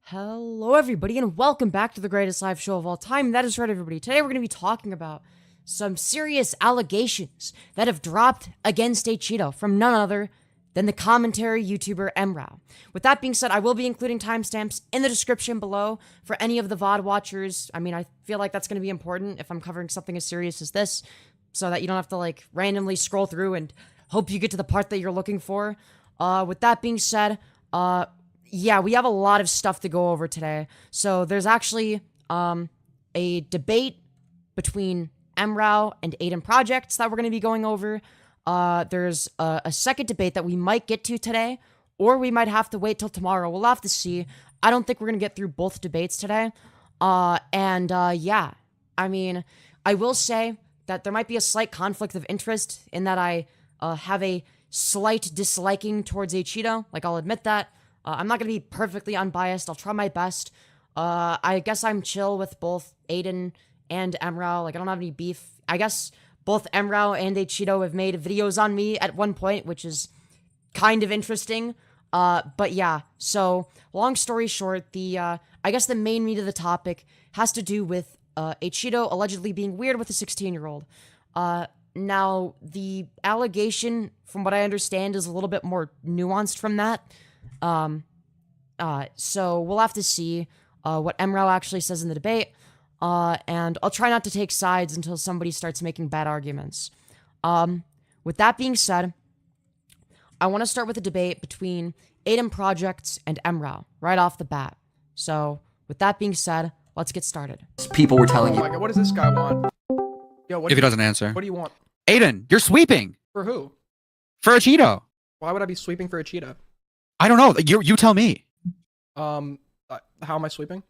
Hello, everybody, and welcome back to the greatest live show of all time. That is right, everybody. Today, we're going to be talking about some serious allegations that have dropped against Acheeto from none other than the commentary YouTuber Mrow. With that being said, I will be including timestamps in the description below for any of the VOD watchers. I mean, I feel like that's going to be important if I'm covering something as serious as this, so that you don't have to, like, randomly scroll through and hope you get to the part that you're looking for. With that being said, yeah, we have a lot of stuff to go over today. So there's actually a debate between Mrow and AidenProjects that we're going to be going over. There's a second debate that we might get to today, or we might have to wait till tomorrow. We'll have to see. I don't think we're going to get through both debates today. Yeah, I mean, I will say that there might be a slight conflict of interest in that I have a slight disliking towards Acheeto. Like, I'll admit that. I'm not going to be perfectly unbiased. I'll try my best. I guess I'm chill with both Aiden and Emra. Like, I don't have any beef. I guess both Emra and Acheeto have made videos on me at one point, which is kind of interesting. But yeah, so long story short, I guess the main meat of the topic has to do with Acheeto allegedly being weird with a 16-year-old. Now, the allegation, from what I understand, is a little bit more nuanced from that. So we'll have to see what Mrow actually says in the debate, and I'll try not to take sides until somebody starts making bad arguments. With that being said, I want to start with a debate between AidenProjects and Mrow right off the bat. So with that being said, let's get started. People were telling you. Oh my God, what does this guy want? Yo, what If he doesn't answer. What do you want? Aiden, you're sweeping For who? for Acheeto. Why would I be sweeping for Acheeto? I don't know. You tell me. How am I sweeping?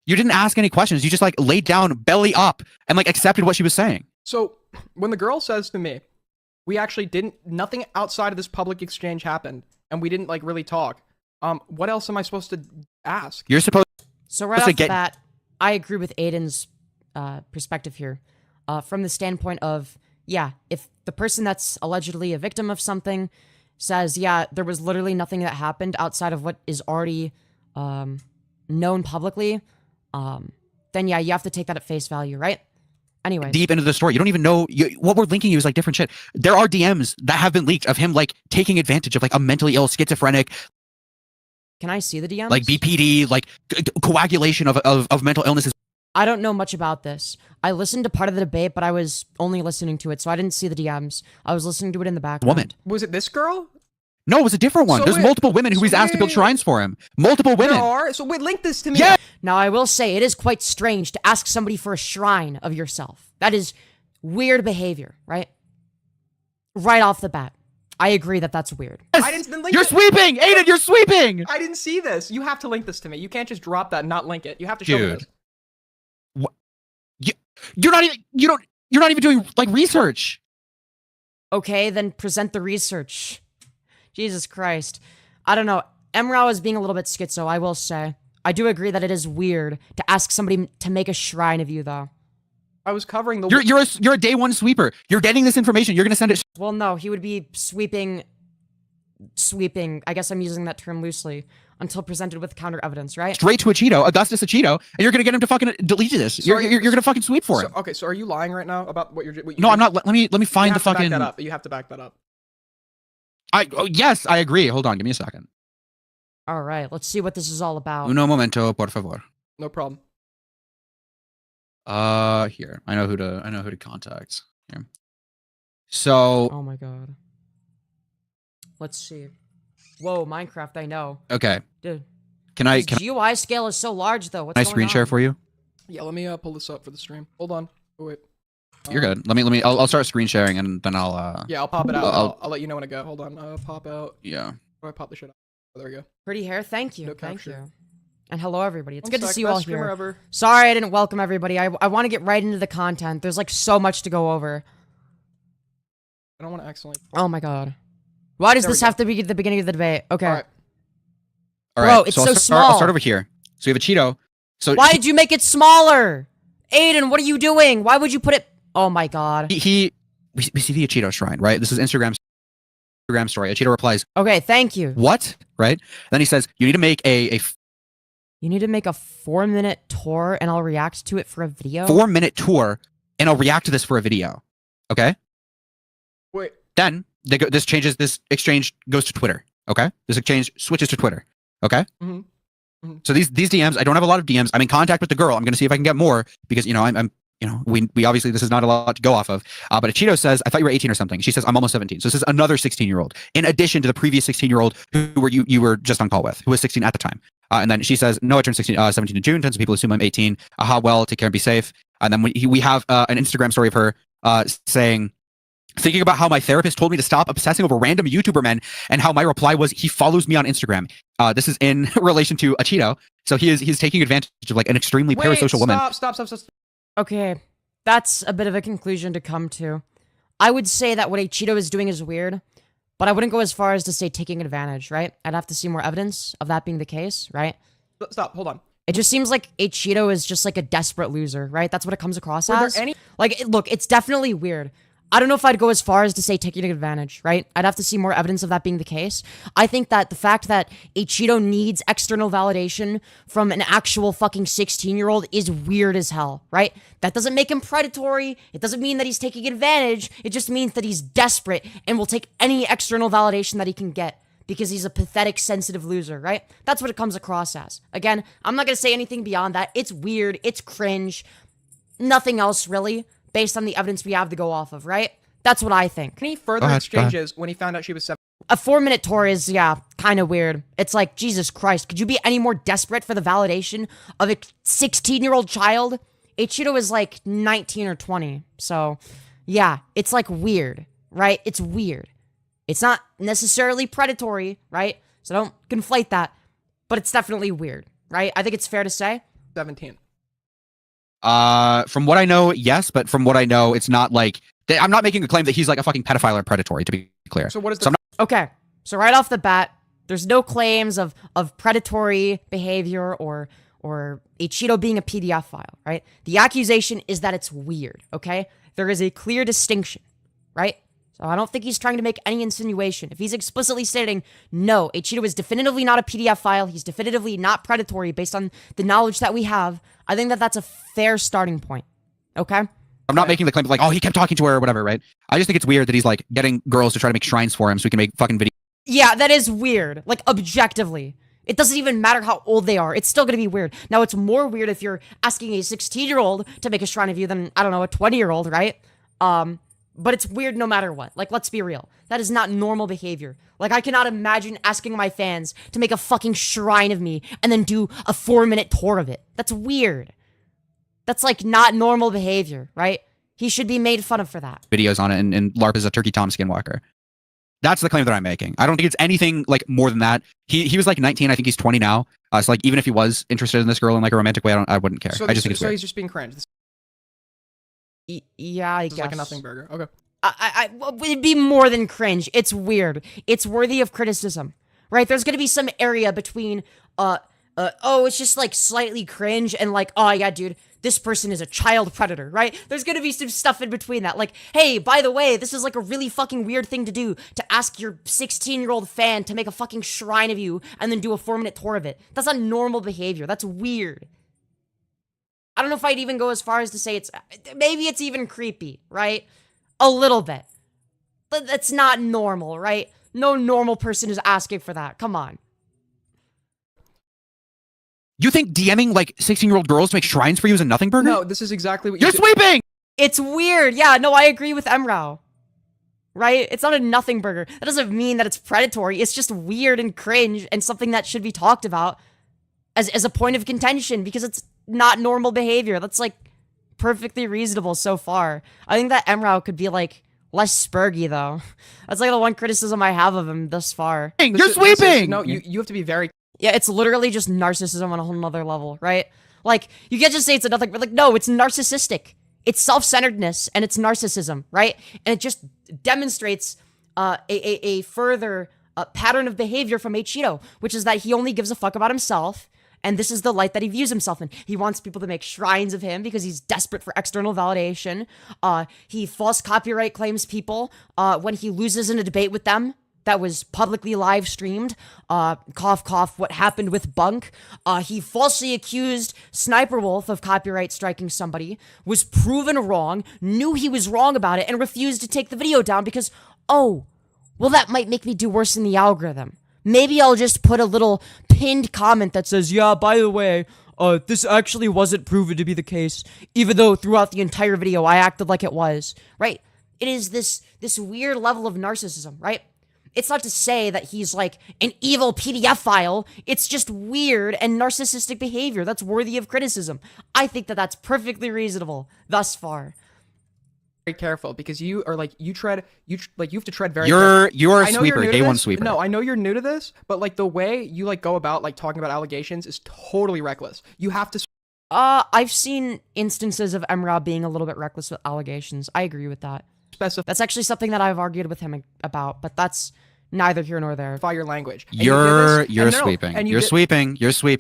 You didn't ask any questions. You just like laid down belly up and like accepted what she was saying. So when the girl says to me, we actually nothing outside of this public exchange happened, and we didn't like really talk. What else am I supposed to ask? You're supposed. So right off the bat, I agree with Aiden's perspective here. From the standpoint of, yeah, if the person that's allegedly a victim of something says, yeah, there was literally nothing that happened outside of what is already known publicly, then yeah, you have to take that at face value, right? Anyway. Deep into the story. You don't even know. What we're linking you is like different shit. There are DMs that have been leaked of him like taking advantage of like a mentally ill schizophrenic. Can I see the DMs? Like BPD, like coagulation of mental illnesses. I don't know much about this. I listened to part of the debate, but I was only listening to it, so I didn't see the DMs. I was listening to it in the background. Woman. Was it this girl? No, it was a different one. So There's wait, multiple women who he's asked to build shrines for him. Multiple women. There are? So wait, link this to me. Yeah. Now, I will say, it is quite strange to ask somebody for a shrine of yourself. That is weird behavior, right? Right off the bat. I agree that that's weird. I didn't link You're it. sweeping! Aiden, you're sweeping! I didn't see this. You have to link this to me. You can't just drop that and not link it. You have to show me this. You're not even doing like research. Okay, then present the research. Jesus Christ. I don't know. Emra is being a little bit schizo, I will say. I do agree that it is weird to ask somebody to make a shrine of you, though. I was covering the. You're a day one sweeper. You're getting this information. You're gonna send it. Well, no, he would be sweeping. I guess I'm using that term loosely until presented with counter evidence, right? Straight to Acheeto, Augustus Acheeto, and you're gonna get him to fucking delete this. You're gonna fucking sweep for him. Okay, so are you lying right now about what you're? No, I'm not. Let me find the fucking. Back that up. You have to back that up. Yes, I agree. Hold on, give me a second. All right, let's see what this is all about. Uno momento, por favor. No problem. Here. I know who to contact. Here. So. Oh my god. Let's see. Whoa, Minecraft, I know. Okay. Dude. Can I? GUI scale is so large, though. What's Can I going screen share on? for you? Yeah, let me pull this up for the stream. Hold on. Oh, wait. You're good. Let me. I'll start screen sharing and then I'll. Yeah, I'll pop it out. I'll let you know when I go. Hold on. Pop out. Yeah. Oh, I pop the shit out. Oh, there we go. Pretty hair, thank you. No Thank capture. you. And hello, everybody. It's One good to sec, see you all best streamer here. ever. Sorry I didn't welcome everybody. I want to get right into the content. There's like so much to go over. I don't want to accidentally. Oh my god. Why does There we this go. have to be at the beginning of the debate? Okay. All right. All Bro, right. it's I'll so start, I'll small. start over here. So we have Acheeto. So Why did you make it smaller? Aiden, what are you doing? Why would you put it... Oh my god. we see the Acheeto shrine, right? This is Instagram's Instagram story. Acheeto replies, Okay, thank you. what? Right? Then he says, you need to make You need to make a 4-minute tour and I'll react to it for a video? 4-minute tour and I'll react to this for a video. Okay? Wait. Then this exchange goes to Twitter. Okay? This exchange switches to Twitter. Okay? Mm-hmm. Mm-hmm. So these DMs, I don't have a lot of DMs. I'm in contact with the girl. I'm going to see if I can get more because, I'm we obviously, this is not a lot to go off of. But Acheeto says, I thought you were 18 or something. She says, I'm almost 17. So this is another 16-year-old in addition to the previous 16-year-old who you were just on call with, who was 16 at the time. And then she says, no, I turned 17 in June. Tons of people assume I'm 18. Well, take care and be safe. And then we have an Instagram story of her saying, thinking about how my therapist told me to stop obsessing over random YouTuber men and how my reply was, he follows me on Instagram. This is in relation to Acheeto. So he's taking advantage of like an extremely parasocial woman. Stop. Okay, that's a bit of a conclusion to come to. I would say that what Acheeto is doing is weird, but I wouldn't go as far as to say taking advantage, right? I'd have to see more evidence of that being the case, right? Stop, hold on. It just seems like Acheeto is just like a desperate loser, right? That's what it comes across as. Look, it's definitely weird. I don't know if I'd go as far as to say taking advantage, right? I'd have to see more evidence of that being the case. I think that the fact that Acheeto needs external validation from an actual fucking 16-year-old is weird as hell, right? That doesn't make him predatory. It doesn't mean that he's taking advantage. It just means that he's desperate and will take any external validation that he can get because he's a pathetic, sensitive loser, right? That's what it comes across as. Again, I'm not going to say anything beyond that. It's weird. It's cringe. Nothing else, really. Based on the evidence we have to go off of, right? That's what I think. Any further exchanges when he found out she was 7? A 4-minute tour is, kind of weird. It's like, Jesus Christ, could you be any more desperate for the validation of a 16-year-old child? Acheeto is like 19 or 20. So, yeah, it's like weird, right? It's weird. It's not necessarily predatory, right? So don't conflate that. But it's definitely weird, right? I think it's fair to say. 17. From what I know, yes, but from what I know, it's not like I'm not making a claim that he's like a fucking pedophile or predatory, to be clear. So what is Okay, so right off the bat, there's no claims of predatory behavior or Acheeto being a PDF file, right? The accusation is that it's weird, okay? There is a clear distinction, right? So I don't think he's trying to make any insinuation. If he's explicitly stating, no, Acheeto is definitively not a PDF file, he's definitively not predatory based on the knowledge that we have, I think that that's a fair starting point, okay? I'm not making the claim like, oh, he kept talking to her or whatever, right? I just think it's weird that he's like getting girls to try to make shrines for him so he can make fucking videos. Yeah, that is weird. Like, objectively. It doesn't even matter how old they are. It's still gonna be weird. Now, it's more weird if you're asking a 16-year-old to make a shrine of you than, I don't know, a 20-year-old, right? But it's weird no matter what. Like, let's be real. That is not normal behavior. Like, I cannot imagine asking my fans to make a fucking shrine of me and then do a 4-minute tour of it. That's weird. That's, like, not normal behavior, right? He should be made fun of for that. Videos on it, and LARP is a Turkey Tom Skinwalker. That's the claim that I'm making. I don't think it's anything, like, more than that. He was, like, 19. I think he's 20 now. So, like, even if he was interested in this girl in, like, a romantic way, I wouldn't care. I just think it's weird. So he's just being cringe. Yeah, I guess. Like a nothing burger. Okay. It'd be more than cringe. It's weird. It's worthy of criticism, right? There's gonna be some area between, it's just like slightly cringe and like, oh yeah, dude, this person is a child predator, right? There's gonna be some stuff in between that. Like, hey, by the way, this is like a really fucking weird thing to do, to ask your 16-year-old fan to make a fucking shrine of you and then do a 4-minute tour of it. That's not normal behavior. That's weird. I don't know if I'd even go as far as to say maybe it's even creepy, right? A little bit. But that's not normal, right? No normal person is asking for that. Come on. You think DMing like 16-year-old girls to make shrines for you is a nothing burger? No, this is exactly what you're sweeping! It's weird. Yeah, no, I agree with Mrow. Right? It's not a nothing burger. That doesn't mean that it's predatory. It's just weird and cringe and something that should be talked about as a point of contention because it's not normal behavior. That's like perfectly reasonable so far. I think that Mrow could be like less spurgy though. That's like the one criticism I have of him thus far. You're sweeping! No, you have to be very... Yeah, it's literally just narcissism on a whole nother level, right? Like, you can't just say it's a nothing, but like, no, it's narcissistic. It's self-centeredness and it's narcissism, right? And it just demonstrates a further pattern of behavior from Acheeto, which is that he only gives a fuck about himself. And this is the light that he views himself in. He wants people to make shrines of him because he's desperate for external validation. He false copyright claims people when he loses in a debate with them, that was publicly live streamed. Cough, cough, what happened with Bunk. He falsely accused Sniper Wolf of copyright striking somebody, was proven wrong, knew he was wrong about it, and refused to take the video down because, oh, well, that might make me do worse in the algorithm. Maybe I'll just put a little pinned comment that says, yeah, by the way, this actually wasn't proven to be the case, even though throughout the entire video I acted like it was, right? It is this weird level of narcissism, right? It's not to say that he's like an evil PDF file. It's just weird and narcissistic behavior that's worthy of criticism. I think that that's perfectly reasonable thus far. Very careful because you are like you have to tread very. You're a I know sweeper, new to day one this. sweeper. No, I know you're new to this, but like the way you like go about like talking about allegations is totally reckless. You have to. I've seen instances of Emra being a little bit reckless with allegations. I agree with that. That's actually something that I've argued with him about, but that's neither here nor there. Your language. And you're no, sweeping. And You're sweeping.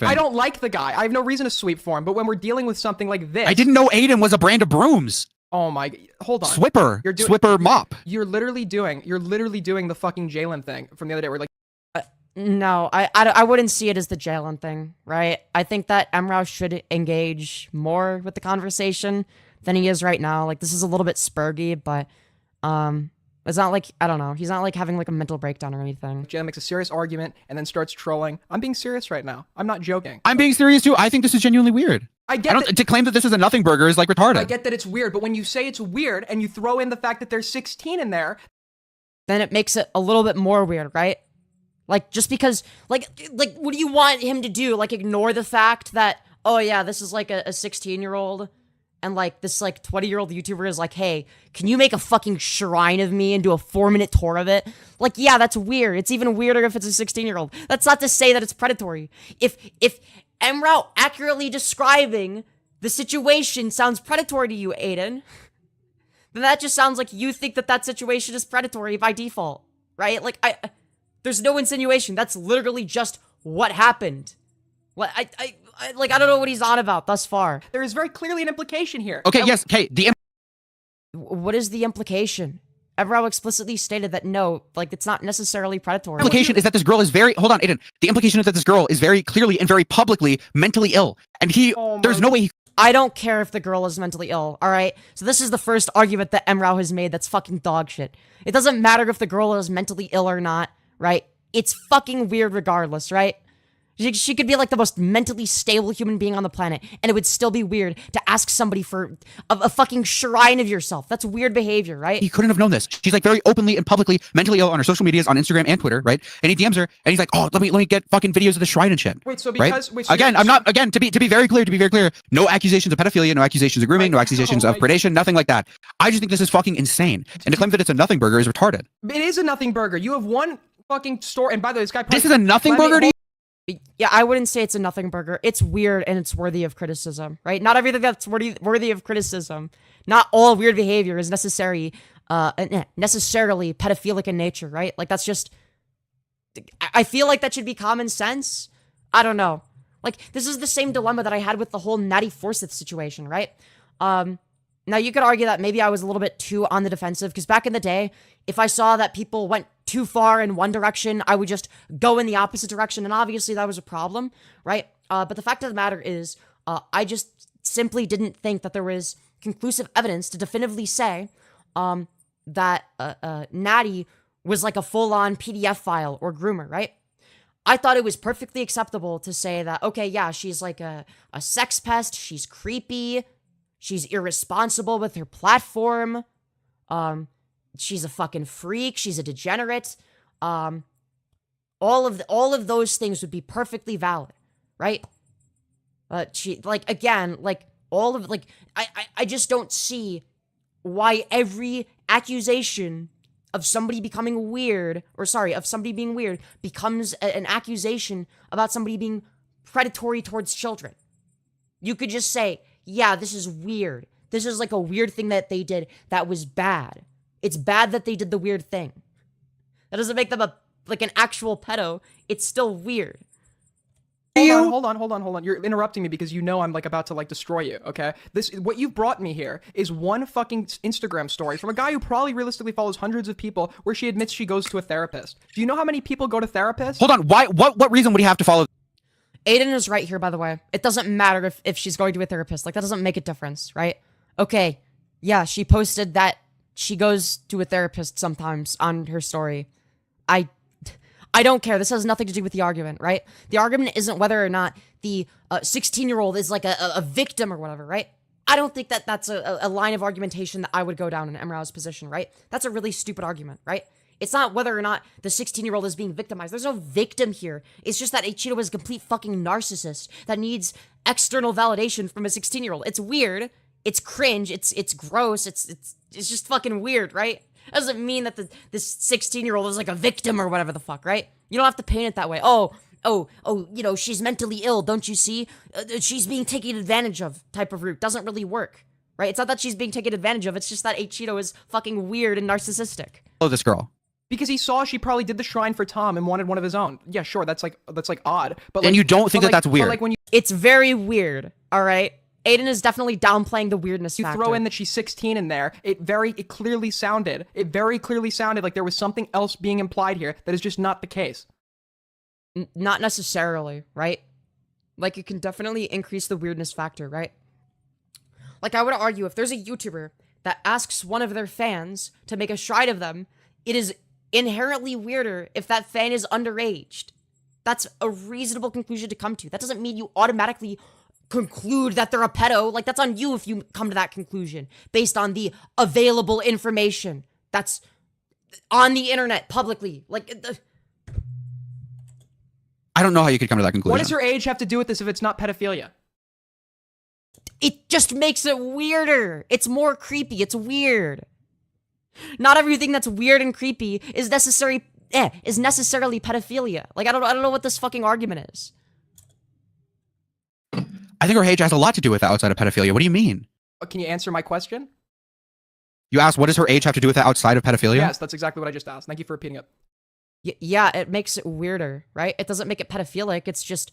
I don't like the guy. I have no reason to sweep for him. But when we're dealing with something like this, I didn't know Aiden was a brand of brooms. Oh my! Hold on. Swipper. Swipper mop. You're literally doing the fucking Jalen thing from the other day. We're like. No, I wouldn't see it as the Jalen thing, right? I think that Mrow should engage more with the conversation than he is right now. Like, this is a little bit spurgy, but it's not like, I don't know, he's not like having like a mental breakdown or anything. Jalen makes a serious argument and then starts trolling. I'm being serious right now. I'm not joking. I'm being serious too. I think this is genuinely weird. To claim that this is a nothing burger is like retarded. I get that it's weird, but when you say it's weird and you throw in the fact that there's 16 in there, then it makes it a little bit more weird, right? Like, just because, like, what do you want him to do? Like, ignore the fact that, oh yeah, this is like a 16-year-old, and like, this like 20-year-old YouTuber is like, hey, can you make a fucking shrine of me and do a 4-minute tour of it? Like, yeah, that's weird. It's even weirder if it's a 16-year-old. That's not to say that it's predatory. If Mrow accurately describing the situation sounds predatory to you, Aiden, then that just sounds like you think that that situation is predatory by default, right? Like, there's no insinuation. That's literally just what happened. What I don't know what he's on about thus far. There is very clearly an implication here. Okay, yes, okay. What is the implication? Mrow explicitly stated that no, like, it's not necessarily predatory. The implication is that this girl is hold on, Aiden. The implication is that this girl is very clearly and very publicly mentally ill. And there's no way he... I don't care if the girl is mentally ill, alright? So this is the first argument that Mrow has made that's fucking dog shit. It doesn't matter if the girl is mentally ill or not, right? It's fucking weird regardless, right? She could be like the most mentally stable human being on the planet, and it would still be weird to ask somebody for a fucking shrine of yourself. That's weird behavior, right? He couldn't have known this. She's like very openly and publicly mentally ill on her social medias, on Instagram and Twitter, right? And he DMs her, and he's like, "Oh, let me get fucking videos of the shrine and shit." Wait, so because right? To be very clear, no accusations of pedophilia, no accusations of grooming, no accusations of predation, nothing like that. I just think this is fucking insane, and to claim that it's a nothing burger is retarded. It is a nothing burger. You have one fucking store, and by the way, this guy. This is a nothing burger. Yeah, I wouldn't say it's a nothing burger. It's weird and it's worthy of criticism, right? Not everything that's worthy of criticism. Not all weird behavior is necessarily pedophilic in nature, right? Like, that's just... I feel like that should be common sense. I don't know. Like, this is the same dilemma that I had with the whole Natty Forsyth situation, right? Now, you could argue that maybe I was a little bit too on the defensive, because back in the day, if I saw that people went too far in one direction, I would just go in the opposite direction, and obviously that was a problem, right? But the fact of the matter is, I just simply didn't think that there was conclusive evidence to definitively say that Natty was like a full-on PDF file or groomer, right? I thought it was perfectly acceptable to say that, okay, yeah, she's like a sex pest, she's creepy, she's irresponsible with her platform, she's a fucking freak, she's a degenerate, all of those things would be perfectly valid, right? She, like, again, like, all of, like, I just don't see why every accusation of somebody becoming weird, of somebody being weird, becomes an accusation about somebody being predatory towards children. You could just say, yeah, this is weird. This is like a weird thing that they did that was bad. It's bad that they did the weird thing. That doesn't make them like an actual pedo. It's still weird. Hold on. You're interrupting me because you know I'm like about to like destroy you, okay? What you've brought me here is one fucking Instagram story from a guy who probably realistically follows hundreds of people where she admits she goes to a therapist. Do you know how many people go to therapists? Hold on. Why? What reason would he have to follow? Aiden is right here, by the way. It doesn't matter if she's going to a therapist. Like, that doesn't make a difference, right? Okay, yeah, she posted that she goes to a therapist sometimes on her story. I don't care. This has nothing to do with the argument, right? The argument isn't whether or not the 16-year-old is like a victim or whatever, right? I don't think that that's a line of argumentation that I would go down in Emra's position, right? That's a really stupid argument, right? It's not whether or not the 16-year-old is being victimized. There's no victim here. It's just that Acheeto is a complete fucking narcissist that needs external validation from a 16-year-old. It's weird. It's cringe. It's gross. It's just fucking weird, right? Doesn't mean that this 16-year-old is like a victim or whatever the fuck, right? You don't have to paint it that way. Oh, you know, she's mentally ill, don't you see? She's being taken advantage of type of route. Doesn't really work, right? It's not that she's being taken advantage of. It's just that Acheeto is fucking weird and narcissistic. Follow this girl. Because he saw she probably did the shrine for Tom and wanted one of his own. Yeah, sure, that's like odd. But and like, you don't think that's weird? But like when it's very weird, all right? Aiden is definitely downplaying the weirdness factor. You throw in that she's 16 in there, it very clearly sounded like there was something else being implied here that is just not the case. Not necessarily, right? Like, it can definitely increase the weirdness factor, right? Like, I would argue if there's a YouTuber that asks one of their fans to make a shrine of them, it is inherently weirder if that fan is underaged. That's a reasonable conclusion to come to. That doesn't mean you automatically conclude that they're a pedo. Like, that's on you if you come to that conclusion based on the available information that's on the internet publicly. Like, I don't know how you could come to that conclusion. What does her age have to do with this if it's not pedophilia? It just makes it weirder. It's more creepy. It's weird. Not everything that's weird and creepy is necessarily pedophilia. Like, I don't know what this fucking argument is. I think her age has a lot to do with that outside of pedophilia. What do you mean? Can you answer my question? You asked, what does her age have to do with that outside of pedophilia? Yes, that's exactly what I just asked. Thank you for repeating it. Yeah, it makes it weirder, right? It doesn't make it pedophilic. It's just,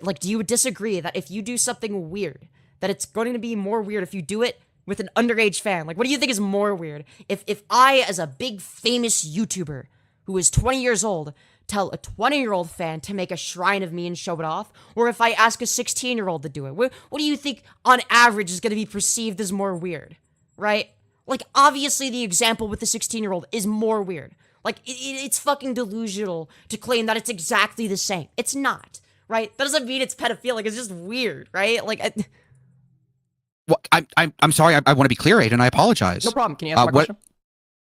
like, do you disagree that if you do something weird, that it's going to be more weird if you do it with an underage fan? Like, what do you think is more weird? If I, as a big famous YouTuber who is 20 years old, tell a 20-year-old fan to make a shrine of me and show it off, or if I ask a 16-year-old to do it, what do you think on average is going to be perceived as more weird, right? Like, obviously the example with the 16-year-old is more weird. Like, it's fucking delusional to claim that it's exactly the same. It's not, right? That doesn't mean it's pedophilic. It's just weird, right? Like, well, I'm sorry. I want to be clear, Aiden. I apologize. No problem. Can you answer my question?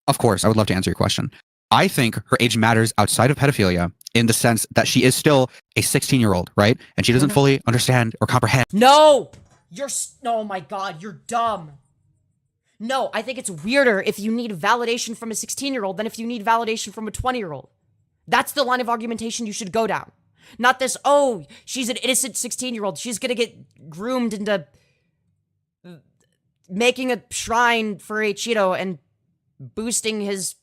Of course, I would love to answer your question. I think her age matters outside of pedophilia in the sense that she is still a 16-year-old, right? And she doesn't fully understand or comprehend. No! Oh my god, you're dumb. No, I think it's weirder if you need validation from a 16-year-old than if you need validation from a 20-year-old. That's the line of argumentation you should go down. Not this, oh, she's an innocent 16-year-old. She's gonna get groomed into making a shrine for Acheeto and boosting his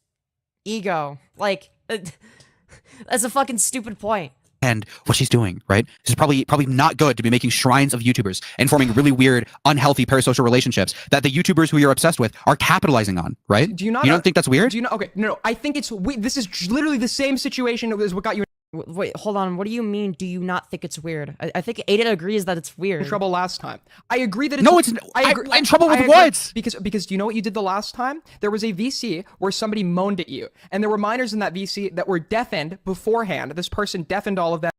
ego. Like, that's a fucking stupid point. And what she's doing, right? This is probably not good to be making shrines of YouTubers and forming really weird, unhealthy parasocial relationships that the YouTubers who you're obsessed with are capitalizing on, right? Do you not? You don't think that's weird? Do you know? Okay, no. I think it's this is literally the same situation as what got you Wait, hold on. What do you mean, do you not think it's weird? I think Aiden agrees that it's weird. in trouble last time. I agree that it's... No, it's... I'm in trouble with what? Because do you know what you did the last time? There was a VC where somebody moaned at you, and there were minors in that VC that were deafened beforehand. This person deafened all of them.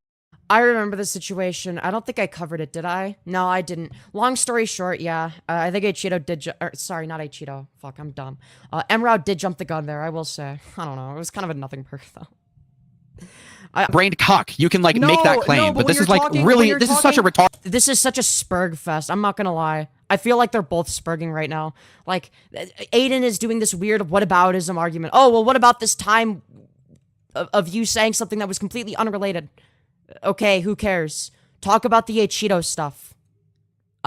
I remember the situation. I don't think I covered it, did I? No, I didn't. Long story short, yeah. I think Acheeto did... sorry, not Acheeto. Fuck, I'm dumb. Mrow did jump the gun there, I will say. I don't know. It was kind of a nothing perk, though. Brained cock. You can like make that claim, but this is like really, this is such a retard. This is such a spurg fest. I'm not gonna lie. I feel like they're both spurging right now. Like, Aiden is doing this weird whataboutism argument. Oh, well, what about this time of you saying something that was completely unrelated? Okay, who cares? Talk about the Acheeto stuff.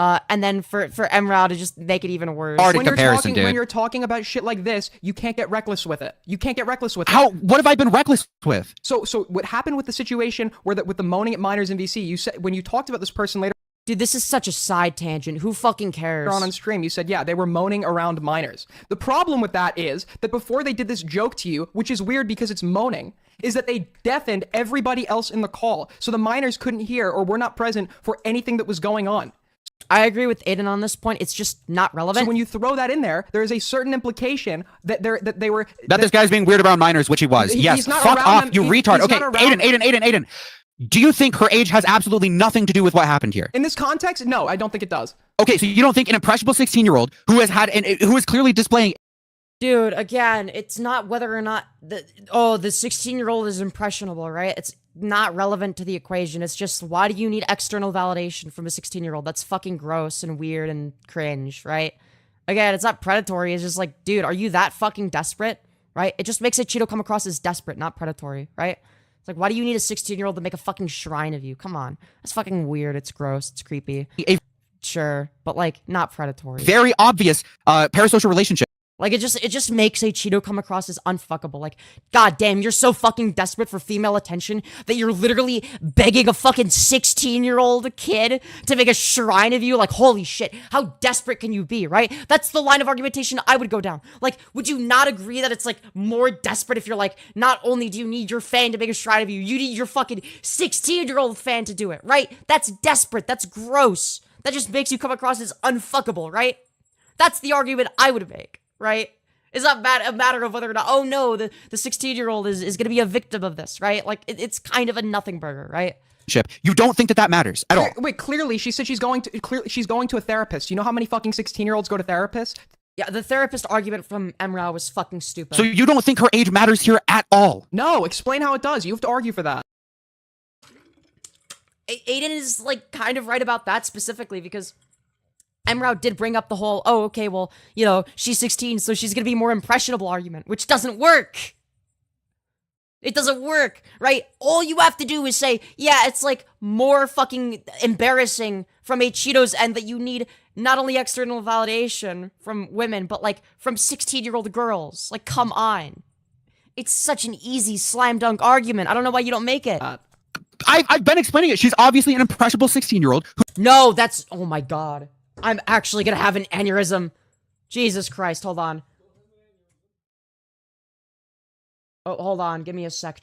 And then for Mrow to just make it even worse. Hard in comparison, dude. When you're talking about shit like this, you can't get reckless with it. You can't get reckless with it. How? What have I been reckless with? So what happened with the situation where with the moaning at minors in VC? You said when you talked about this person later. Dude, this is such a side tangent. Who fucking cares? On stream, you said, yeah, they were moaning around minors. The problem with that is that before they did this joke to you, which is weird because it's moaning, is that they deafened everybody else in the call. So the minors couldn't hear or were not present for anything that was going on. I agree with Aiden on this point. It's just not relevant. So when you throw that in there, there is a certain implication that this guy's being weird around minors, which he was. Yes, fuck off, you retard. Okay, Aiden. Do you think her age has absolutely nothing to do with what happened here? In this context, no, I don't think it does. Okay, so you don't think an impressionable 16-year-old who is clearly displaying... Dude, again, it's not whether or not the 16-year-old is impressionable, right? It's not relevant to the equation. It's just, why do you need external validation from a 16-year-old? That's fucking gross and weird and cringe, right? Again, it's not predatory. It's just like, dude, are you that fucking desperate, right? It just makes Acheeto come across as desperate, not predatory, right? It's like, why do you need a 16-year-old to make a fucking shrine of you? Come on. That's fucking weird. It's gross. It's creepy. Sure, but like, not predatory. Very obvious parasocial relationship. Like, it just makes Acheeto come across as unfuckable. Like, god damn, you're so fucking desperate for female attention that you're literally begging a fucking 16-year-old kid to make a shrine of you. Like, holy shit, how desperate can you be, right? That's the line of argumentation I would go down. Like, would you not agree that it's, like, more desperate if you're like, not only do you need your fan to make a shrine of you, you need your fucking 16-year-old fan to do it, right? That's desperate. That's gross. That just makes you come across as unfuckable, right? That's the argument I would make. Right? It's not a matter of whether or not, oh no, the 16-year-old is going to be a victim of this, right? Like, it's kind of a nothing burger, right? You don't think that matters at all. Wait, clearly she said she's going to a therapist. You know how many fucking 16-year-olds go to therapists? Yeah, the therapist argument from Emra was fucking stupid. So you don't think her age matters here at all? No, explain how it does. You have to argue for that. Aiden is, like, kind of right about that specifically because Mrow did bring up the whole, oh, okay, well, you know, she's 16, so she's gonna be more impressionable argument, which doesn't work. It doesn't work, right? All you have to do is say, yeah, it's, like, more fucking embarrassing from Acheeto's end that you need not only external validation from women, but, like, from 16-year-old girls. Like, come on. It's such an easy slam dunk argument. I don't know why you don't make it. I've been explaining it. She's obviously an impressionable 16-year-old. No, that's, oh my god. I'm actually gonna have an aneurysm. Jesus Christ, hold on. Oh, hold on, give me a sec.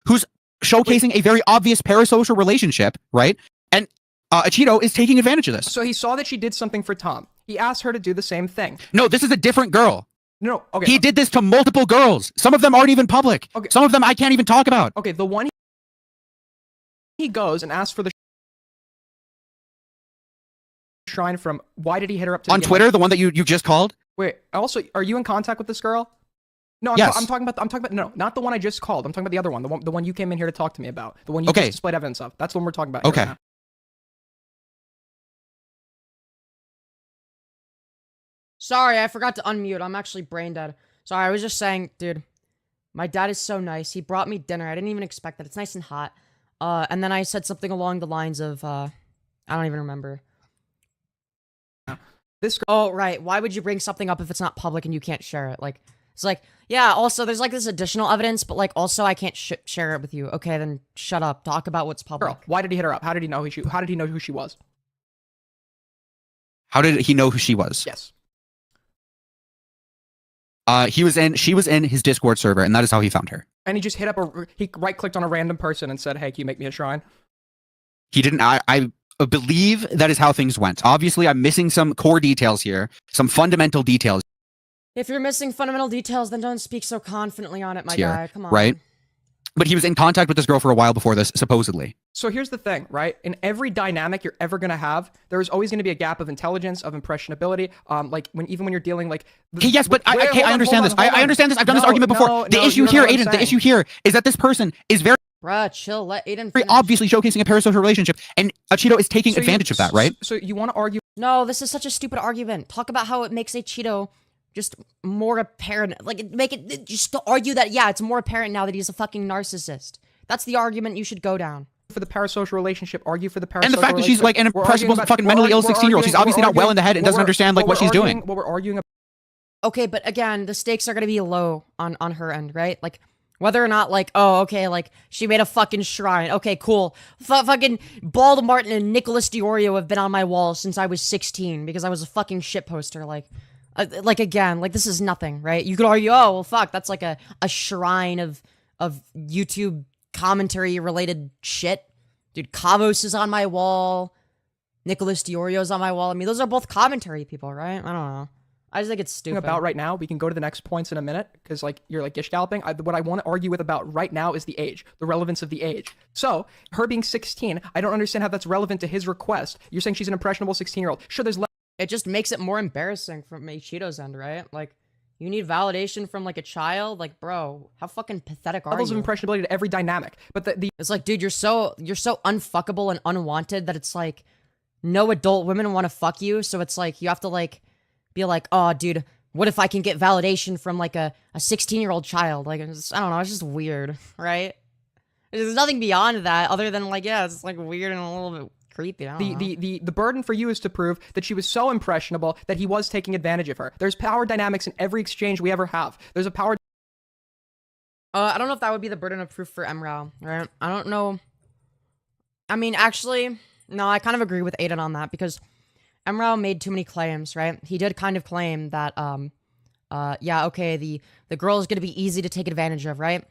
Who's showcasing a very obvious parasocial relationship, right? And Acheeto is taking advantage of this. So he saw that she did something for Tom. He asked her to do the same thing. No, this is a different girl. No, okay. He did this to multiple girls. Some of them aren't even public. Okay. Some of them I can't even talk about. Okay, the one he goes and asks for the shrine from, why did he hit her up to on Twitter, the one that you just called? Wait, also, are you in contact with this girl? No, yes. I'm talking about, no, not the one I just called. I'm talking about the other one, the one you came in here to talk to me about. The one you just displayed evidence of. That's the one we're talking about. Okay. Right. Sorry, I forgot to unmute. I'm actually brain dead. Sorry, I was just saying, dude, my dad is so nice. He brought me dinner. I didn't even expect that. It's nice and hot. And then I said something along the lines of, I don't even remember. Oh, right. Why would you bring something up if it's not public and you can't share it? Like, it's like, yeah, also, there's, like, this additional evidence, but, like, also, I can't share it with you. Okay, then shut up. Talk about what's public. Girl, why did he hit her up? How did he know who she was? How did he know who she was? Yes. She was in his Discord server, and that is how he found her. And he just he right-clicked on a random person and said, hey, can you make me a shrine? He didn't, I believe that is how things went. Obviously, I'm missing some core details here, some fundamental details. If you're missing fundamental details, then don't speak so confidently on it, my guy. Come on. Right? But he was in contact with this girl for a while before this, supposedly. So here's the thing, right? In every dynamic you're ever gonna have, there is always gonna be a gap of intelligence, of impressionability. Like even when you're dealing like. Okay, yes, but I understand this. I understand this. I've done this argument before. The issue you don't know here, what I'm Aiden, the saying. issue here is that this person is very Bruh, chill. Let Aiden very finish. obviously showcasing a parasocial relationship, and Acheeto is taking advantage of that, right? So you want to argue? No, this is such a stupid argument. Talk about how it makes Acheeto just more apparent. Like, just to argue that, yeah, it's more apparent now that he's a fucking narcissist. That's the argument you should go down. For the parasocial relationship, argue for the parasocial And the fact that she's like an We're arguing impressionable, about- fucking we're mentally ill arguing- 16-year-old. She's we're obviously not well in the head and what doesn't we're- understand like what she's arguing- doing. What we're arguing about. Okay, but again, the stakes are gonna be low on her end, right? Like, whether or not, like, oh, okay, like, she made a fucking shrine. Okay, cool. Fucking Bald Martin and Nicholas Diorio have been on my wall since I was 16 because I was a fucking shit poster. Like, again, like, this is nothing, right? You could argue, oh, well, fuck, that's like a shrine of YouTube commentary-related shit. Dude, Kavos is on my wall. Nicholas Diorio's on my wall. I mean, those are both commentary people, right? I don't know. I just think it's stupid. About right now, we can go to the next points in a minute because like you're like gish galloping. What I want to argue with about right now is the age, the relevance of the age. So her being 16, I don't understand how that's relevant to his request. You're saying she's an impressionable 16-year-old. Sure, there's It just makes it more embarrassing from Acheeto's end, right? Like, you need validation from like a child. Like, bro, how fucking pathetic are levels you? of impressionability to every dynamic. But the It's like, dude, you're so unfuckable and unwanted that it's like no adult women want to fuck you. So it's like you have to like be like, oh, dude, what if I can get validation from like a 16-year-old child? Like, I don't know, it's just weird, right? There's nothing beyond that other than like, yeah, it's like weird and a little bit creepy. I don't know. the burden for you is to prove that she was so impressionable that he was taking advantage of her. There's power dynamics in every exchange we ever have. There's a power. I don't know if that would be the burden of proof for Mrow, right? I don't know. I mean, actually, no, I kind of agree with Aiden on that because Mrow made too many claims, right? He did kind of claim that, yeah, okay, the girl is going to be easy to take advantage of, right?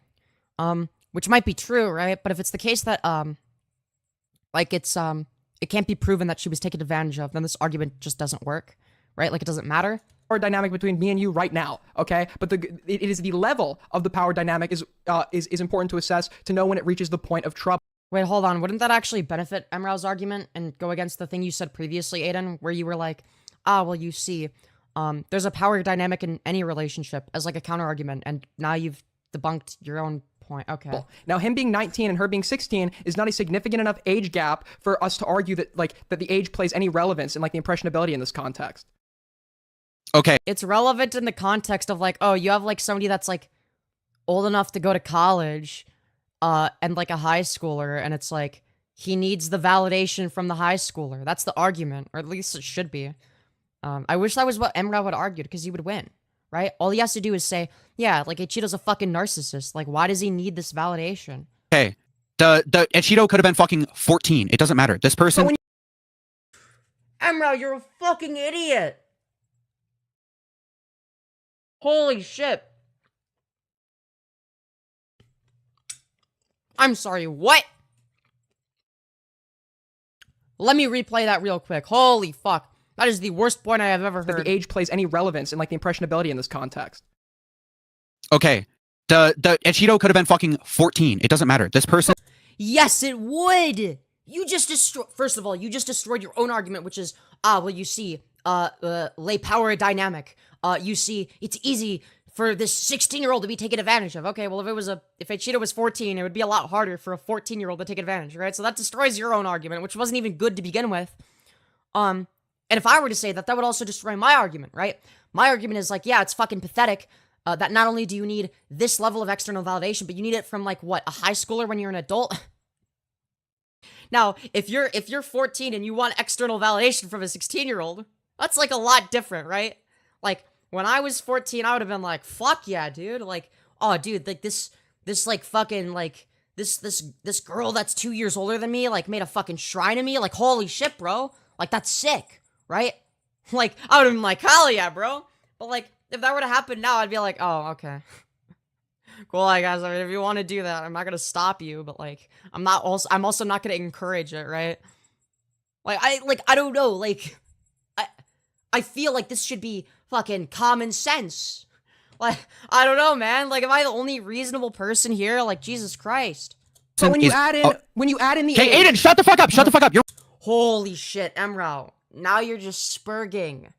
Which might be true, right? But if it's the case that, like, it can't be proven that she was taken advantage of, then this argument just doesn't work, right? Like, it doesn't matter. Power dynamic between me and you right now, okay? But it is the level of the power dynamic is important to assess to know when it reaches the point of trouble. Wait, hold on. Wouldn't that actually benefit Mrow's argument and go against the thing you said previously, Aiden, where you were like, ah, well, you see, there's a power dynamic in any relationship as like a counter argument, and now you've debunked your own point. Okay. Now, him being 19 and her being 16 is not a significant enough age gap for us to argue that that the age plays any relevance in like the impressionability in this context. Okay. It's relevant in the context of like, oh, you have like somebody that's like old enough to go to college, and like a high schooler, and it's like he needs the validation from the high schooler. That's the argument, or at least it should be. I wish that was what Emra would argue because he would win, right? All he has to do is say, yeah, like Acheeto's a fucking narcissist. Like, why does he need this validation? Okay. The Acheeto could have been fucking 14. It doesn't matter. This person. Emra, you're a fucking idiot. Holy shit. I'm sorry, what? Let me replay that real quick. Holy fuck. That is the worst point I have ever heard. That the age plays any relevance in like the impressionability in this context. Okay. The Acheeto could have been fucking 14. It doesn't matter. This person. Yes, it would. You just first of all, you just destroyed your own argument, which is, well, you see, lay power dynamic. You see, it's easy for this 16-year-old to be taken advantage of. Okay, well, if Acheeto was 14, it would be a lot harder for a 14-year-old to take advantage, right? So that destroys your own argument, which wasn't even good to begin with. And if I were to say that, that would also destroy my argument, right? My argument is like, yeah, it's fucking pathetic that not only do you need this level of external validation, but you need it from like, what, a high schooler when you're an adult? Now, if you're 14 and you want external validation from a 16-year-old, that's like a lot different, right? Like, when I was 14, I would have been like, fuck yeah, dude. Like, oh, dude, like this like fucking like this girl that's 2 years older than me like made a fucking shrine of me. Like, holy shit, bro. Like, that's sick, right? Like, I would have been like, hell yeah, bro. But like, if that were to happen now, I'd be like, oh, okay. Cool, I guess. I mean, if you want to do that, I'm not gonna stop you. But like, I'm also not gonna encourage it, right? Like, I don't know. Like, I feel like this should be fucking common sense. Like, I don't know, man. Like, am I the only reasonable person here? Like, Jesus Christ. But when you is- add in oh, when you add in the Okay, age, Aiden, shut the fuck up. Shut the fuck up. You're Holy shit, Mrow. Now you're just spurging.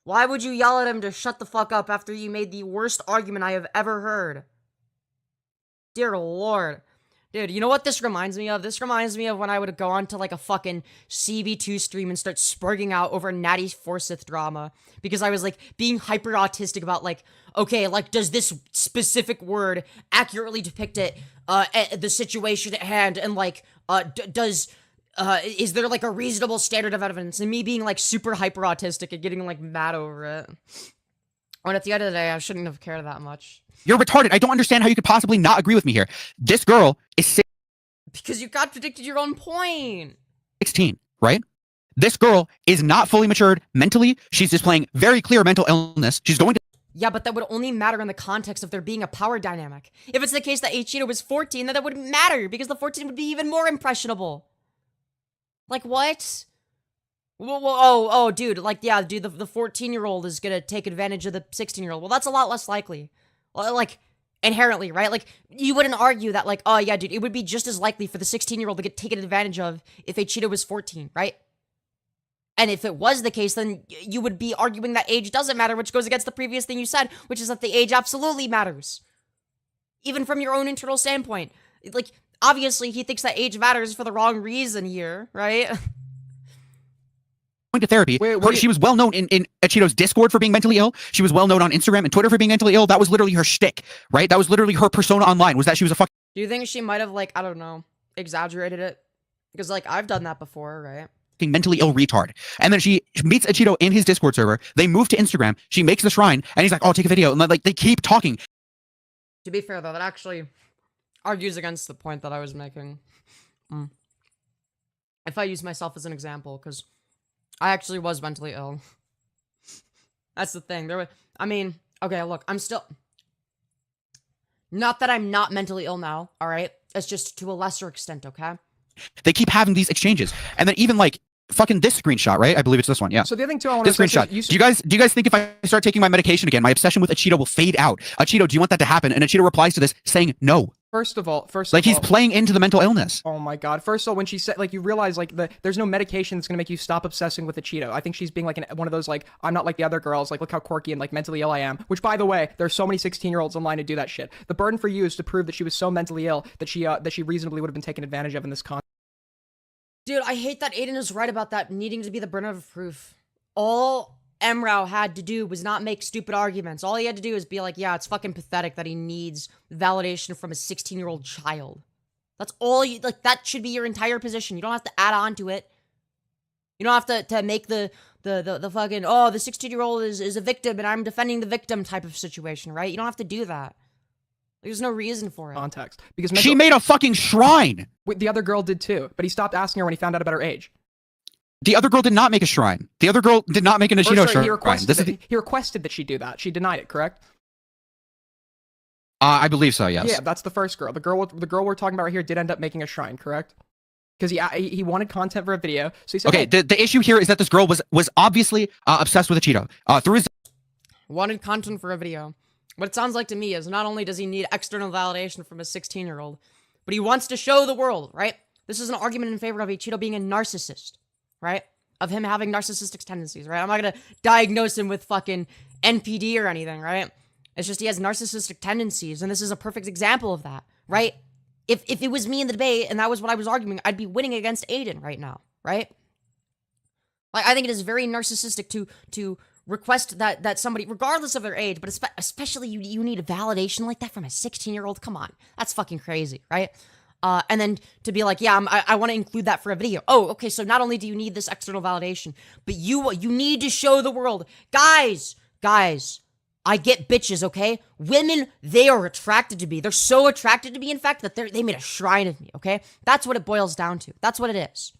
Why would you yell at him to shut the fuck up after you made the worst argument I have ever heard? Dear lord. Dude, you know what this reminds me of? This reminds me of when I would go on to like a fucking CB2 stream and start spurging out over Natty Forsyth drama. Because I was like being hyper autistic about like, okay, like does this specific word accurately depict it, the situation at hand, and like, is there like a reasonable standard of evidence? And me being like super hyper autistic and getting like mad over it. When at the end of the day, I shouldn't have cared that much. You're retarded. I don't understand how you could possibly not agree with me here. This girl is Because you contradicted your own point. 16, right? This girl is not fully matured mentally. She's displaying very clear mental illness. She's going to Yeah, but that would only matter in the context of there being a power dynamic. If it's the case that Acheeto was 14, then that wouldn't matter, because the 14 would be even more impressionable. Like, what? Oh, dude, like, yeah, dude, the 14-year-old is gonna take advantage of the 16-year-old. Well, that's a lot less likely. Like, inherently, right? Like, you wouldn't argue that, like, oh, yeah, dude, it would be just as likely for the 16-year-old to get taken advantage of if Acheeto was 14, right? And if it was the case, then you would be arguing that age doesn't matter, which goes against the previous thing you said, which is that the age absolutely matters. Even from your own internal standpoint. Like, obviously, he thinks that age matters for the wrong reason here, right? going to therapy. She was well known in Acheeto's Discord for being mentally ill. She was well known on Instagram and Twitter for being mentally ill. That was literally her shtick, right? That was literally her persona online, was that she was a fucking Do you think she might have, like, I don't know, exaggerated it? Because, like, I've done that before, right? mentally ill retard. And then she meets Acheeto in his Discord server. They move to Instagram. She makes the shrine, and he's like, "Oh, take a video." And like they keep talking. To be fair, though, that actually argues against the point that I was making. If I use myself as an example, because I actually was mentally ill. That's the thing. I mean, okay, look, I'm still... Not that I'm not mentally ill now, alright? It's just to a lesser extent, okay? They keep having these exchanges. And then even like fucking this screenshot, right? I believe it's this one. Yeah. So the other thing too, I want to this screenshot. Do you guys think if I start taking my medication again, my obsession with Acheeto will fade out? Acheeto, do you want that to happen? And Acheeto replies to this saying no. First of all, he's playing into the mental illness. Oh my god. First of all, when she said, like, you realize, like, there's no medication that's gonna make you stop obsessing with Acheeto. I think she's being, like, one of those, like, I'm not like the other girls, like, look how quirky and, like, mentally ill I am. Which, by the way, there's so many 16-year-olds online to do that shit. The burden for you is to prove that she was so mentally ill that she reasonably would have been taken advantage of in this context. Dude, I hate that Aiden is right about that needing to be the burden of proof. All Mrow had to do was not make stupid arguments. All he had to do is be like, yeah, it's fucking pathetic that he needs validation from a 16-year-old child. That's all you, like, that should be your entire position. You don't have to add on to it. You don't have to make the fucking, oh, the 16-year-old is a victim and I'm defending the victim type of situation, right? You don't have to do that. There's no reason for it. Context. Because she made a fucking shrine. The other girl did too, but he stopped asking her when he found out about her age. The other girl did not make a shrine. The other girl did not make an Acheeto shrine. He requested that she do that. She denied it, correct? I believe so, yes. Yeah, that's the first girl. The girl we're talking about right here did end up making a shrine, correct? Because he wanted content for a video, so he said, okay, the issue here is that this girl was obviously obsessed with Acheeto. Through his wanted content for a video. What it sounds like to me is not only does he need external validation from a 16-year-old, but he wants to show the world, right? This is an argument in favor of Acheeto being a narcissist, right? Of him having narcissistic tendencies, right? I'm not gonna diagnose him with fucking NPD or anything, right? It's just he has narcissistic tendencies, and this is a perfect example of that, right? If it was me in the debate and that was what I was arguing, I'd be winning against Aiden right now, right? Like, I think it is very narcissistic to request that somebody, regardless of their age, but especially you need a validation like that from a 16-year-old. Come on, that's fucking crazy, right? And then to be like, yeah, I want to include that for a video. Oh, okay, so not only do you need this external validation, but you need to show the world. Guys, I get bitches, okay? Women, they are attracted to me. They're so attracted to me, in fact, that they made a shrine of me, okay? That's what it boils down to. That's what it is.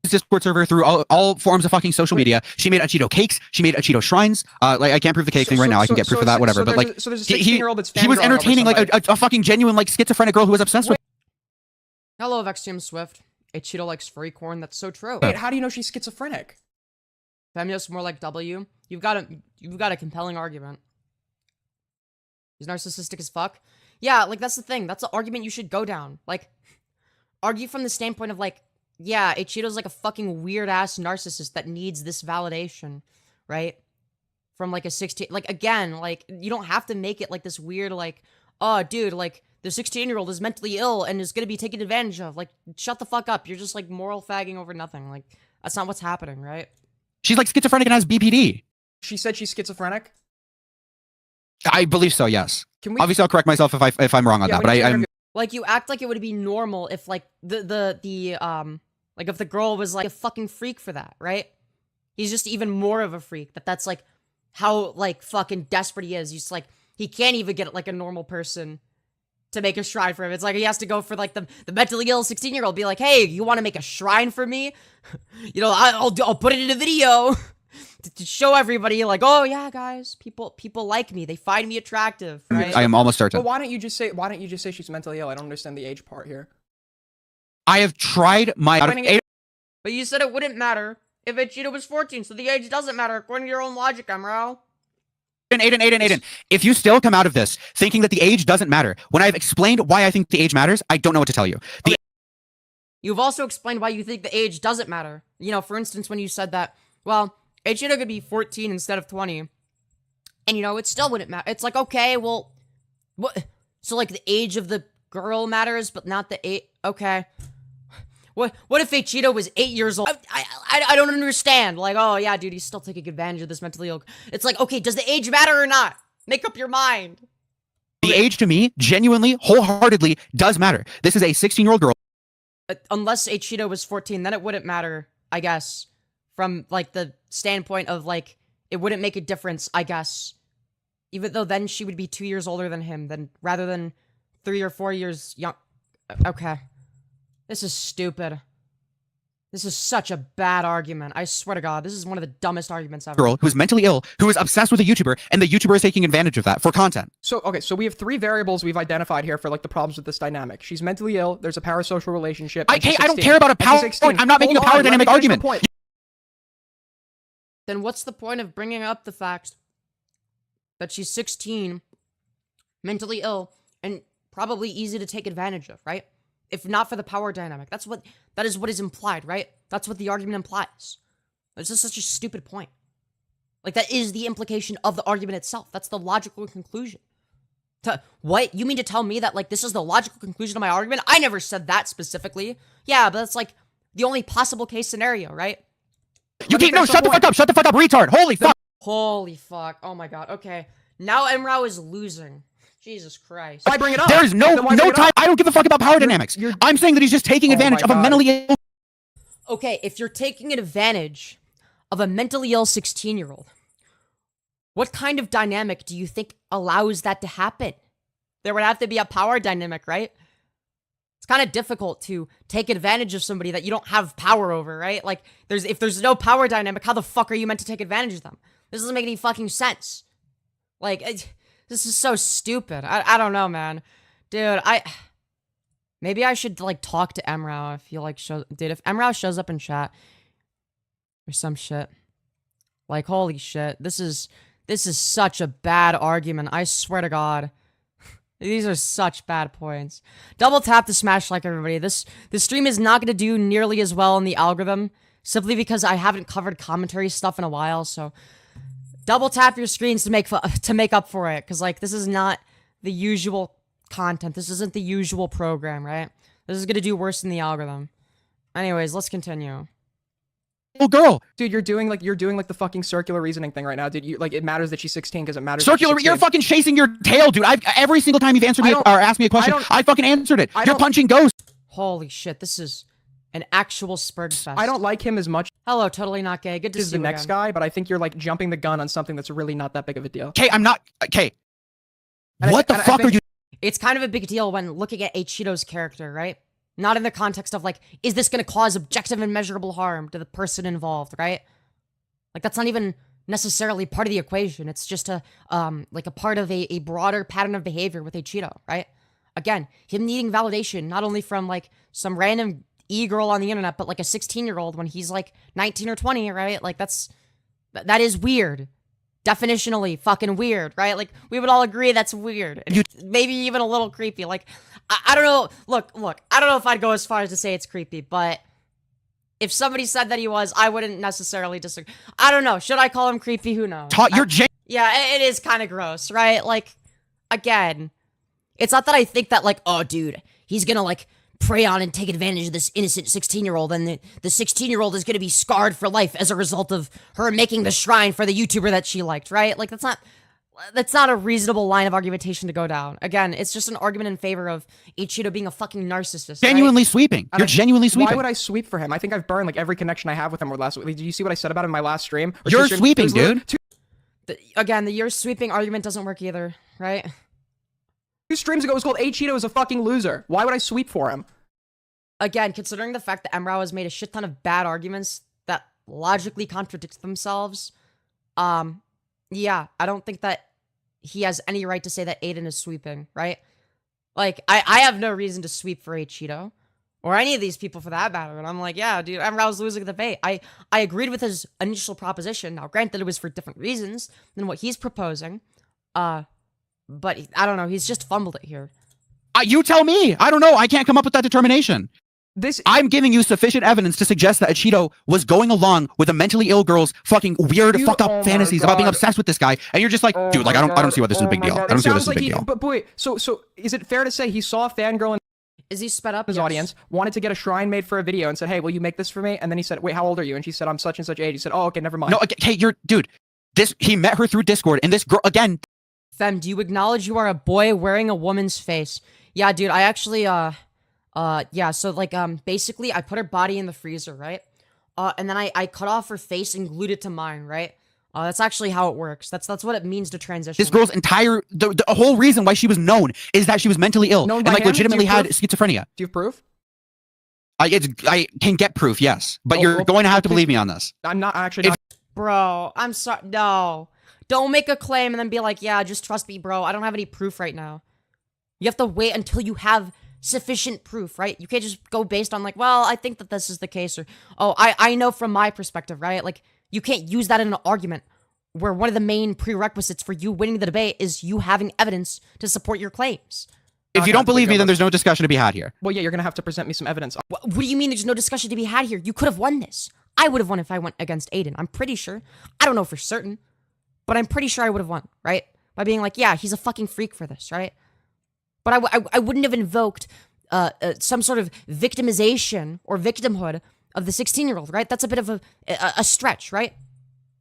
Discord server through all forms of fucking social media. She made Acheeto cakes. She made Acheeto shrines. Like, I can't prove the cake thing right now. I can get proof of that, whatever. But like, so there's a 16-year-old that's he was entertaining like a fucking genuine like schizophrenic girl who was obsessed with. Hello, Vextium Swift. Acheeto likes furry corn. That's so true. Wait, how do you know she's schizophrenic? Femyoz more like W. You've got a compelling argument. He's narcissistic as fuck. Yeah, like that's the thing. That's the argument you should go down. Like, argue from the standpoint of like, yeah, Acheeto's like a fucking weird ass narcissist that needs this validation, right? From like a 16, like again, like you don't have to make it like this weird, like, oh, dude, like the 16-year-old is mentally ill and is gonna be taken advantage of. Like, shut the fuck up. You're just like moral fagging over nothing. Like, that's not what's happening, right? She's like schizophrenic and has BPD. She said she's schizophrenic. I believe so. Yes. Can we? Obviously, I'll correct myself if I'm wrong on that. But I'm like, you act like it would be normal if like like if the girl was like a fucking freak for that, right? He's just even more of a freak. That's like how like fucking desperate he is. He's like, he can't even get like a normal person to make a shrine for him. It's like he has to go for like the mentally ill 16-year-old, be like, hey, you want to make a shrine for me? You know, I'll put it in a video to show everybody like, oh yeah, guys, people like me. They find me attractive, right? I am almost certain. But why don't you just say she's mentally ill? I don't understand the age part here. I have tried my. But you said it wouldn't matter if Acheeto was 14, so the age doesn't matter according to your own logic, Mrow. Aiden. If you still come out of this thinking that the age doesn't matter, when I've explained why I think the age matters, I don't know what to tell you. You've also explained why you think the age doesn't matter. You know, for instance, when you said that, well, Acheeto could be 14 instead of 20. And, you know, it still wouldn't matter. It's like, okay, well, what? So, like, the age of the girl matters, but not the age. Okay. What if Acheeto was 8 years old? I don't understand. Like, oh, yeah, dude, he's still taking advantage of this mentally ill. It's like, okay, does the age matter or not? Make up your mind. The age to me, genuinely, wholeheartedly, does matter. This is a 16-year-old girl. Unless Acheeto was 14, then it wouldn't matter, I guess. From, like, the standpoint of, like, it wouldn't make a difference, I guess. Even though then she would be 2 years older than him, then rather than 3 or 4 years young. Okay. This is stupid. This is such a bad argument. I swear to God, this is one of the dumbest arguments ever. Girl who is mentally ill, who is obsessed with a YouTuber, and the YouTuber is taking advantage of that for content. So, okay, so we have 3 variables we've identified here for, like, the problems with this dynamic. She's mentally ill, there's a parasocial relationship. I don't care about a power point. I'm not making a power dynamic argument. Then what's the point of bringing up the fact that she's 16, mentally ill, and probably easy to take advantage of, right? If not for the power dynamic. That is what is implied, right? That's what the argument implies. It's just such a stupid point. Like, that is the implication of the argument itself. That's the logical conclusion. What? You mean to tell me that, like, this is the logical conclusion of my argument? I never said that specifically. Yeah, but that's, like, the only possible case scenario, right? You can't, no, shut the fuck up, retard. Holy fuck. Holy fuck. Oh my God. Okay. Now Mrow is losing. Jesus Christ. Why bring it up? There is no time. I don't give a fuck about power dynamics. I'm saying that he's just taking advantage of a mentally ill. Okay, if you're taking advantage of a mentally ill 16-year-old, what kind of dynamic do you think allows that to happen? There would have to be a power dynamic, right? It's kind of difficult to take advantage of somebody that you don't have power over, right? Like, if there's no power dynamic, how the fuck are you meant to take advantage of them? This doesn't make any fucking sense. Like, this is so stupid. I don't know, man. Dude, maybe I should, like, talk to Emra if you, like, dude, if Emra shows up in chat or some shit. Like, holy shit. This is such a bad argument. I swear to God. These are such bad points. Double tap to smash like, everybody. This stream is not going to do nearly as well in the algorithm, simply because I haven't covered commentary stuff in a while, so double tap your screens to make up for it, because, like, this is not the usual content. This isn't the usual program, right? This is going to do worse in the algorithm. Anyways, let's continue. Oh, girl. Dude, you're doing like the fucking circular reasoning thing right now, dude. You, like, it matters that she's 16 because it matters. Circular, you're fucking chasing your tail, dude. Every single time you've answered me or asked me a question, I fucking answered it. You're punching ghosts. Holy shit, this is an actual Spurge fest. I don't like him as much. Hello, totally not gay. Good to see you the next again. guy, but I think you're, like, jumping the gun on something that's really not that big of a deal. Okay, I'm not. Okay. What the fuck are you? It's kind of a big deal when looking at Acheeto's character, right? Not in the context of, like, is this going to cause objective and measurable harm to the person involved, right? Like, that's not even necessarily part of the equation. It's just like a part of a broader pattern of behavior with Acheeto, right? Again, him needing validation, not only from, like, some random e-girl on the internet, but, like, a 16-year-old when he's, like, 19 or 20, right? Like, that is weird. Definitionally fucking weird, right? Like, we would all agree that's weird. And maybe even a little creepy. Like, I don't know. Look. I don't know if I'd go as far as to say it's creepy, but if somebody said that he was, I wouldn't necessarily disagree. I don't know. Should I call him creepy? Who knows? Yeah, it is kind of gross, right? Like, again, it's not that I think that, like, oh, dude, he's gonna, like, prey on and take advantage of this innocent 16-year-old, and the 16-year-old is gonna be scarred for life as a result of her making the shrine for the YouTuber that she liked, right? Like, that's not a reasonable line of argumentation to go down. Again, it's just an argument in favor of Acheeto being a fucking narcissist. Genuinely sweeping. You're genuinely sweeping. Why would I sweep for him? I think I've burned like every connection I have with him over the last week. Did you see what I said about him in my last stream? You're sweeping, dude. Again, the you're sweeping argument doesn't work either, right? 2 streams ago it was called Acheeto is a fucking loser. Why would I sweep for him? Again, considering the fact that Mrow has made a shit ton of bad arguments that logically contradict themselves, yeah, I don't think that he has any right to say that Aiden is sweeping, right? Like, I have no reason to sweep for Acheeto, or any of these people for that matter, and I'm like, yeah, dude, Mrow's losing the debate. I agreed with his initial proposition. Now, granted, it was for different reasons than what he's proposing, but I don't know, he's just fumbled it here. You tell me. I don't know. I can't come up with that determination. I'm giving you sufficient evidence to suggest that Acheeto was going along with a mentally ill girl's fucking weird fuck up fantasies about being obsessed with this guy, and you're just like, dude, like I don't see why this is a big deal. I don't see why this is a big deal. But boy, so is it fair to say he saw a fangirl in Is he sped up? his audience, wanted to get a shrine made for a video, and said, hey, will you make this for me? And then he said, wait, how old are you? And she said, I'm such and such age. He said, oh, okay, never mind. No, okay, hey, dude, he met her through Discord, and this girl, again. Fem, do you acknowledge you are a boy wearing a woman's face? Yeah, dude, I actually, yeah, so, like, basically, I put her body in the freezer, right? And then I cut off her face and glued it to mine, right? That's actually how it works. That's what it means to transition. This girl's entire, the whole reason why she was known is that she was mentally ill and, like, legitimately had schizophrenia. Do you have proof? I can get proof, yes, but you're going to have to believe me on this. I'm not actually. Bro, I'm sorry. No. Don't make a claim and then be like, yeah, just trust me, bro. I don't have any proof right now. You have to wait until you have sufficient proof, right? You can't just go based on like, well, I think that this is the case, or, oh, I know from my perspective, right? Like, you can't use that in an argument where one of the main prerequisites for you winning the debate is you having evidence to support your claims. If you don't believe me, then there's no discussion to be had here. Well, yeah, you're going to have to present me some evidence. What do you mean there's no discussion to be had here? You could have won this. I would have won if I went against Aiden. I'm pretty sure. I don't know for certain, but I'm pretty sure I would have won, right? By being like, yeah, he's a fucking freak for this, right? But I wouldn't have invoked some sort of victimization or victimhood of the 16-year-old, right? That's a bit of a stretch, right?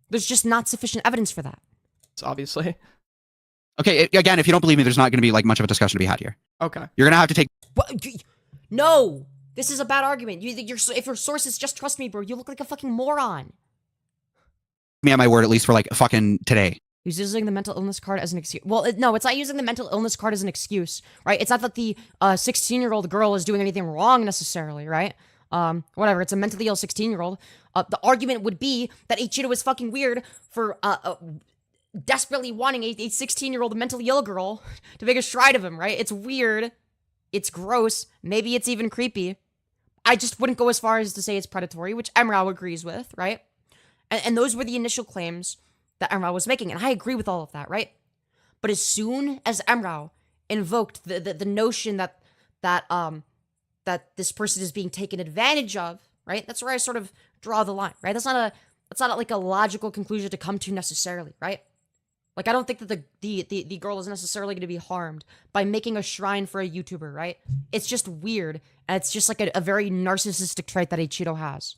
There's just not sufficient evidence for that. Obviously. Okay, again, if you don't believe me, there's not going to be like much of a discussion to be had here. Okay. You're going to have to take... No! This is a bad argument. If your source is just trust me, bro, you look like a fucking moron. Me on my word, at least for like fucking today. He's using the mental illness card as an excuse. Well, no, it's not using the mental illness card as an excuse, right? It's not that the 16-year-old girl is doing anything wrong necessarily, right? Whatever, it's a mentally ill 16-year-old. The argument would be that Acheeto is fucking weird for desperately wanting a 16-year-old mentally ill girl to make a shrine of him, right? It's weird. It's gross. Maybe it's even creepy. I just wouldn't go as far as to say it's predatory, which Emra agrees with, right? And those were the initial claims that Emra was making, and I agree with all of that, right? But as soon as Emra invoked the notion that this person is being taken advantage of, right? That's where I sort of draw the line, right? That's not like a logical conclusion to come to necessarily, right? Like, I don't think that the girl is necessarily going to be harmed by making a shrine for a YouTuber, right? It's just weird, and it's just like a very narcissistic trait that Acheeto has.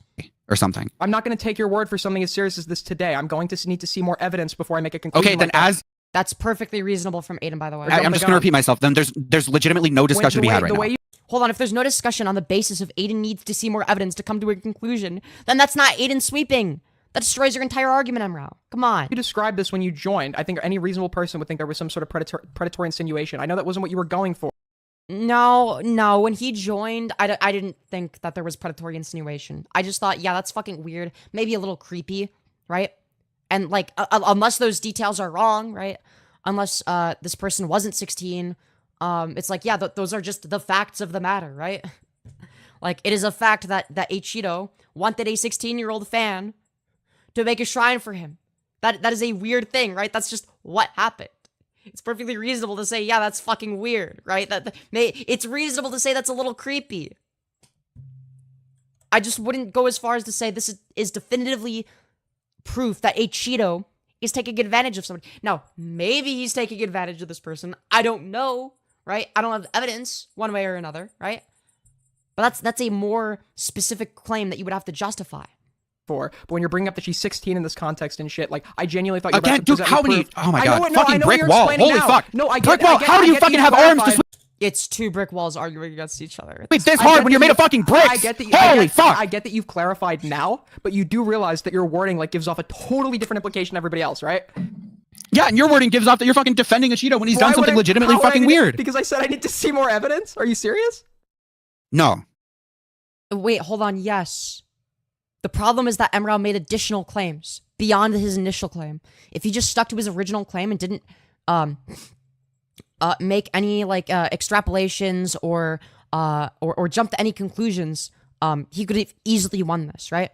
Or something. I'm not going to take your word for something as serious as this today. I'm going to need to see more evidence before I make a conclusion. Okay, then That's perfectly reasonable from Aiden, by the way. I'm just going to repeat myself. Then there's legitimately no discussion to be had right now. Hold on, if there's no discussion on the basis of Aiden needs to see more evidence to come to a conclusion, then that's not Aiden sweeping. That destroys your entire argument, Emra. Come on. You described this when you joined. I think any reasonable person would think there was some sort of predatory insinuation. I know that wasn't what you were going for. No. When he joined, I didn't think that there was predatory insinuation. I just thought, yeah, that's fucking weird. Maybe a little creepy, right? And, like, unless those details are wrong, right? Unless this person wasn't 16, it's like, yeah, those are just the facts of the matter, right? Like, it is a fact that Acheeto wanted a 16-year-old fan to make a shrine for him. That is a weird thing, right? That's just what happened. It's perfectly reasonable to say, yeah, that's fucking weird, right? It's reasonable to say that's a little creepy. I just wouldn't go as far as to say this is definitively proof that Acheeto is taking advantage of somebody. Now, maybe he's taking advantage of this person. I don't know, right? I don't have evidence one way or another, right? But that's a more specific claim that you would have to justify. But when you're bringing up that she's 16 in this context and shit, like, I genuinely thought you were Again, about to dude, present how me many? proof. Oh my I god, know what- fucking I know what brick you're wall. explaining Holy now. fuck. No, I brick get, wall. I get, How I do you get that fucking have arms to clarified. swing? It's two brick walls arguing against each other. Wait, this I hard get when you're that made of fucking bricks. I get that. Holy fuck. I get that you've clarified now, but you do realize that your wording like gives off a totally different implication to everybody else, right? Yeah, and your wording gives off that you're fucking defending Acheeto when he's Why done would something I- legitimately how would I fucking need- weird. Because I said I need to see more evidence. Are you serious? No. Wait, hold on. Yes. The problem is that Mrow made additional claims beyond his initial claim. If he just stuck to his original claim and didn't make any like extrapolations or jump to any conclusions, he could have easily won this, right?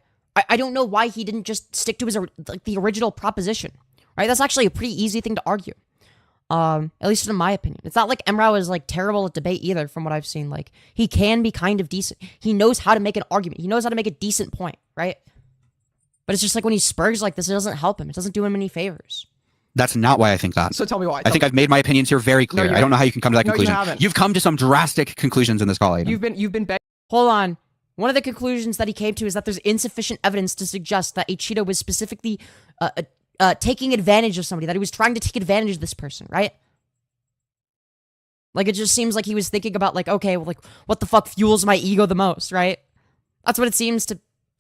I don't know why he didn't just stick to his like the original proposition, right? That's actually a pretty easy thing to argue. At least in my opinion. It's not like Emra is like terrible at debate either, from what I've seen. Like, he can be kind of decent. He knows how to make an argument. He knows how to make a decent point, right? But it's just like when he spurgs like this, it doesn't help him. It doesn't do him any favors. That's not why I think that. So tell me why. I think I've made my opinions here very clear. you I don't know how you can come to that No, you conclusion. haven't. You've come to some drastic conclusions in this call, Aiden. You've been begging. Hold on. One of the conclusions that he came to is that there's insufficient evidence to suggest that Acheeto was specifically taking advantage of somebody, that he was trying to take advantage of this person, right? Like, it just seems like he was thinking about, like, okay, well, like, what the fuck fuels my ego the most, right? That's what it seems to,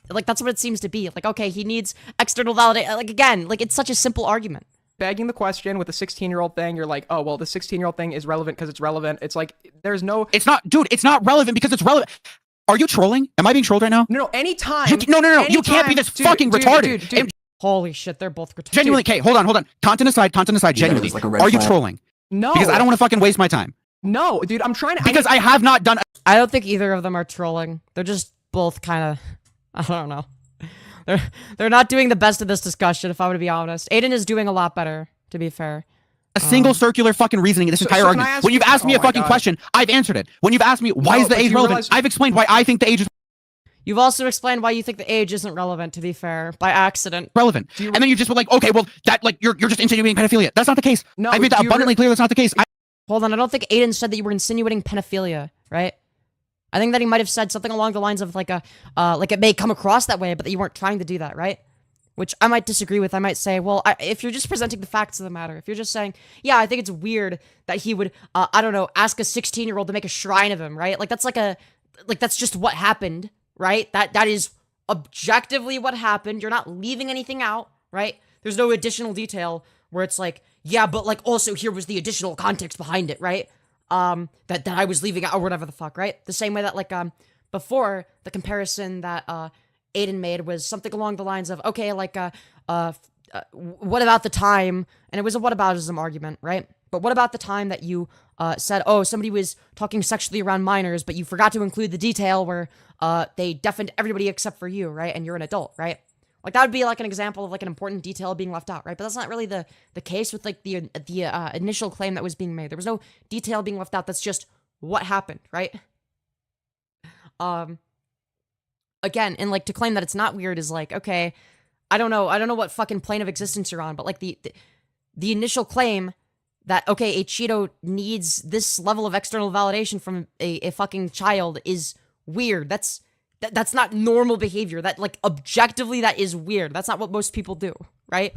like, that's what it seems to be. Like, okay, he needs external validation. Like, again, like, it's such a simple argument. Begging the question with the 16-year-old thing, you're like, oh, well, the 16-year-old thing is relevant because it's relevant. It's like, there's no... It's not, dude, it's not relevant because it's relevant. Are you trolling? Am I being trolled right now? No, anytime... No. You can't be this fucking retarded. Dude. Holy shit, they're both retarded. Genuinely, okay, hold on. Content aside, genuinely. like a red Are you flag. trolling? No. Because I don't want to fucking waste my time. No, dude, I'm trying to... Because I have not done... I don't think either of them are trolling. They're just both kind of, I don't know. They're not doing the best of this discussion, if I'm going to be honest. Aiden is doing a lot better, to be fair. A single circular fucking reasoning in this entire can I argument. ask When you- you've asked me oh a my fucking God. question, I've answered it. When you've asked me, why No, is the but age you relevant? realize- I've explained why I think the age is You've also explained why you think the age isn't relevant, to be fair, by accident. relevant. And then you just were like, okay, well, that, like, you're just insinuating pedophilia. That's not the case. No, I made that do you abundantly clear that's not the case. Hold on, I don't think Aiden said that you were insinuating pedophilia, right? I think that he might have said something along the lines of like it may come across that way, but that you weren't trying to do that, right? Which I might disagree with. I might say, well, if you're just presenting the facts of the matter, if you're just saying, yeah, I think it's weird that he would, I don't know, ask a 16-year-old to make a shrine of him, right? Like, that's that's just what happened, right? That is objectively what happened. You're not leaving anything out, right? There's no additional detail where it's like, yeah, but like also here was the additional context behind it, right? That I was leaving out or whatever the fuck, right? The same way that like before the comparison that Aiden made was something along the lines of, okay, like what about the time? And it was a whataboutism argument, right? But what about the time that you said, oh, somebody was talking sexually around minors, but you forgot to include the detail where they deafened everybody except for you, right? And you're an adult, right? Like, that would be like an example of like an important detail being left out, right? But that's not really the case with like the initial claim that was being made. There was no detail being left out. That's just what happened, right? Again, and like to claim that it's not weird is like, okay, I don't know what fucking plane of existence you're on, but like the initial claim that, okay, Acheeto needs this level of external validation from a fucking child is weird. That's not normal behavior. That, like, objectively, that is weird. That's not what most people do, right?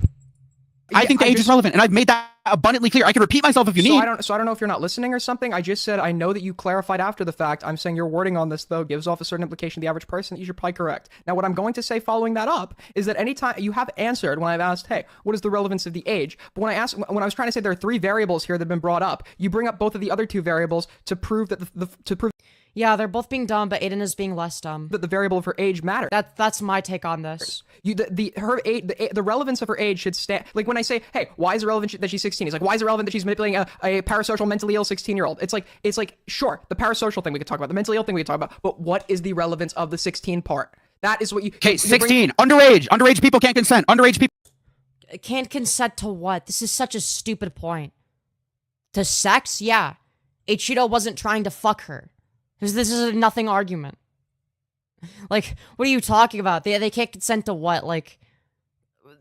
I think the age is relevant, and I've made that abundantly clear. I can repeat myself if you need. So I don't know if you're not listening or something. I just said I know that you clarified after the fact. I'm saying your wording on this though gives off a certain implication to the average person that you should probably correct. Now, what I'm going to say following that up is that anytime you have answered when I've asked, hey, what is the relevance of the age? But when I was trying to say there are 3 variables here that have been brought up, you bring up both of the other 2 variables to prove that Yeah, they're both being dumb, but Aiden is being less dumb. that the variable of her age matters. That's my take on this. The relevance of her age should stand. Like when I say, hey, why is it relevant that she's 16? It's like, why is it relevant that she's manipulating a parasocial, mentally ill 16-year-old? It's like, sure, the parasocial thing we could talk about, the mentally ill thing we could talk about, but what is the relevance of the 16 part? That is what you. Okay, 16, underage people can't consent. Underage people. Can't consent to what? This is such a stupid point. To sex, yeah. Acheeto wasn't trying to fuck her. This is a nothing argument. Like, what are you talking about? They can't consent to what? Like,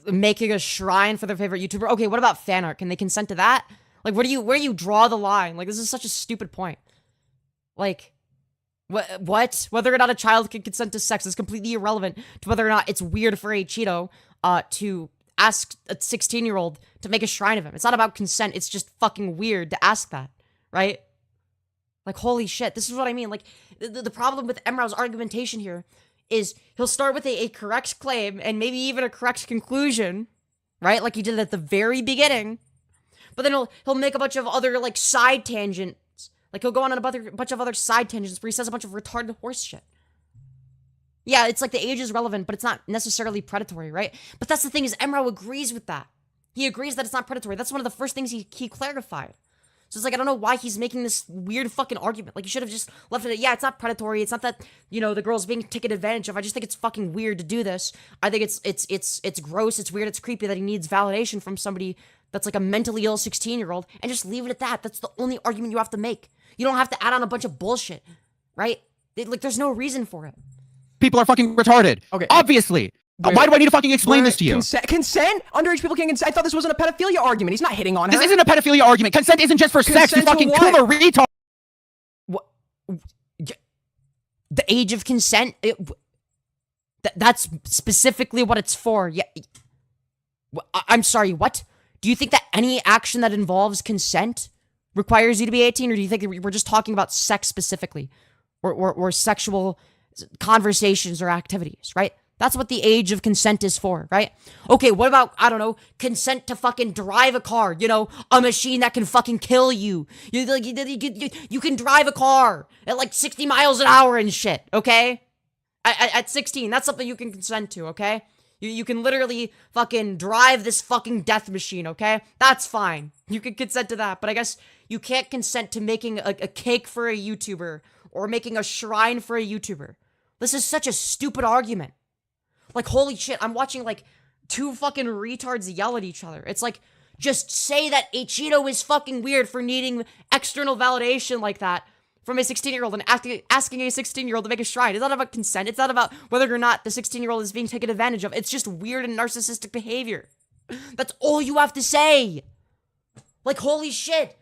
making a shrine for their favorite YouTuber? Okay, what about fan art? Can they consent to that? Like, where do you draw the line? Like, this is such a stupid point. Like, what? Whether or not a child can consent to sex is completely irrelevant to whether or not it's weird for Acheeto to ask a 16-year-old to make a shrine of him. It's not about consent. It's just fucking weird to ask that, right? Like, holy shit. This is what I mean. Like, the problem with Emrow's argumentation here is he'll start with a correct claim and maybe even a correct conclusion, right? Like he did at the very beginning. But then he'll make a bunch of other, like, side tangents. Like, he'll go on a bunch of other side tangents where he says a bunch of retarded horse shit. Yeah, it's like the age is relevant, but it's not necessarily predatory, right? But that's the thing, is Emra agrees with that. He agrees that it's not predatory. That's one of the first things he clarified. So it's like, I don't know why he's making this weird fucking argument. Like, you should have just left it at, yeah, it's not predatory. It's not that, you know, the girl's being taken advantage of. I just think it's fucking weird to do this. I think it's gross, it's weird, it's creepy that he needs validation from somebody that's like a mentally ill 16-year-old, and just leave it at that. That's the only argument you have to make. You don't have to add on a bunch of bullshit, right? Like, there's no reason for it. People are fucking retarded. Okay. Obviously. Why do I need to fucking explain this to you? Consent? Underage people can't consent? I thought this wasn't a pedophilia argument. He's not hitting on her. This isn't a pedophilia argument. Consent isn't just for sex. You fucking killer retard. What? The age of consent? That's specifically what it's for. Yeah. I'm sorry, what? Do you think that any action that involves consent requires you to be 18? Or do you think we're just talking about sex specifically? Or sexual conversations or activities, right? That's what the age of consent is for, right? Okay, what about, I don't know, consent to fucking drive a car, you know, a machine that can fucking kill you. You can drive a car at like 60 miles an hour and shit, okay? At 16, that's something you can consent to, okay? You can literally fucking drive this fucking death machine, okay? That's fine. You can consent to that, but I guess you can't consent to making a cake for a YouTuber or making a shrine for a YouTuber. This is such a stupid argument. Like, holy shit, I'm watching, like, two fucking retards yell at each other. It's like, just say that Acheeto is fucking weird for needing external validation like that from a 16-year-old and asking a 16-year-old to make a shrine. It's not about consent. It's not about whether or not the 16-year-old is being taken advantage of. It's just weird and narcissistic behavior. That's all you have to say. Like, holy shit.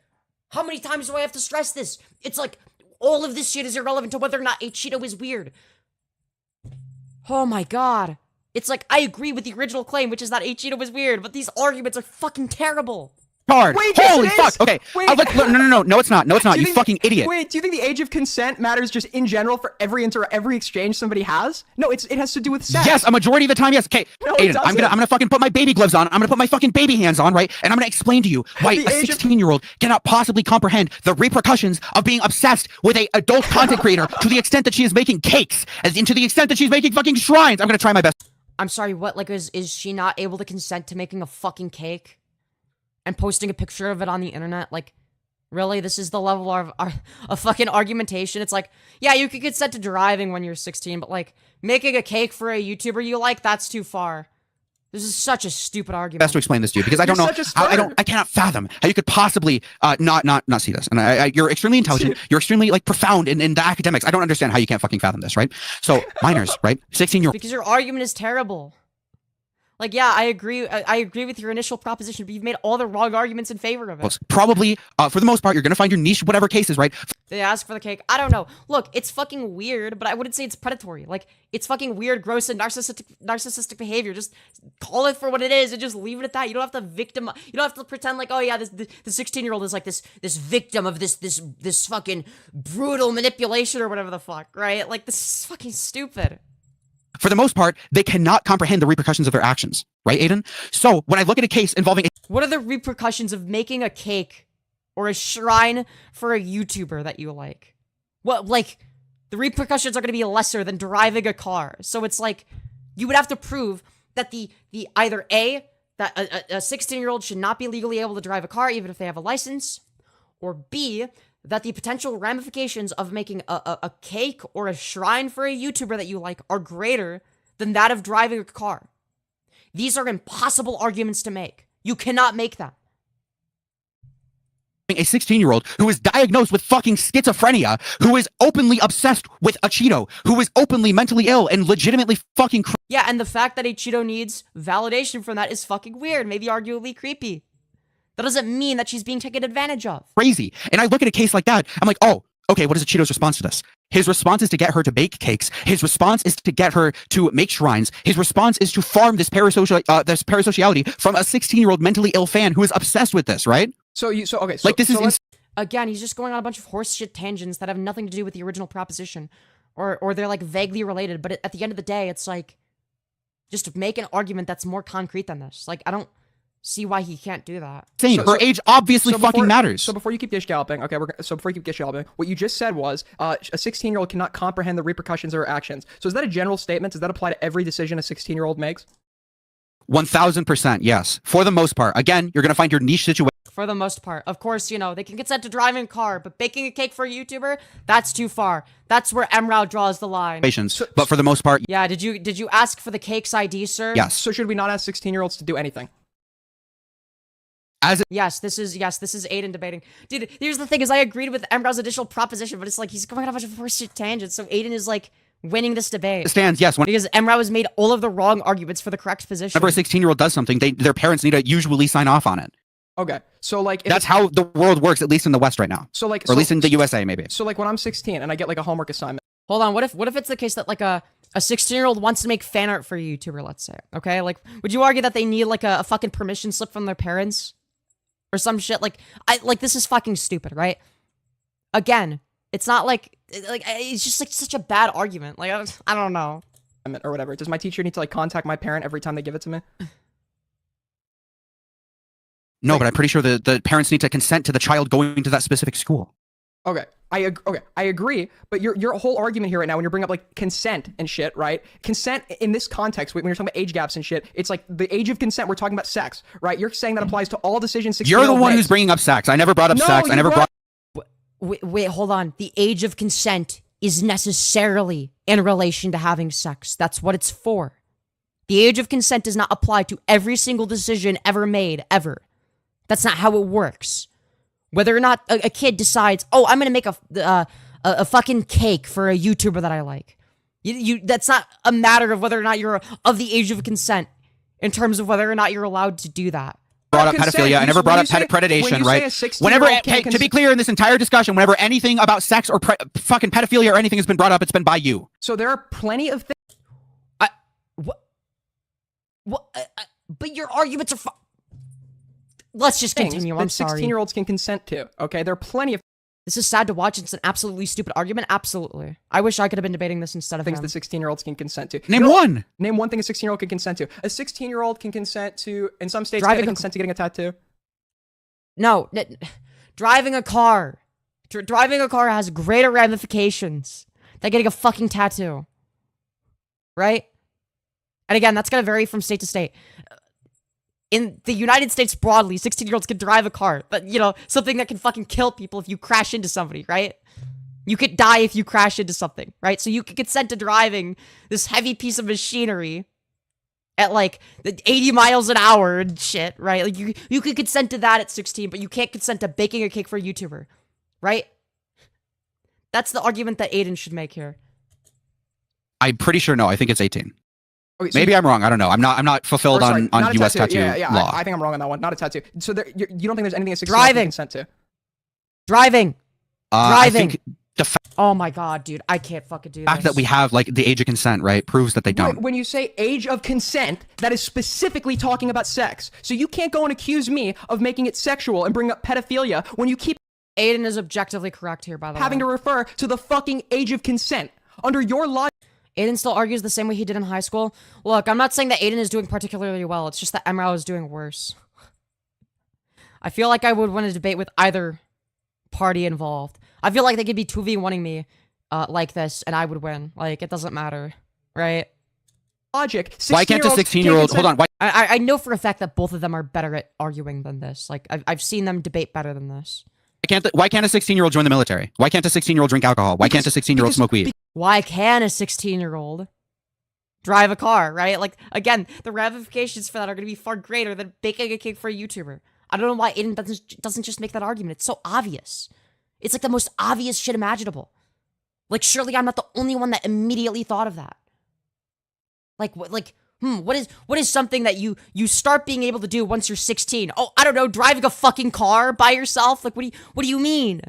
How many times do I have to stress this? It's like, all of this shit is irrelevant to whether or not Acheeto is weird. Oh my god. It's like, I agree with the original claim, which is that Acheeto was weird, but these arguments are fucking terrible. Hard. Wait, holy fuck. Okay. Wait. No, it's not. No, it's not. You fucking idiot. Wait, do you think the age of consent matters just in general for every exchange somebody has? No, it has to do with sex. Yes, a majority of the time, yes. Okay, no, Aiden, I'm gonna fucking put my baby gloves on. I'm gonna put my fucking baby hands on, right? And I'm gonna explain to you why a 16-year-old cannot possibly comprehend the repercussions of being obsessed with a adult content creator to the extent that she is making cakes, as into the extent that she's making fucking shrines. I'm gonna try my best. I'm sorry, what? Like, is she not able to consent to making a fucking cake? And posting a picture of it on the internet? Like, really? This is the level of fucking argumentation? It's like, yeah, you could consent to driving when you're 16, but like, making a cake for a YouTuber you like, that's too far. This is such a stupid argument. Best to explain this to you, because I don't know how, I cannot fathom how you could possibly not see this. And you're extremely intelligent. You're extremely like profound in the academics. I don't understand how you can't fucking fathom this, right? So minors, right? 16-year-old. Because your argument is terrible. Like, yeah, I agree with your initial proposition, but you've made all the wrong arguments in favor of it. Probably, for the most part, you're gonna find your niche, whatever cases, right? They ask for the cake. I don't know. Look, it's fucking weird, but I wouldn't say it's predatory. Like, it's fucking weird, gross, and narcissistic behavior. Just call it for what it is and just leave it at that. You don't have to you don't have to pretend like, oh yeah, the 16-year-old is like this victim of this fucking brutal manipulation or whatever the fuck, right? Like, this is fucking stupid. For the most part, they cannot comprehend the repercussions of their actions, right, Aiden? So when I look at a case involving what are the repercussions of making a cake or a shrine for a YouTuber that you like? What, like, the repercussions are going to be lesser than driving a car. So it's like, you would have to prove that the either A, that a 16-year-old should not be legally able to drive a car even if they have a license, or B, that the potential ramifications of making a cake or a shrine for a YouTuber that you like are greater than that of driving a car. These are impossible arguments to make. You cannot make that. a 16-year-old who is diagnosed with fucking schizophrenia, who is openly obsessed with Acheeto, who is openly mentally ill and legitimately fucking Yeah, and the fact that Acheeto needs validation from that is fucking weird, maybe arguably creepy. That doesn't mean that she's being taken advantage of. crazy. And I look at a case like that, I'm like, oh, okay, what is Acheeto's response to this? His response is to get her to bake cakes. His response is to get her to make shrines. His response is to farm this parasociality from a 16-year-old mentally ill fan who is obsessed with this, right? Like this is Again, he's just going on a bunch of horseshit tangents that have nothing to do with the original proposition. Or they're like vaguely related, but at the end of the day, it's like, just make an argument that's more concrete than this. Like, I don't see why he can't do that. Her age obviously fucking matters. So before you keep gish galloping, okay, before you keep gish galloping, what you just said was a 16-year-old cannot comprehend the repercussions of her actions. So is that a general statement? Does that apply to every decision a 16-year-old makes? 1000%, yes. For the most part. Again, you're gonna find your niche situation. For the most part. Of course, you know, they can consent to driving a car, but baking a cake for a YouTuber, that's too far. That's where Mrow draws the line. But for the most part, yeah, did you ask for the cake's ID, sir? yes. So should we not ask 16-year-olds to do anything? Yes, this is Aiden debating. Dude, here's the thing is I agreed with Mrow's initial proposition, but it's like he's going on a bunch of horseshit tangents, so Aiden is like winning this debate. Stands, yes. Because Emra has made all of the wrong arguments for the correct position. Whenever a 16-year-old does something, their parents need to usually sign off on it. Okay, so like that's how the world works, at least in the West right now. So like, or at least in the USA, maybe. So like when I'm 16 and I get like a homework assignment. Hold on, what if it's the case that like a 16-year-old wants to make fan art for a YouTuber, let's say, okay? Like, would you argue that they need like a fucking permission slip from their parents? Or some shit, like, this is fucking stupid, right? Again, it's not like, it's just like such a bad argument. Like, I don't know. Or whatever. Does my teacher need to like contact my parent every time they give it to me? No, but I'm pretty sure the parents need to consent to the child going to that specific school. Okay, I agree, but your whole argument here right now, when you're bringing up like consent and shit, right? Consent in this context, when you're talking about age gaps and shit, it's like the age of consent. We're talking about sex, right? You're saying that applies to all decisions. You're the one who's bringing up sex. I never brought up sex. I never brought. Wait, hold on. The age of consent is necessarily in relation to having sex. That's what it's for. The age of consent does not apply to every single decision ever made, ever. That's not how it works. Whether or not a kid decides, oh, I'm gonna make a fucking cake for a YouTuber that I like. That's not a matter of whether or not you're of the age of consent in terms of whether or not you're allowed to do that. Brought up pedophilia. I never brought up predation, right? Whenever, to be clear in this entire discussion, whenever anything about sex or fucking pedophilia or anything has been brought up, it's been by you. So there are plenty of things. But your arguments are. Let's just continue. I'm sorry. 16-year-olds can consent to. Okay, there are plenty of. This is sad to watch. It's an absolutely stupid argument. Absolutely. I wish I could have been debating this instead of things him. that 16-year-olds can consent to. Name one. Name one thing a 16-year-old can consent to. A 16-year-old can consent to, in some states, consent to getting a tattoo. No, driving a car. Driving a car has greater ramifications than getting a fucking tattoo. Right? And again, that's gonna vary from state to state. In the United States broadly, 16-year-olds can drive a car, but, you know, something that can fucking kill people if you crash into somebody, right? You could die if you crash into something, right? So you could consent to driving this heavy piece of machinery at, like, 80 miles an hour and shit, right? Like, you could consent to that at 16, but you can't consent to baking a cake for a YouTuber, right? That's the argument that Aiden should make here. I'm pretty sure no. I think it's 18. Okay, so maybe I'm wrong. I don't know. I'm not fulfilled on U.S. tattoo law. I think I'm wrong on that one. Not a tattoo. So you don't think there's anything a 16-year-old can consent to? Driving. I think oh my god, dude, I can't fucking do this. The fact that we have like the age of consent, right, proves that they don't. When you say age of consent, that is specifically talking about sex. So you can't go and accuse me of making it sexual and bring up pedophilia when you keep. Aiden is objectively correct here, by the way. Having to refer to the fucking age of consent under your logic. Aiden still argues the same way he did in high school. Look, I'm not saying that Aiden is doing particularly well. It's just that Emra is doing worse. I feel like I would win a debate with either party involved. I feel like they could be 2v1ing me like this, and I would win. Like, it doesn't matter, right? Logic. Why can't a 16-year-old... Hold on. Why? I know for a fact that both of them are better at arguing than this. Like, I've seen them debate better than this. Why can't a 16-year-old join the military? Why can't a 16-year-old drink alcohol? Why can't a 16-year-old smoke weed? Why can a 16-year-old drive a car, right? Like, again, the ramifications for that are going to be far greater than baking a cake for a YouTuber. I don't know why Aiden doesn't just make that argument. It's so obvious. It's like the most obvious shit imaginable. Like, surely I'm not the only one that immediately thought of that. Like, what is something that you start being able to do once you're 16? Oh, I don't know, driving a fucking car by yourself? Like, what do you mean?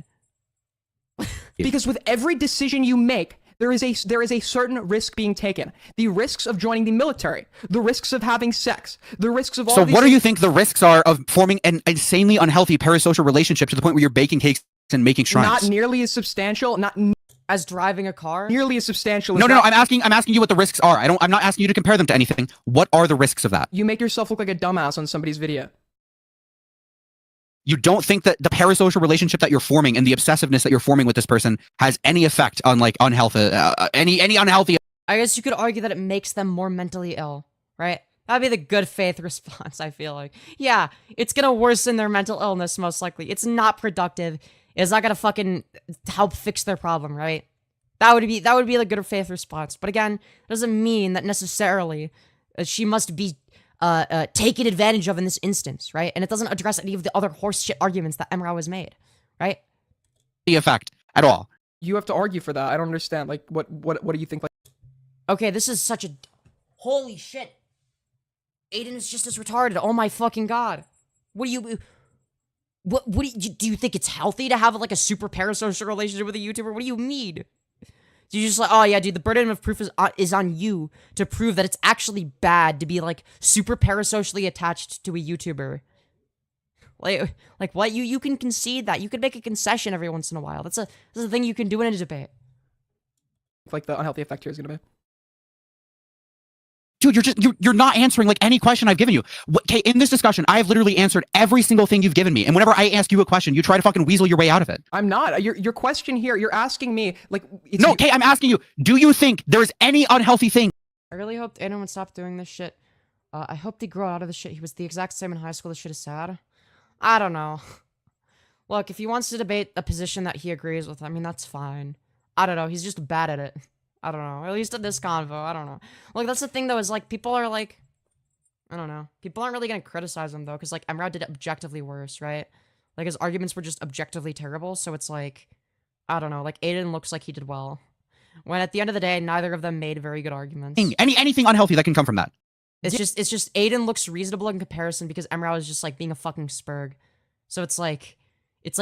Because with every decision you make, there is a certain risk being taken. The risks of joining the military, the risks of having sex, the risks of all So these what do things. you think the risks are of forming an insanely unhealthy parasocial relationship to the point where you're baking cakes and making shrines? Not nearly as substantial, not As driving a car? nearly as substantial as No, that. I'm asking you what the risks are. I'm not asking you to compare them to anything. What are the risks of that? You make yourself look like a dumbass on somebody's video. You don't think that the parasocial relationship that you're forming and the obsessiveness that you're forming with this person has any effect on like unhealthy, any unhealthy? I guess you could argue that it makes them more mentally ill, right? That'd be the good faith response, I feel like. Yeah, it's gonna worsen their mental illness, most likely. It's not productive. It's not gonna fucking help fix their problem, right? That would be the good faith response. But again, it doesn't mean that necessarily she must be taken advantage of in this instance, right? And it doesn't address any of the other horseshit arguments that Emra has made, right? The effect at all. You have to argue for that. I don't understand. Like, what do you think? Like, Okay, this is such a... Holy shit. Aiden is just as retarded. Oh my fucking god. What do you... What do you think it's healthy to have like a super parasocial relationship with a YouTuber? What do you mean? Do you just like, oh yeah, dude, the burden of proof is on you to prove that it's actually bad to be like super parasocially attached to a YouTuber. Like what? You can concede that. You can make a concession every once in a while. That's a thing you can do in a debate. the unhealthy effect here is gonna be. Dude, you're not answering like any question I've given you. Okay, in this discussion, I have literally answered every single thing you've given me. And whenever I ask you a question, you try to fucking weasel your way out of it. I'm not. Your question here, you're asking me like. No, okay, I'm asking you. Do you think there's any unhealthy thing? I really hoped Aiden would stop doing this shit. I hope he grow out of this shit. He was the exact same in high school. This shit is sad. I don't know. Look, if he wants to debate a position that he agrees with, I mean, that's fine. I don't know. He's just bad at it. I don't know. At least at this convo, I don't know. Like, that's the thing, though, is, like, people are, like... I don't know. People aren't really gonna criticize him, though, because, like, Emra did objectively worse, right? Like, his arguments were just objectively terrible, so it's, like... I don't know. Like, Aiden looks like he did well. When, at the end of the day, neither of them made very good arguments. Anything unhealthy that can come from that. It's just Aiden looks reasonable in comparison because Emra is just, like, being a fucking spurg. So it's, like... It's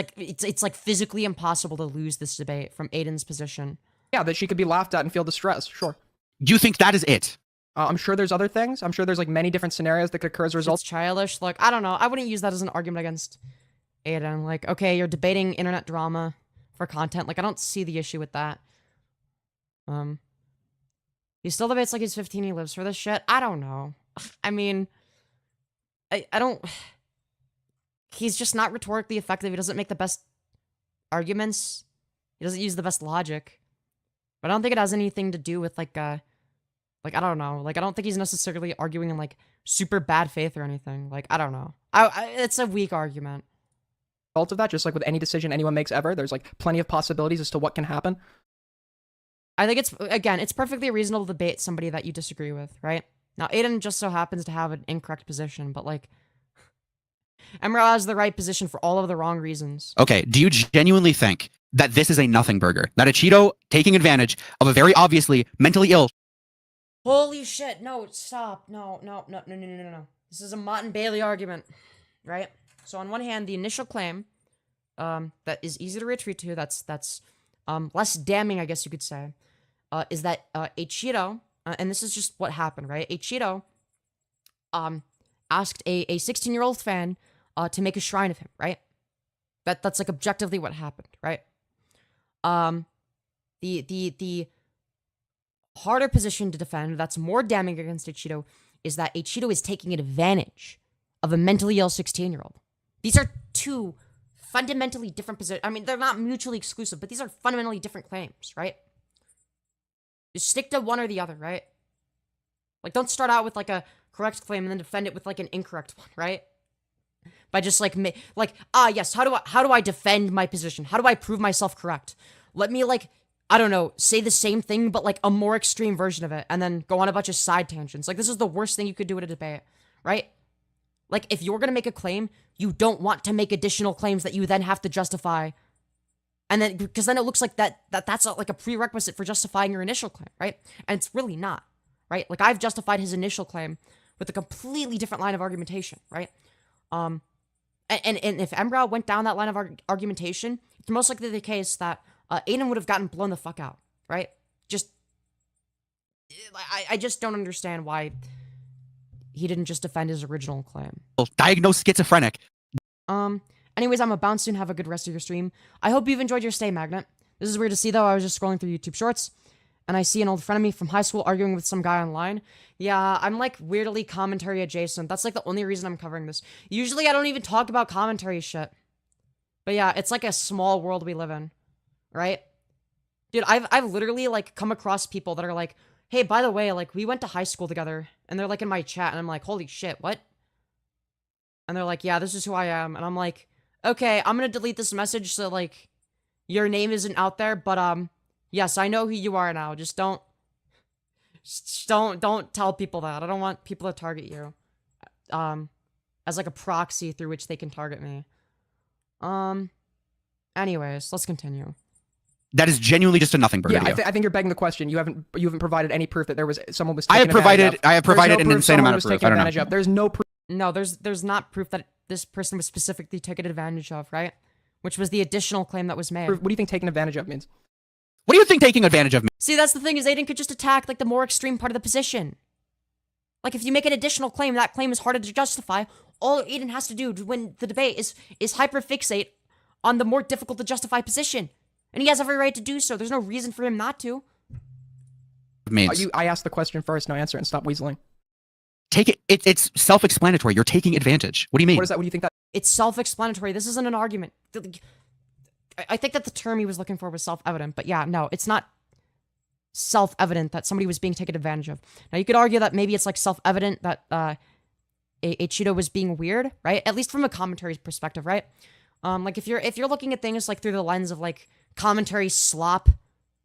like physically impossible to lose this debate from Aiden's position. Yeah, that she could be laughed at and feel distressed. Sure. You think that is it? I'm sure there's other things. I'm sure there's like many different scenarios that could occur as a result. It's childish. Like, I don't know. I wouldn't use that as an argument against Aiden. Like, okay, you're debating internet drama for content. Like, I don't see the issue with that. He still debates like he's 15. He lives for this shit. I don't know. I mean, I don't... He's just not rhetorically effective. He doesn't make the best arguments. He doesn't use the best logic. But I don't think it has anything to do with, like, I don't know. Like, I don't think he's necessarily arguing in, like, super bad faith or anything. Like, I don't know. It's a weak argument. Result of that, just like with any decision anyone makes ever, there's, like, plenty of possibilities as to what can happen. I think it's perfectly reasonable to debate somebody that you disagree with, right? Now, Aiden just so happens to have an incorrect position, but, like... Emra has the right position for all of the wrong reasons. Okay, do you genuinely think that this is a nothing burger? That Acheeto taking advantage of a very obviously mentally ill... Holy shit, no, stop. No. This is a Mott and Bailey argument, right? So on one hand, the initial claim, that is easy to retreat to, that's less damning, I guess you could say, is that, Acheeto, and this is just what happened, right? Acheeto, asked a 16-year-old fan, to make a shrine of him, right? That's like objectively what happened, right? The harder position to defend, that's more damning against Acheeto, is that Acheeto is taking advantage of a mentally ill 16-year-old. These are two fundamentally different positions. I mean, they're not mutually exclusive, but these are fundamentally different claims, right? Just stick to one or the other, right? Like, don't start out with, like, a correct claim and then defend it with, like, an incorrect one, right? By just, like, yes, how do I defend my position? How do I prove myself correct? Let me, like, I don't know, say the same thing, but, like, a more extreme version of it, and then go on a bunch of side tangents. Like, this is the worst thing you could do at a debate, right? Like, if you're gonna make a claim, you don't want to make additional claims that you then have to justify. And then, because then it looks like that's like a prerequisite for justifying your initial claim, right? And it's really not, right? Like, I've justified his initial claim with a completely different line of argumentation, right? And if Emra went down that line of argumentation, it's most likely the case that Aiden would have gotten blown the fuck out, right? I just don't understand why he didn't just defend his original claim. Diagnosed schizophrenic. Anyways, I'm about soon. Have a good rest of your stream. I hope you've enjoyed your stay, Magnet. This is weird to see, though. I was just scrolling through YouTube Shorts, and I see an old friend of me from high school arguing with some guy online. Yeah, I'm, like, weirdly commentary adjacent. That's, like, the only reason I'm covering this. Usually, I don't even talk about commentary shit. But yeah, it's, like, a small world we live in, right? Dude, I've literally, like, come across people that are like, hey, by the way, like, we went to high school together, and they're, like, in my chat, and I'm like, holy shit, what? And they're like, yeah, this is who I am, and I'm like, okay, I'm gonna delete this message so, like, your name isn't out there, but, yes, I know who you are now. Just don't tell people that. I don't want people to target you, as, like, a proxy through which they can target me. Anyways, let's continue. That is genuinely just a nothing bird Yeah, video. I think you're begging the question. You haven't provided any proof that someone was I taken have advantage of. provided There's an insane amount of someone was proof. taken I don't know. advantage of. There's no proof. No, there's not proof that this person was specifically taken advantage of, right? Which was the additional claim that was made. What do you think taken advantage of means? What do you think taking advantage of me? See, that's the thing, is Aiden could just attack, like, the more extreme part of the position. Like, if you make an additional claim, that claim is harder to justify. All Aiden has to do to win the debate is hyperfixate on the more difficult to justify position. And he has every right to do so. There's no reason for him not to. I asked the question first, now answer it and stop weaseling. It's self-explanatory. You're taking advantage. What do you mean? What is that? What do you think that? It's self-explanatory. This isn't an argument. I think that the term he was looking for was self-evident, but yeah, no, it's not self-evident that somebody was being taken advantage of. Now, you could argue that maybe it's, like, self-evident that Acheeto was being weird, right? At least from a commentary perspective, right? Like, if you're looking at things, like, through the lens of, like, commentary slop,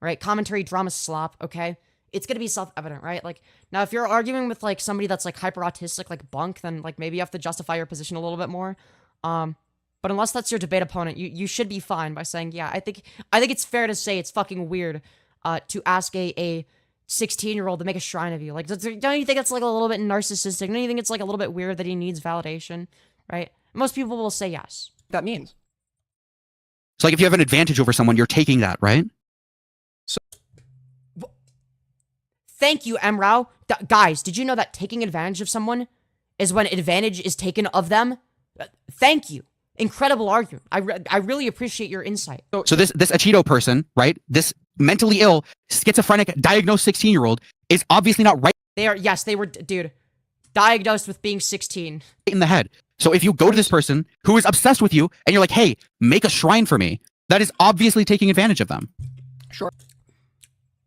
right? Commentary drama slop, okay? It's gonna be self-evident, right? Like, now, if you're arguing with, like, somebody that's, like, hyper-autistic, like Bunk, then, like, maybe you have to justify your position a little bit more. But unless that's your debate opponent, you should be fine by saying, yeah, I think it's fair to say it's fucking weird to ask a 16-year-old to make a shrine of you. Like, don't you think it's, like, a little bit narcissistic? Don't you think it's, like, a little bit weird that he needs validation, right? Most people will say yes. That means. So, like, if you have an advantage over someone, you're taking that, right? Thank you, Mrow. Guys, did you know that taking advantage of someone is when advantage is taken of them? Thank you. Incredible argument. I really appreciate your insight. So this Acheeto person, right? This mentally ill, schizophrenic, diagnosed 16-year-old is obviously not right They were, dude, diagnosed with being 16. in the head. So if you go to this person who is obsessed with you and you're like, hey, make a shrine for me, that is obviously taking advantage of them. Sure.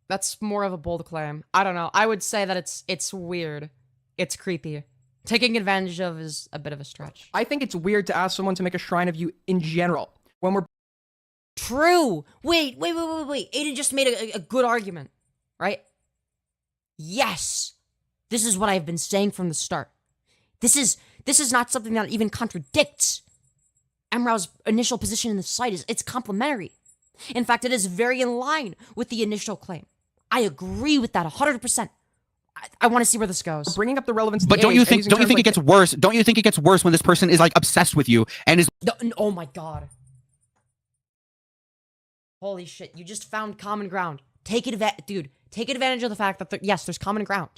That's more of a bold claim. I don't know. I would say that it's weird. It's creepy. Taking advantage of is a bit of a stretch. I think it's weird to ask someone to make a shrine of you in general. When we're True. Wait. Aiden just made a good argument, right? Yes. This is what I've been saying from the start. This is not something that even contradicts Emrow's initial position in the site. It's complementary. In fact, it is very in line with the initial claim. I agree with that 100%. I want to see where this goes. bringing up the relevance. But don't you think it gets worse? Don't you think it gets worse when this person is, like, obsessed with you and is Oh my god. Holy shit, you just found common ground. Take advantage of the fact that yes, there's common ground.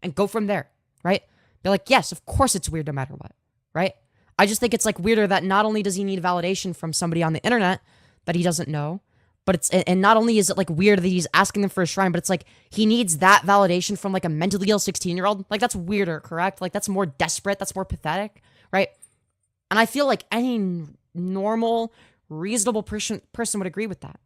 And go from there, right? Be like, yes, of course it's weird no matter what, right? I just think it's, like, weirder that not only does he need validation from somebody on the internet that he doesn't know, but and not only is it, like, weird that he's asking them for a shrine, but it's like he needs that validation from, like, a mentally ill 16-year-old. Like, that's weirder, correct? Like, that's more desperate, that's more pathetic, right? And I feel like any normal, reasonable person would agree with that.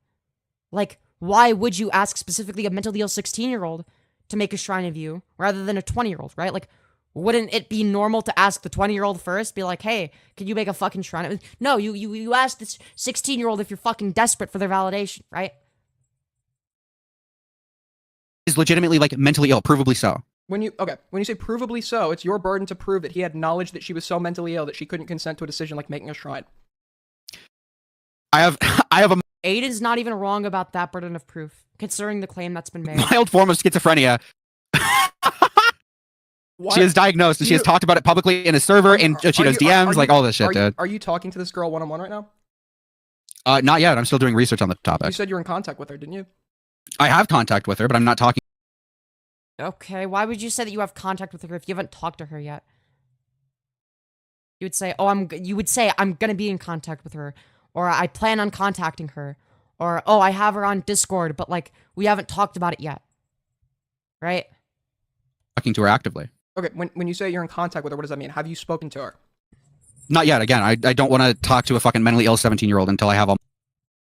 Like, why would you ask specifically a mentally ill 16-year-old to make a shrine of you rather than a 20-year-old, right? Like, wouldn't it be normal to ask the 20-year-old first? Be like, hey, can you make a fucking shrine? No, you ask this 16-year-old if you're fucking desperate for their validation, right? legitimately, like, mentally ill, provably so. when you say provably so, it's your burden to prove that he had knowledge that she was so mentally ill that she couldn't consent to a decision like making a shrine. I have a Aiden's not even wrong about that burden of proof, considering the claim that's been made. mild form of schizophrenia. What? She is diagnosed, and she has talked about it publicly in a server, in Acheeto's DMs, like all this shit, dude. Are you talking to this girl one-on-one right now? Not yet. I'm still doing research on the topic. You said you were in contact with her, didn't you? I have contact with her, but I'm not talking. Okay, why would you say that you have contact with her if you haven't talked to her yet? You would say, oh, you would say, I'm gonna be in contact with her, or I plan on contacting her, or, oh, I have her on Discord, but, like, we haven't talked about it yet. Right? Talking to her actively. Okay, when you say you're in contact with her, what does that mean? Have you spoken to her? Not yet. Again, I don't want to talk to a fucking mentally ill 17-year-old until I have all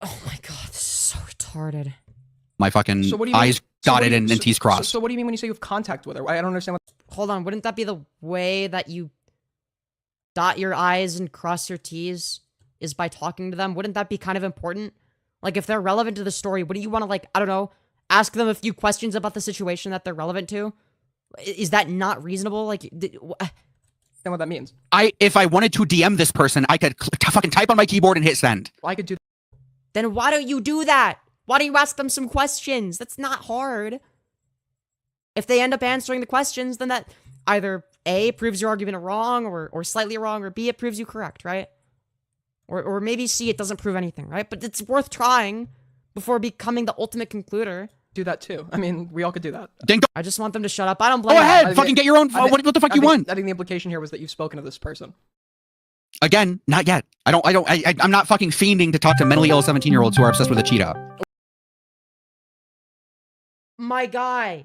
Oh my god, this is so retarded. my fucking So what do you mean? eyes dotted and T's crossed. So what do you mean when you say you have contact with her? I don't understand what... Hold on, wouldn't that be the way that you dot your I's and cross your T's? Is by talking to them? Wouldn't that be kind of important? Like, if they're relevant to the story, wouldn't you want to, like, I don't know, ask them a few questions about the situation that they're relevant to? Is that not reasonable? Like, Understand what that means. If I wanted to DM this person, I could fucking type on my keyboard and hit send. Well, I could do... then why don't you do that? Why don't you ask them some questions? That's not hard. If they end up answering the questions, then that either A, proves your argument wrong, or slightly wrong, or B, it proves you correct, right? Or maybe C, it doesn't prove anything, right? But it's worth trying before becoming the ultimate concluder. do that too. I mean, we all could do that. Then I just want them to shut up. I don't blame go them. ahead. Fucking get your own. What the fuck you want? I think the implication here was that you've spoken to this person. Again, not yet. I'm not fucking fiending to talk to mentally ill 17-year-olds who are obsessed with Acheeto. My guy,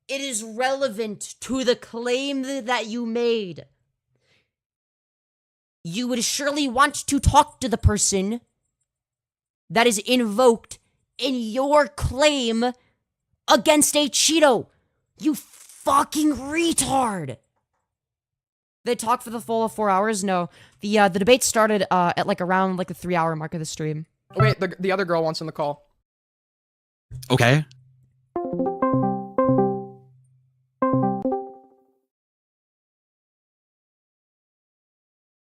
it is relevant to the claim that you made. You would surely want to talk to the person that is invoked in your claim against Acheeto. You fucking retard. They talked for the full 4 hours? No. The debate started at like around like the 3-hour mark of the stream. Wait, the other girl wants in the call. Okay.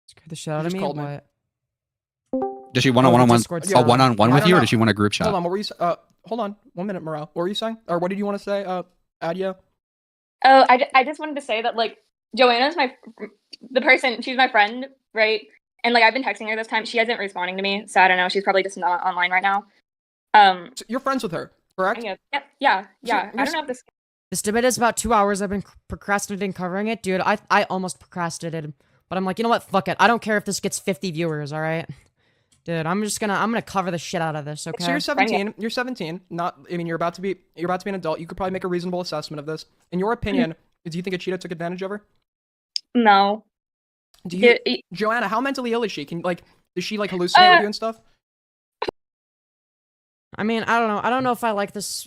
Scared the shit out of just me. called me. What? Does she want a one-on-one Discord a one-on-one I with don't you, or know. does she want a group chat? Hold on, what were you hold on 1 minute, Mrow. What were you saying? Or what did you want to say, Adia? Oh, I just wanted to say that, like, Joanna's the person, she's my friend, right? And, like, I've been texting her this time. She isn't responding to me, so I don't know. She's probably just not online right now. So you're friends with her, correct? Yeah. I don't know if this... This debate is about 2 hours. I've been procrastinating covering it. Dude, I almost procrastinated. But I'm like, you know what? Fuck it. I don't care if this gets 50 viewers, alright? Dude, I'm gonna cover the shit out of this, okay? So you're 17. You're 17. You're about to be an adult. You could probably make a reasonable assessment of this. In your opinion, do you think Acheeto took advantage of her? No. Do you, Joanna? How mentally ill is she? Does she like hallucinate with you and stuff? I mean, I don't know. I don't know if I like this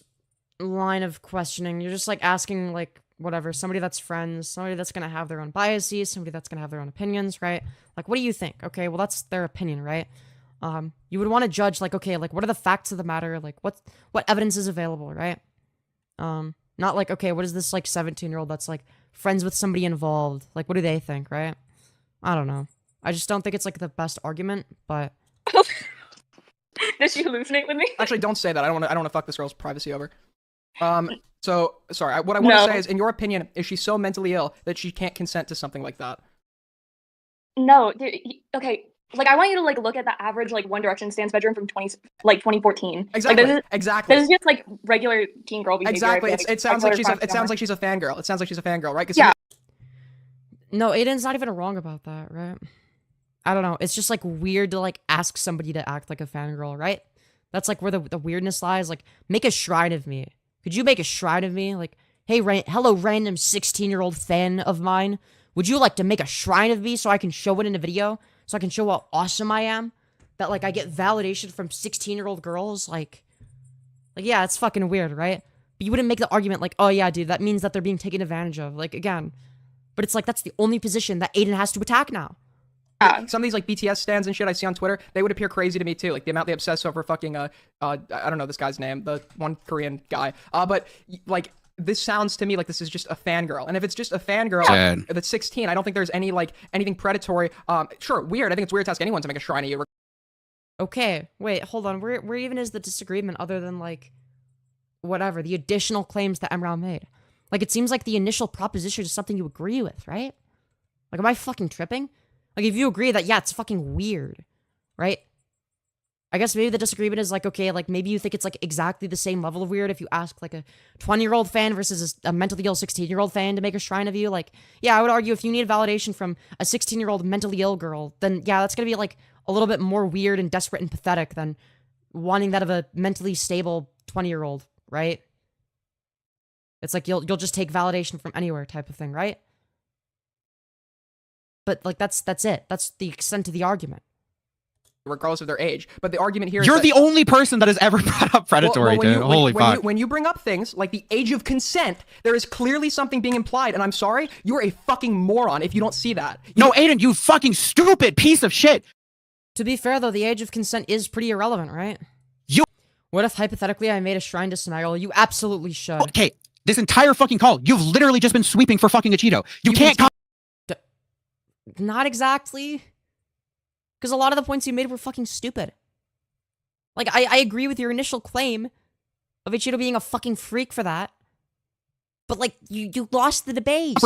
line of questioning. You're just like asking like whatever, somebody that's friends, somebody that's gonna have their own biases, somebody that's gonna have their own opinions, right? Like, what do you think? Okay, well that's their opinion, right? You would want to judge like, okay, like what are the facts of the matter? Like what evidence is available, right? Not like, okay, what is this like 17-year-old that's like friends with somebody involved? Like, what do they think, right? I don't know. I just don't think it's like the best argument, but Does she hallucinate with me? Actually, don't say that. I don't want to fuck this girl's privacy over. So sorry. What I want to say is, in your opinion, is she so mentally ill that she can't consent to something like that? No, dude, okay. Like, I want you to like look at the average like One Direction stans bedroom from 2014. Exactly. Like, Exactly. This is just like regular teen girl behavior. Exactly. I feel It sounds like she's a fangirl. It sounds like she's a fangirl, right? Yeah. no, Aiden's not even wrong about that, right? I don't know. It's just like weird to like ask somebody to act like a fangirl, right? That's like where the weirdness lies. Like, make a shrine of me. Could you make a shrine of me? Like, hey, hello, random 16-year-old fan of mine. Would you like to make a shrine of me so I can show it in a video? So I can show how awesome I am? That, like, I get validation from 16-year-old girls? Like, yeah, it's fucking weird, right? But you wouldn't make the argument like, oh, yeah, dude, that means that they're being taken advantage of. Like, again. But it's like, that's the only position that Aiden has to attack now. Some of these like BTS stands and shit I see on Twitter, they would appear crazy to me too. Like the amount they obsess over fucking I don't know this guy's name, the one Korean guy. But like this sounds to me like this is just a fangirl. And if it's just a fangirl that's 16, I don't think there's any like anything predatory. Sure, weird. I think it's weird to ask anyone to make a shrine of you. Okay, wait, hold on. Where even is the disagreement other than like whatever the additional claims that Mrow made? Like, it seems like the initial proposition is something you agree with, right? Like, am I fucking tripping? Like, if you agree that, yeah, it's fucking weird, right? I guess maybe the disagreement is like, okay, like, maybe you think it's like exactly the same level of weird if you ask like a 20-year-old fan versus a mentally ill 16-year-old fan to make a shrine of you. Like, yeah, I would argue if you need validation from a 16-year-old mentally ill girl, then yeah, that's gonna be like a little bit more weird and desperate and pathetic than wanting that of a mentally stable 20-year-old, right? It's like you'll just take validation from anywhere type of thing, right? But like that's it. That's the extent of the argument. Regardless of their age. But the argument here is You're that, the only person that has ever brought up predatory, dude. Holy fuck. When you bring up things like the age of consent, there is clearly something being implied, and I'm sorry, you're a fucking moron if you don't see that. No, Aiden, you fucking stupid piece of shit. To be fair, though, the age of consent is pretty irrelevant, right? What if, hypothetically, I made a shrine to Smaggle? You absolutely should. Okay, this entire fucking call, you've literally just been sweeping for fucking Acheeto. You can't come. Not exactly. Because a lot of the points you made were fucking stupid. Like, I agree with your initial claim of Acheeto being a fucking freak for that. But, like, you lost the debate.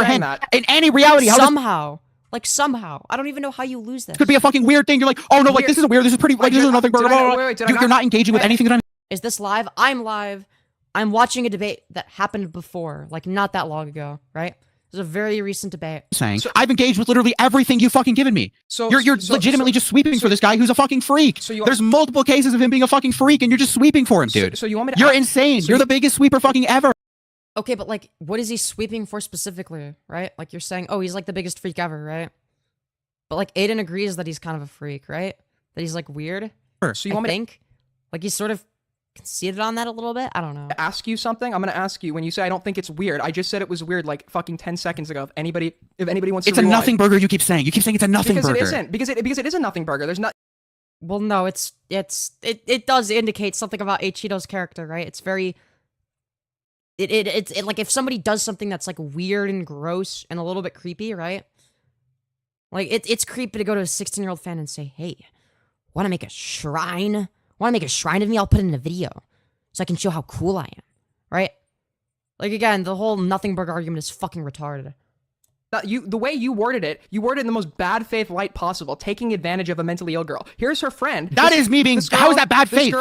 In any reality, somehow. Like, somehow. I don't even know how you lose this. Could be a fucking weird thing. You're like, oh no, like, this isn't weird. This is pretty, like, this is nothing. You're not engaging with anything that I'm... Is this live? I'm live. I'm watching a debate that happened before, like, not that long ago, right? It was a very recent debate. I've engaged with literally everything you've fucking given me. You're legitimately just sweeping for this guy who's a fucking freak. There's multiple cases of him being a fucking freak, and you're just sweeping for him, dude. You want me to You're insane. You're the biggest sweeper fucking ever. Okay, but like, what is he sweeping for specifically, right? Like, you're saying, oh, he's like the biggest freak ever, right? But like, Aiden agrees that he's kind of a freak, right? That he's like weird. So you want me to like he's sort of conceded on that a little bit? I don't know. Ask you something? I'm gonna ask you, when you say I don't think it's weird, I just said it was weird like fucking 10 seconds ago. If anybody wants to It's a nothing burger, you keep saying. You keep saying it's a nothing burger. Because it isn't. Because it is a nothing burger. There's not. Well, no, it does indicate something about Acheeto's character, right? It's very... It's like if somebody does something that's like weird and gross and a little bit creepy, right? Like it's creepy to go to a 16-year-old fan and say, "Hey, want to make a shrine? Want to make a shrine of me? I'll put it in a video so I can show how cool I am." Right? Like, again, the whole nothing burger argument is fucking retarded. The way you worded it in the most bad faith light possible, taking advantage of a mentally ill girl. Here's her friend. That is me being. How is that bad faith?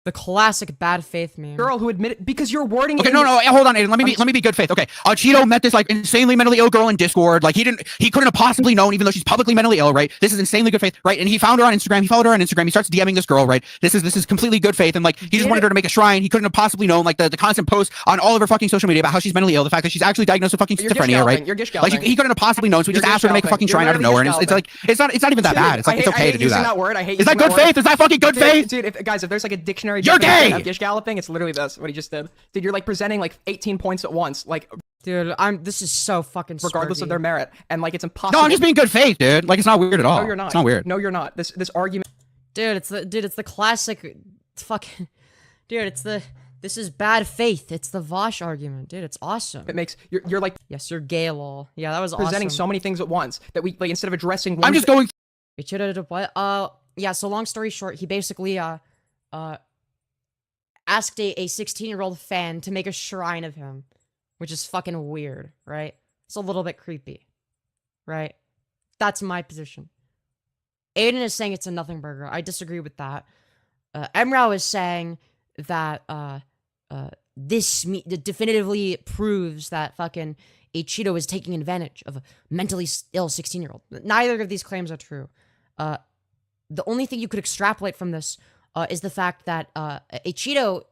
The classic bad faith meme. Girl who admitted, because you're wording it. Okay, no, hold on, Aiden. Let me be good faith. Okay, Acheeto met this like insanely mentally ill girl in Discord. Like he couldn't have possibly known, even though she's publicly mentally ill, right? This is insanely good faith, right? And he found her on Instagram. He followed her on Instagram. He starts DMing this girl, right? This is completely good faith, and like he just wanted her to make a shrine. He couldn't have possibly known, like the constant posts on all of her fucking social media about how she's mentally ill, the fact that she's actually diagnosed with fucking schizophrenia, right? You're gish like he couldn't have possibly known, so we just asked her to make a fucking shrine out of nowhere, and it's like it's not even that bad. It's like it's okay to do that. Is that good faith? Is that fucking good faith? Dude, if there's like a dictionary, you're gay. Gish galloping, it's literally this, what he just did. Dude, you're like presenting like 18 points at once, like, dude, this is so fucking regardless of their merit, and like it's impossible. No, I'm just being good faith, dude. Like it's not weird at all. No, you're not. It's not weird. No, you're not. This argument, dude, it's the classic fucking, dude, this is bad faith. It's the Vosh argument, dude. It's awesome. It makes you're like, yes, you're gay, lol. Yeah, that was presenting awesome. so many things at once that we like, instead of addressing one. I'm just going. What? Yeah. So long story short, he basically asked a 16-year-old fan to make a shrine of him, which is fucking weird, right? It's a little bit creepy, right? That's my position. Aiden is saying it's a nothing burger. I disagree with that. Mrow is saying that this definitively proves that fucking Acheeto is taking advantage of a mentally ill 16-year-old. Neither of these claims are true. The only thing you could extrapolate from this is the fact that Acheeto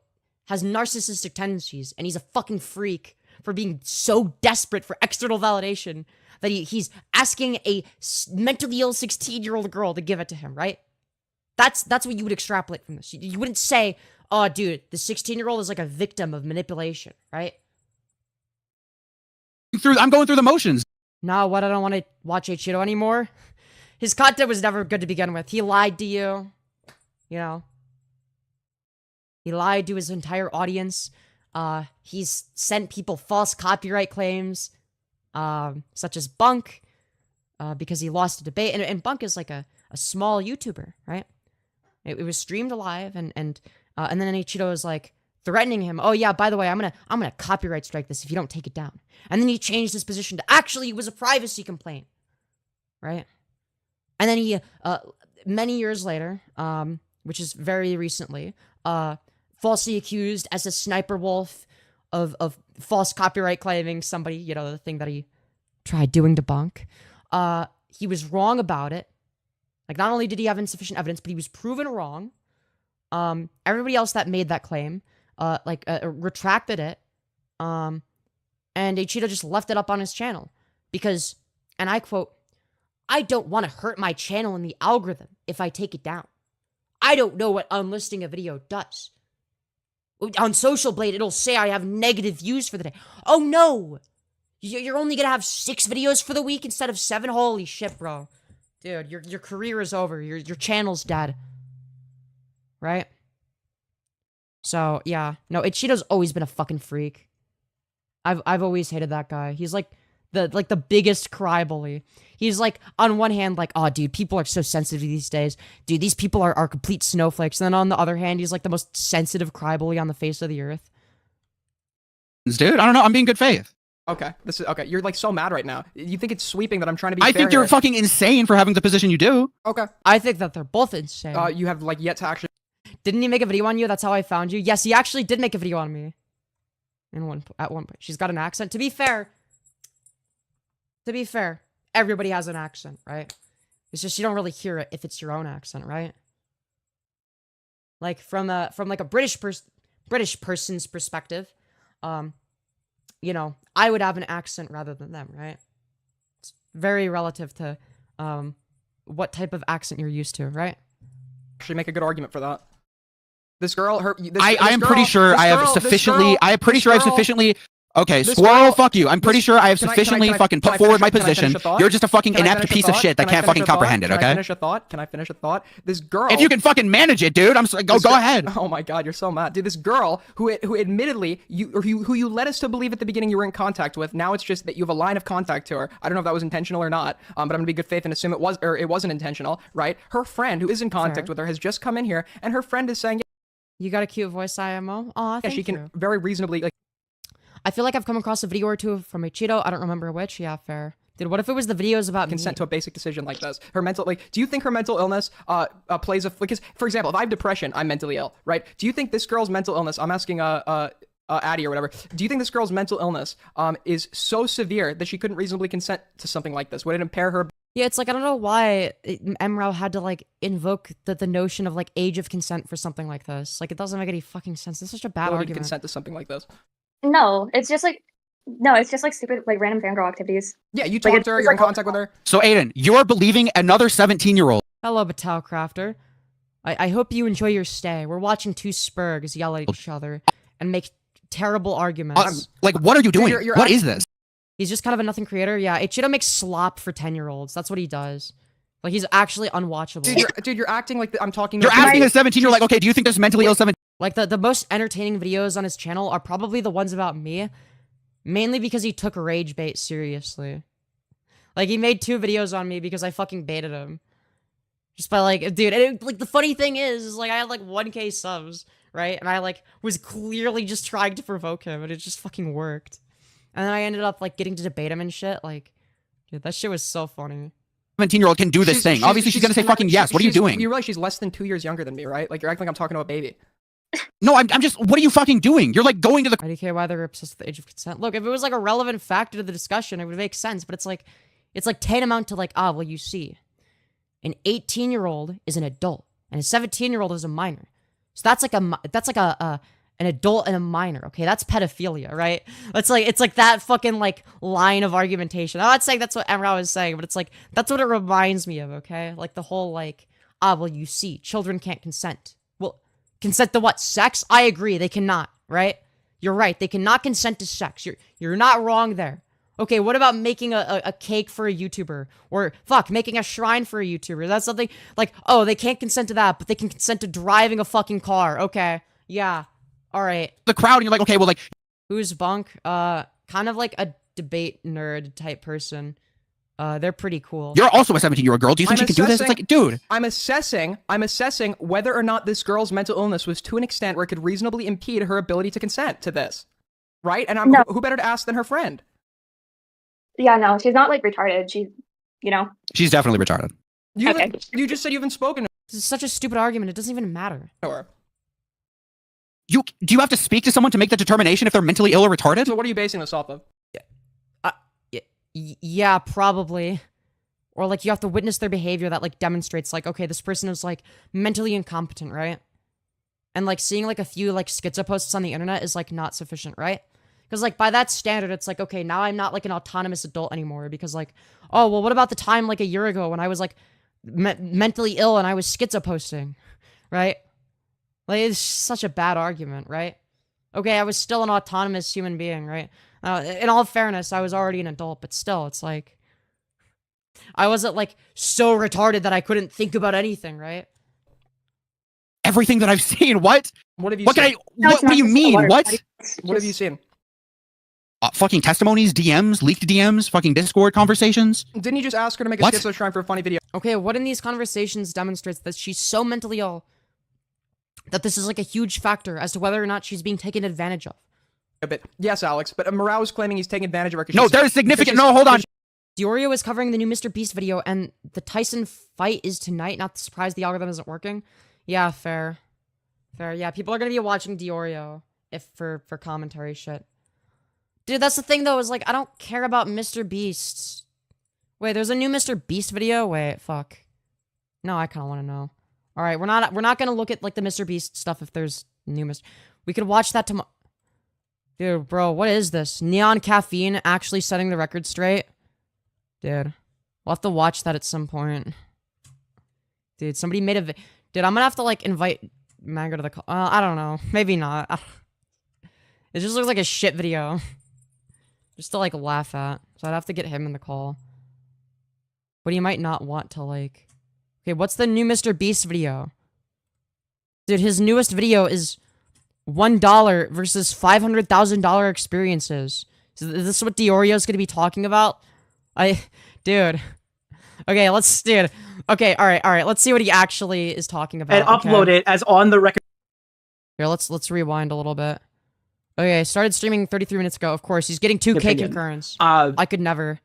has narcissistic tendencies, and he's a fucking freak for being so desperate for external validation that he's asking a mentally ill 16-year-old girl to give it to him, right? That's what you would extrapolate from this. You wouldn't say, oh, dude, the 16-year-old is like a victim of manipulation, right? I'm going through the motions. No, what? I don't want to watch Acheeto anymore. His content was never good to begin with. He lied to you. You know? He lied to his entire audience. He's sent people false copyright claims, such as Bunk, because he lost a debate. And Bunk is like a small YouTuber, right? It was streamed live, and then Acheeto was like threatening him. Oh yeah, by the way, I'm gonna copyright strike this if you don't take it down. And then he changed his position to actually it was a privacy complaint, right? And then he, many years later, which is very recently, falsely accused as a sniper wolf of false copyright claiming somebody, you know, the thing that he tried doing to Bunk. He was wrong about it. Like, not only did he have insufficient evidence, but he was proven wrong. Everybody else that made that claim, retracted it. And Acheeto just left it up on his channel. Because, and I quote, "I don't want to hurt my channel in the algorithm if I take it down. I don't know what unlisting a video does. On Social Blade, it'll say I have negative views for the day. Oh no! You're only gonna have 6 videos for the week instead of 7? Holy shit, bro. Dude, your career is over. Your channel's dead. Right? So, yeah. No, Acheeto's always been a fucking freak. I've always hated that guy. He's like the biggest cry bully. He's like, on one hand, like, oh, dude, people are so sensitive these days. Dude, these people are complete snowflakes. And then on the other hand, he's like the most sensitive cry bully on the face of the earth. Dude, I don't know. I'm being good faith. Okay, this is okay. You're like so mad right now. You think it's sweeping that I'm trying to be I fair think you're here. fucking insane for having the position you do. Okay. I think that they're both insane. You have like yet to actually. Didn't he make a video on you? That's how I found you. Yes, he actually did make a video on me. At one point, she's got an accent. To be fair, everybody has an accent, right? It's just you don't really hear it if it's your own accent, right? Like from like a British person's perspective, you know, I would have an accent rather than them, right? It's very relative to what type of accent you're used to, right? Actually, make a good argument for that. This girl, I am pretty sure I have sufficiently. Okay, This Squirrel, girl- fuck you. I'm pretty sure I have sufficiently fucking put forward my can I finish position. a thought? You're just a fucking Can I inept finish a piece of thought? shit that Can I can't finish fucking a thought? comprehend it, Can I okay? finish a thought? Can I finish a thought? This girl. If you can fucking manage it, dude, go ahead. Oh my god, you're so mad, dude. This girl who admittedly who you led us to believe at the beginning you were in contact with. Now it's just that you have a line of contact to her. I don't know if that was intentional or not. But I'm gonna be good faith and assume it was, or it wasn't intentional, right? Her friend who is in contact with her has just come in here, and her friend is saying, You got a cute voice, IMO. Aw, yeah, thank she can you. very reasonably like. I feel like I've come across a video or two from Acheeto. I don't remember which. Yeah, fair. Dude, what if it was the videos about Consent me? to a basic decision like this. Her mental, like, do you think her mental illness plays a, because, for example, if I have depression, I'm mentally ill, right? Do you think this girl's mental illness, I'm asking Addie or whatever, do you think this girl's mental illness is so severe that she couldn't reasonably consent to something like this? Would it impair her? Yeah, it's like, I don't know why Mrow had to, like, invoke the notion of, like, age of consent for something like this. Like, it doesn't make any fucking sense. It's such a bad ability to argument. consent to something like this? No, it's just like stupid, like random fangirl activities. Yeah, you Like, talked it's to her, just you're in like- contact with her. So, Aiden, you're believing another 17-year-old. Hello, Batal Crafter. I hope you enjoy your stay. We're watching two spurgs yell at each other and make terrible arguments. Like, what are you doing? you're What is this? He's just kind of a nothing creator. Yeah, Acheeto makes slop for 10-year-olds. That's what he does. Like, he's actually unwatchable. Dude, you're acting like I'm talking. You're to asking a 17-year-old, like, okay, do you think there's mentally ill 17? Like, the most entertaining videos on his channel are probably the ones about me. Mainly because he took rage bait seriously. Like, he made 2 videos on me because I fucking baited him. Just by, like, dude, and like, the funny thing is, like, I had, like, 1K subs, right? And I, like, was clearly just trying to provoke him, and it just fucking worked. And then I ended up, like, getting to debate him and shit. Like, dude, that shit was so funny. 17-year-old can do this thing. Obviously, she's gonna say fucking yes. What are you doing? You realize she's less than 2 years younger than me, right? Like, you're acting like I'm talking to a baby. No, I'm just. What are you fucking doing? You're like going to the. I don't care why they're obsessed with the age of consent. Look, if it was, like, a relevant factor to the discussion, it would make sense. But it's like tantamount to, like, well, you see, an 18-year-old is an adult, and a 17-year-old is a minor. So that's like an adult and a minor, okay? That's pedophilia, right? It's like that fucking, like, line of argumentation. I'm not saying that's what Emra is saying, but it's like, that's what it reminds me of, okay? Like, the whole, like, well, you see, children can't consent. Well, consent to what? Sex? I agree, they cannot, right? You're right, they cannot consent to sex. You're not wrong there. Okay, what about making a cake for a YouTuber? Or, fuck, making a shrine for a YouTuber? That's something, like, oh, they can't consent to that, but they can consent to driving a fucking car. Okay, yeah. All right. The crowd, and you're like, okay, well, like, Who's Bunk? Kind of like a debate nerd type person. They're pretty cool. you're also a 17-year-old girl. Do you think she can do this? It's like, dude. I'm assessing whether or not this girl's mental illness was to an extent where it could reasonably impede her ability to consent to this. Right? And No. who better to ask than her friend? Yeah, no, she's not like retarded. She's, you know. She's definitely retarded. You just said you haven't spoken This is such a stupid argument. It doesn't even matter. to her. Do you have to speak to someone to make the determination if they're mentally ill or retarded? So what are you basing this off of? Yeah, probably. Or like you have to witness their behavior that like demonstrates like, okay, this person is like mentally incompetent, right? And like seeing like a few like schizo posts on the internet is like not sufficient, right? Because like by that standard, it's like, okay, now I'm not like an autonomous adult anymore because like, oh, well, what about the time like a year ago when I was like mentally ill and I was schizo posting, right? Like it's such a bad argument, right? Okay, I was still an autonomous human being, right? In all fairness, I was already an adult, but still, it's like I wasn't like so retarded that I couldn't think about anything, right? Everything that I've seen. What? What have you What seen? can I? What do you mean? What? What have you seen? Fucking testimonies, DMs, leaked DMs, fucking Discord conversations. Didn't you just ask her to make a What? schizo shrine for a funny video? Okay, what in these conversations demonstrates that she's so mentally ill that this is like a huge factor as to whether or not she's being taken advantage of? A bit. Yes, Alex, but Mrow is claiming he's taking advantage of her. No, there is significant. No, hold on. Diorio is covering the new Mr. Beast video, and the Tyson fight is tonight. Not surprised the algorithm isn't working. Yeah, fair. Fair, yeah. People are gonna be watching Diorio if for commentary shit. Dude, that's the thing, though, is, like, I don't care about Mr. Beast. Wait, there's a new Mr. Beast video? Wait, fuck. No, I kind of want to know. Alright, we're not gonna look at, like, the Mr. Beast stuff if there's new Mr. We could watch that tomorrow. Dude, bro, what is this? Neon Caffeine actually setting the record straight? Dude, we'll have to watch that at some point. Dude, somebody made a Dude, I'm gonna have to, like, invite Mango to the call. I don't know. Maybe not. It just looks like a shit video. Just to, like, laugh at. So I'd have to get him in the call. But he might not want to, like... Okay, what's the new Mr. Beast video? Dude, his newest video is $1 versus $500,000 experiences. Is this what Diorio's gonna be talking about? Dude. Okay, dude. Okay, alright, let's see what he actually is talking about. And upload it as on the record. Here, let's rewind a little bit. Okay, started streaming 33 minutes ago. Of course, he's getting 2K Opinion. concurrence. I I could never.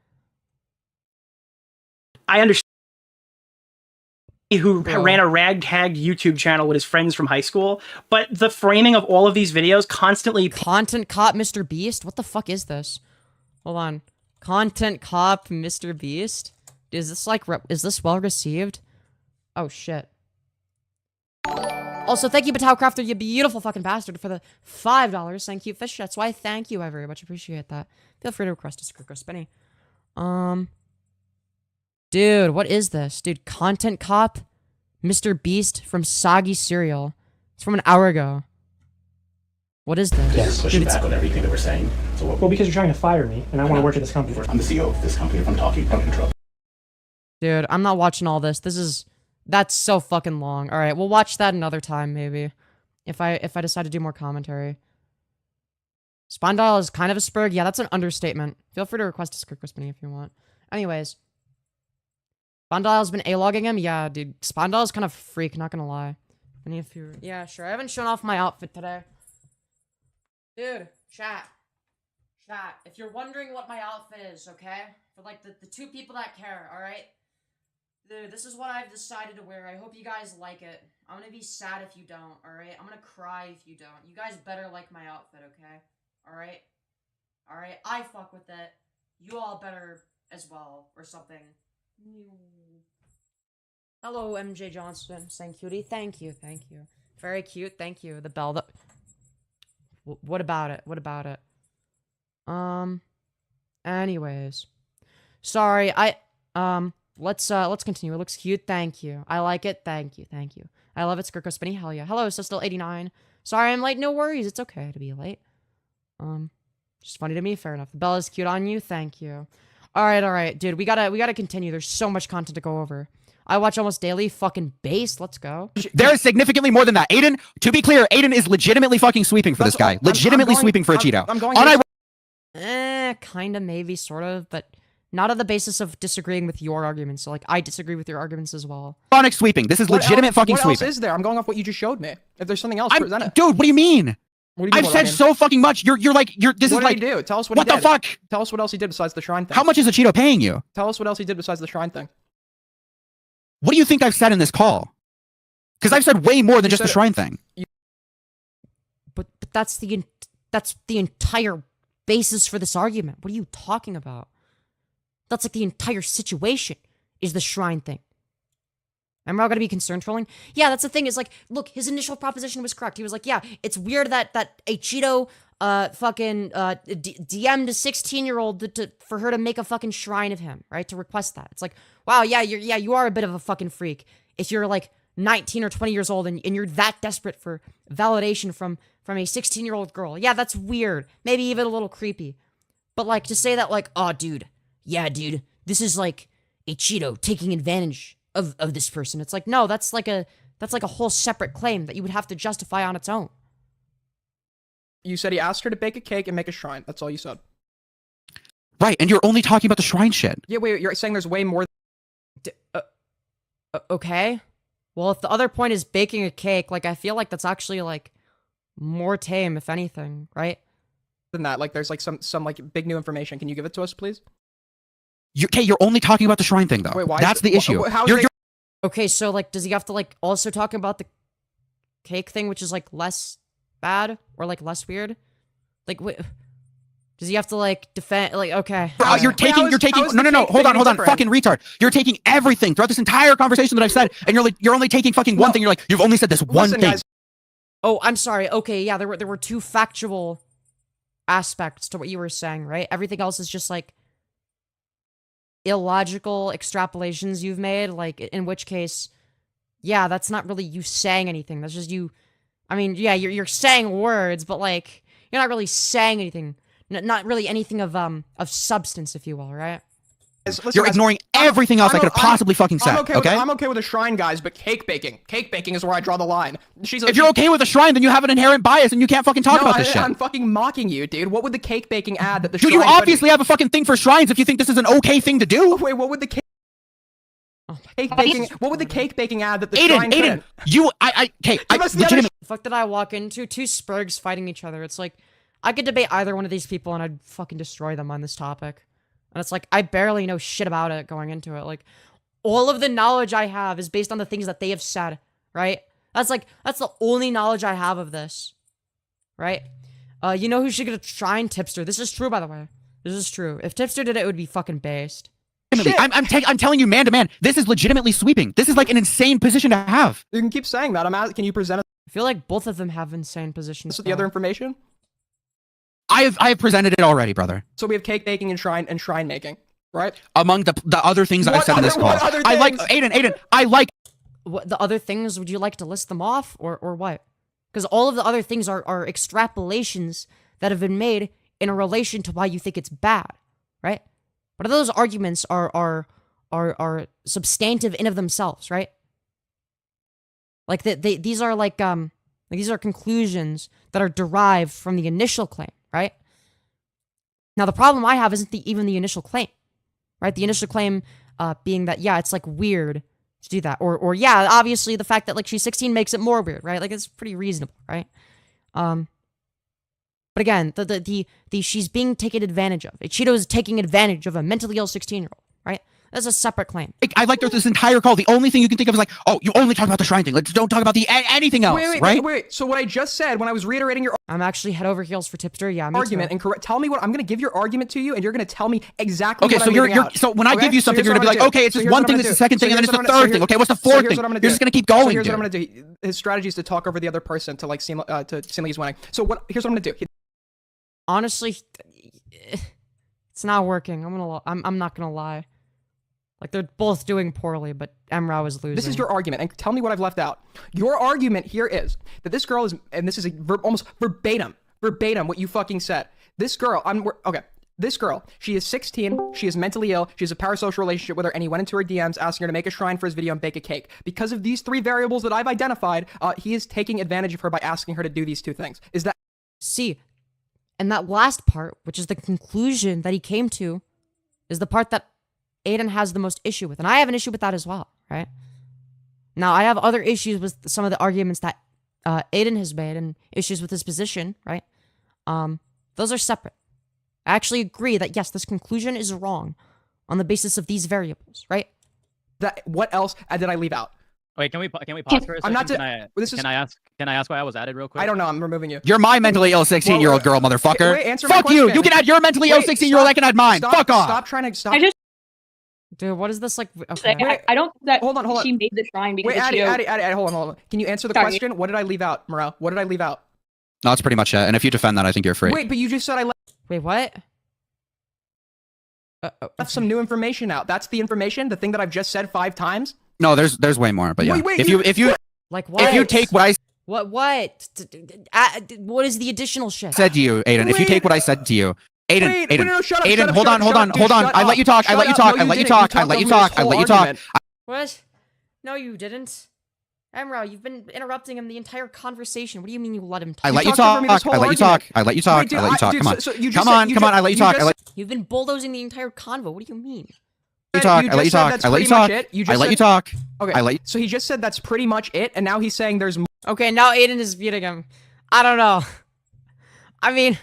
understand who Bro. ran a ragtag YouTube channel with his friends from high school, but the framing of all of these videos constantly Content Cop Mr. Beast? What the fuck is this? Hold on. Content Cop Mr. Beast? Is this like, is this well received? Oh shit. Also, thank you, Batao Crafter, you beautiful fucking bastard, for the $5. Thank you, Fish. That's why thank you. I very much appreciate that. Feel free to request a Skirt Go Spinny. Dude, what is this? Dude, Content Cop, Mr. Beast from Soggy Cereal. It's from an hour ago. What is this? Yes, pushing Dude, it's- back on everything that we're saying. So what Well, because you're trying to fire me, and I want to work at this company. I'm the CEO of this company. If I'm talking, don't interrupt. Dude, I'm not watching all this. That's so fucking long. All right, we'll watch that another time, maybe. If I decide to do more commentary. Spondyle is kind of a spurg. Yeah, that's an understatement. Feel free to request a Skirt Go Spinny if you want. Anyways. Spondyle's been A-logging him? Yeah, dude. Spondyle's kind of a freak, not gonna lie. Yeah, sure. I haven't shown off my outfit today. Dude, chat. Chat. If you're wondering what my outfit is, okay? For, like, the two people that care, alright? Dude, this is what I've decided to wear. I hope you guys like it. I'm gonna be sad if you don't, alright? I'm gonna cry if you don't. You guys better like my outfit, okay? Alright? Alright, I fuck with it. You all better as well, or something. Hello, MJ Johnson. Saying cutie. Thank you, thank you. Very cute, thank you. The bell, what about it? What about it? Anyways. Sorry, let's continue. It looks cute, thank you. I like it, thank you, thank you. I love it, Skirt Go Spinny, hell yeah. Hello, still 89. Sorry I'm late, no worries, it's okay to be late. Just funny to me, fair enough. The bell is cute on you, thank you. All right, dude. We gotta continue. There's so much content to go over. I watch almost daily. Fucking based. Let's go. There is significantly more than that. Aiden, to be clear, Aiden is legitimately fucking sweeping for this guy. Legitimately sweeping for Acheeto. I'm going. Kinda, maybe, sort of, but not on the basis of disagreeing with your arguments. So, like, I disagree with your arguments as well. Ironic sweeping. This is legitimate fucking sweeping. What else is there? I'm going off what you just showed me. If there's something else, present it. Dude, what do you mean? What do you mean, I've said so fucking much. This what is like. Did he do? Tell us what What he the did. fuck? Tell us what else he did besides the shrine thing. How much is Acheeto paying you? Tell us what else he did besides the shrine thing. What do you think I've said in this call? Because I've said way more than just the shrine thing. But that's the entire basis for this argument. What are you talking about? That's like the entire situation is the shrine thing. Am I gonna be concerned trolling? Yeah, that's the thing. Is like, look, his initial proposition was correct. He was like, yeah, it's weird that Acheeto fucking DM'd a 16-year-old for her to make a fucking shrine of him, right? To request that. It's like, wow, yeah, you are a bit of a fucking freak if you're like 19 or 20 years old and you're that desperate for validation from a 16-year-old girl. Yeah, that's weird. Maybe even a little creepy. But like to say that like, oh, dude, this is like Acheeto taking advantage of this person. It's like, no, that's like a whole separate claim that you would have to justify on its own. You said he asked her to bake a cake and make a shrine. That's all you said. Right, and you're only talking about the shrine shit. Yeah, wait, you're saying there's way more. Okay. Well, if the other point is baking a cake, like, I feel like that's actually, like, more tame, if anything, right? Than that, like, there's, like, some like, big new information. Can you give it to us, please? You're only talking about the shrine thing, though. Wait, why That's the issue. Okay, so, like, does he have to, like, also talk about the cake thing, which is, like, less bad? Or, like, less weird? Like, wait... Does he have to, like, defend, like, okay. Bro, you're taking, no, hold on, fucking retard. You're taking everything throughout this entire conversation that I've said, and you're only taking fucking one thing. You're like, you've only said this one thing. Guys. Oh, I'm sorry. Okay, yeah, there were two factual aspects to what you were saying, right? Everything else is just, like, illogical extrapolations you've made, like, in which case, yeah, that's not really you saying anything. That's just you, I mean, yeah, you're saying words, but, like, you're not really saying anything. Not really anything of substance, if you will, right? Listen, you're ignoring everything else I could have possibly fucking said, okay? I'm okay with a shrine, guys, but cake baking is where I draw the line. If you're okay with a shrine, then you have an inherent bias and you can't fucking talk about this shit. I'm fucking mocking you, dude. What would the cake baking add that the shrine... Dude, you obviously have a fucking thing for shrines if you think this is an okay thing to do. Wait, what would the what would the cake baking add that the shrine couldn't? The fuck did I walk into? Two spurgs fighting each other. It's like... I could debate either one of these people and I'd fucking destroy them on this topic. And it's like, I barely know shit about it going into it. Like, all of the knowledge I have is based on the things that they have said, right? That's the only knowledge I have of this, right? You know who should get a shrine? Tipster. This is true, by the way. This is true. If Tipster did it, it would be fucking based. I'm telling you, man to man, this is legitimately sweeping. This is like an insane position to have. You can keep saying that. Can you present it? I feel like both of them have insane positions. The other information? I have presented it already, brother. So we have cake baking and shrine making, right? Among the other things that I've said in this call. I like Aiden. I like. What the other things? Would you like to list them off, or what? Because all of the other things are extrapolations that have been made in a relation to why you think it's bad, right? But those arguments are substantive in of themselves, right? Like these are like these are conclusions that are derived from the initial claim, right? Now, the problem I have isn't even the initial claim, right? The initial claim being that, yeah, it's, like, weird to do that. Or yeah, obviously the fact that, like, she's 16 makes it more weird, right? Like, it's pretty reasonable, right? But again, the she's being taken advantage of. Acheeto is taking advantage of a mentally ill 16-year-old, right? That's a separate claim. I like this entire call. The only thing you can think of is like, oh, you only talk about the shrine thing. Let's don't talk about anything else, right? Wait. So what I just said when I was reiterating your... I'm actually head over heels for Tipster. Yeah, me argument too. And correct. Tell me what I'm going to give your argument to you, and you're going to tell me exactly. Okay, so when I give you something, you're going to be like, okay, it's just one thing, it's the second thing, and then it's the third thing. Okay, what's the fourth thing? You're just going to keep going. Here's what I'm going to do. His strategy is to talk over the other person to like seem like he's winning. So here's what I'm going to do. Honestly, it's not working. I'm not gonna lie. Like, they're both doing poorly, but Mrow is losing. This is your argument, and tell me what I've left out. Your argument here is that this girl is, and this is almost verbatim what you fucking said. This girl, okay, This girl, she is 16, she is mentally ill, she has a parasocial relationship with her, and he went into her DMs asking her to make a shrine for his video and bake a cake. Because of these 3 variables that I've identified, he is taking advantage of her by asking her to do these 2 things. Is that... See, and that last part, which is the conclusion that he came to, is the part that Aiden has the most issue with. And I have an issue with that as well, right? Now, I have other issues with some of the arguments that Aiden has made and issues with his position, right? Those are separate. I actually agree that, yes, this conclusion is wrong on the basis of these variables, right? What else did I leave out? Wait, can we pause for a second? I'm not. Can I ask why I was added real quick? I don't know. I'm removing you. You're my mentally ill 16-year-old girl, motherfucker. Wait, answer my Fuck you. question. You can add your mentally ill 16-year-old. I can add mine. Fuck off. Stop trying to stop. I just Dude, what is this like? say, Okay. I don't think that Hold on. she made the shrine because Wait, Addie, Acheeto... hold on. Can you answer the Sorry. question? What did I leave out, Mrow? What did I leave out? No, that's pretty much it. And if you defend that, I think you're free. Wait, but you just said I Wait, what? left some new information out. That's the information, the thing that I've just said 5 times. No, there's way more. But yeah, Wait, if you Like what? if you take what I What? What is the additional shit? said to you, Aiden, if you Wait. take what I said to you, Aiden, Wait, Aiden, no, shut up, Aiden, shut up, hold shut on, up, hold shut on, up, hold dude, on. shut I let up. you talk. I Shut let you up. talk. No, I let you didn't. talk. I let you talk. talked I over let me you this whole talk. argument. What? No, you didn't. Emra, you've been interrupting him the entire conversation. What do you mean you let him talk? I let you talked over talk. me this whole I let you talk. argument. I let you talk. Wait, dude, I let you talk. dude, Come on. so you just Come said- on. you Come on. just- I let you you talk. just- I let You've been bulldozing the entire convo. What do you mean? you talk. You I let you just said talk. that's I let you pretty much talk. it. You I just let you said- talk. Okay, I let you. so he just said that's pretty much it, and now he's saying there's more. Okay, now Aiden is beating him. I don't know. I mean,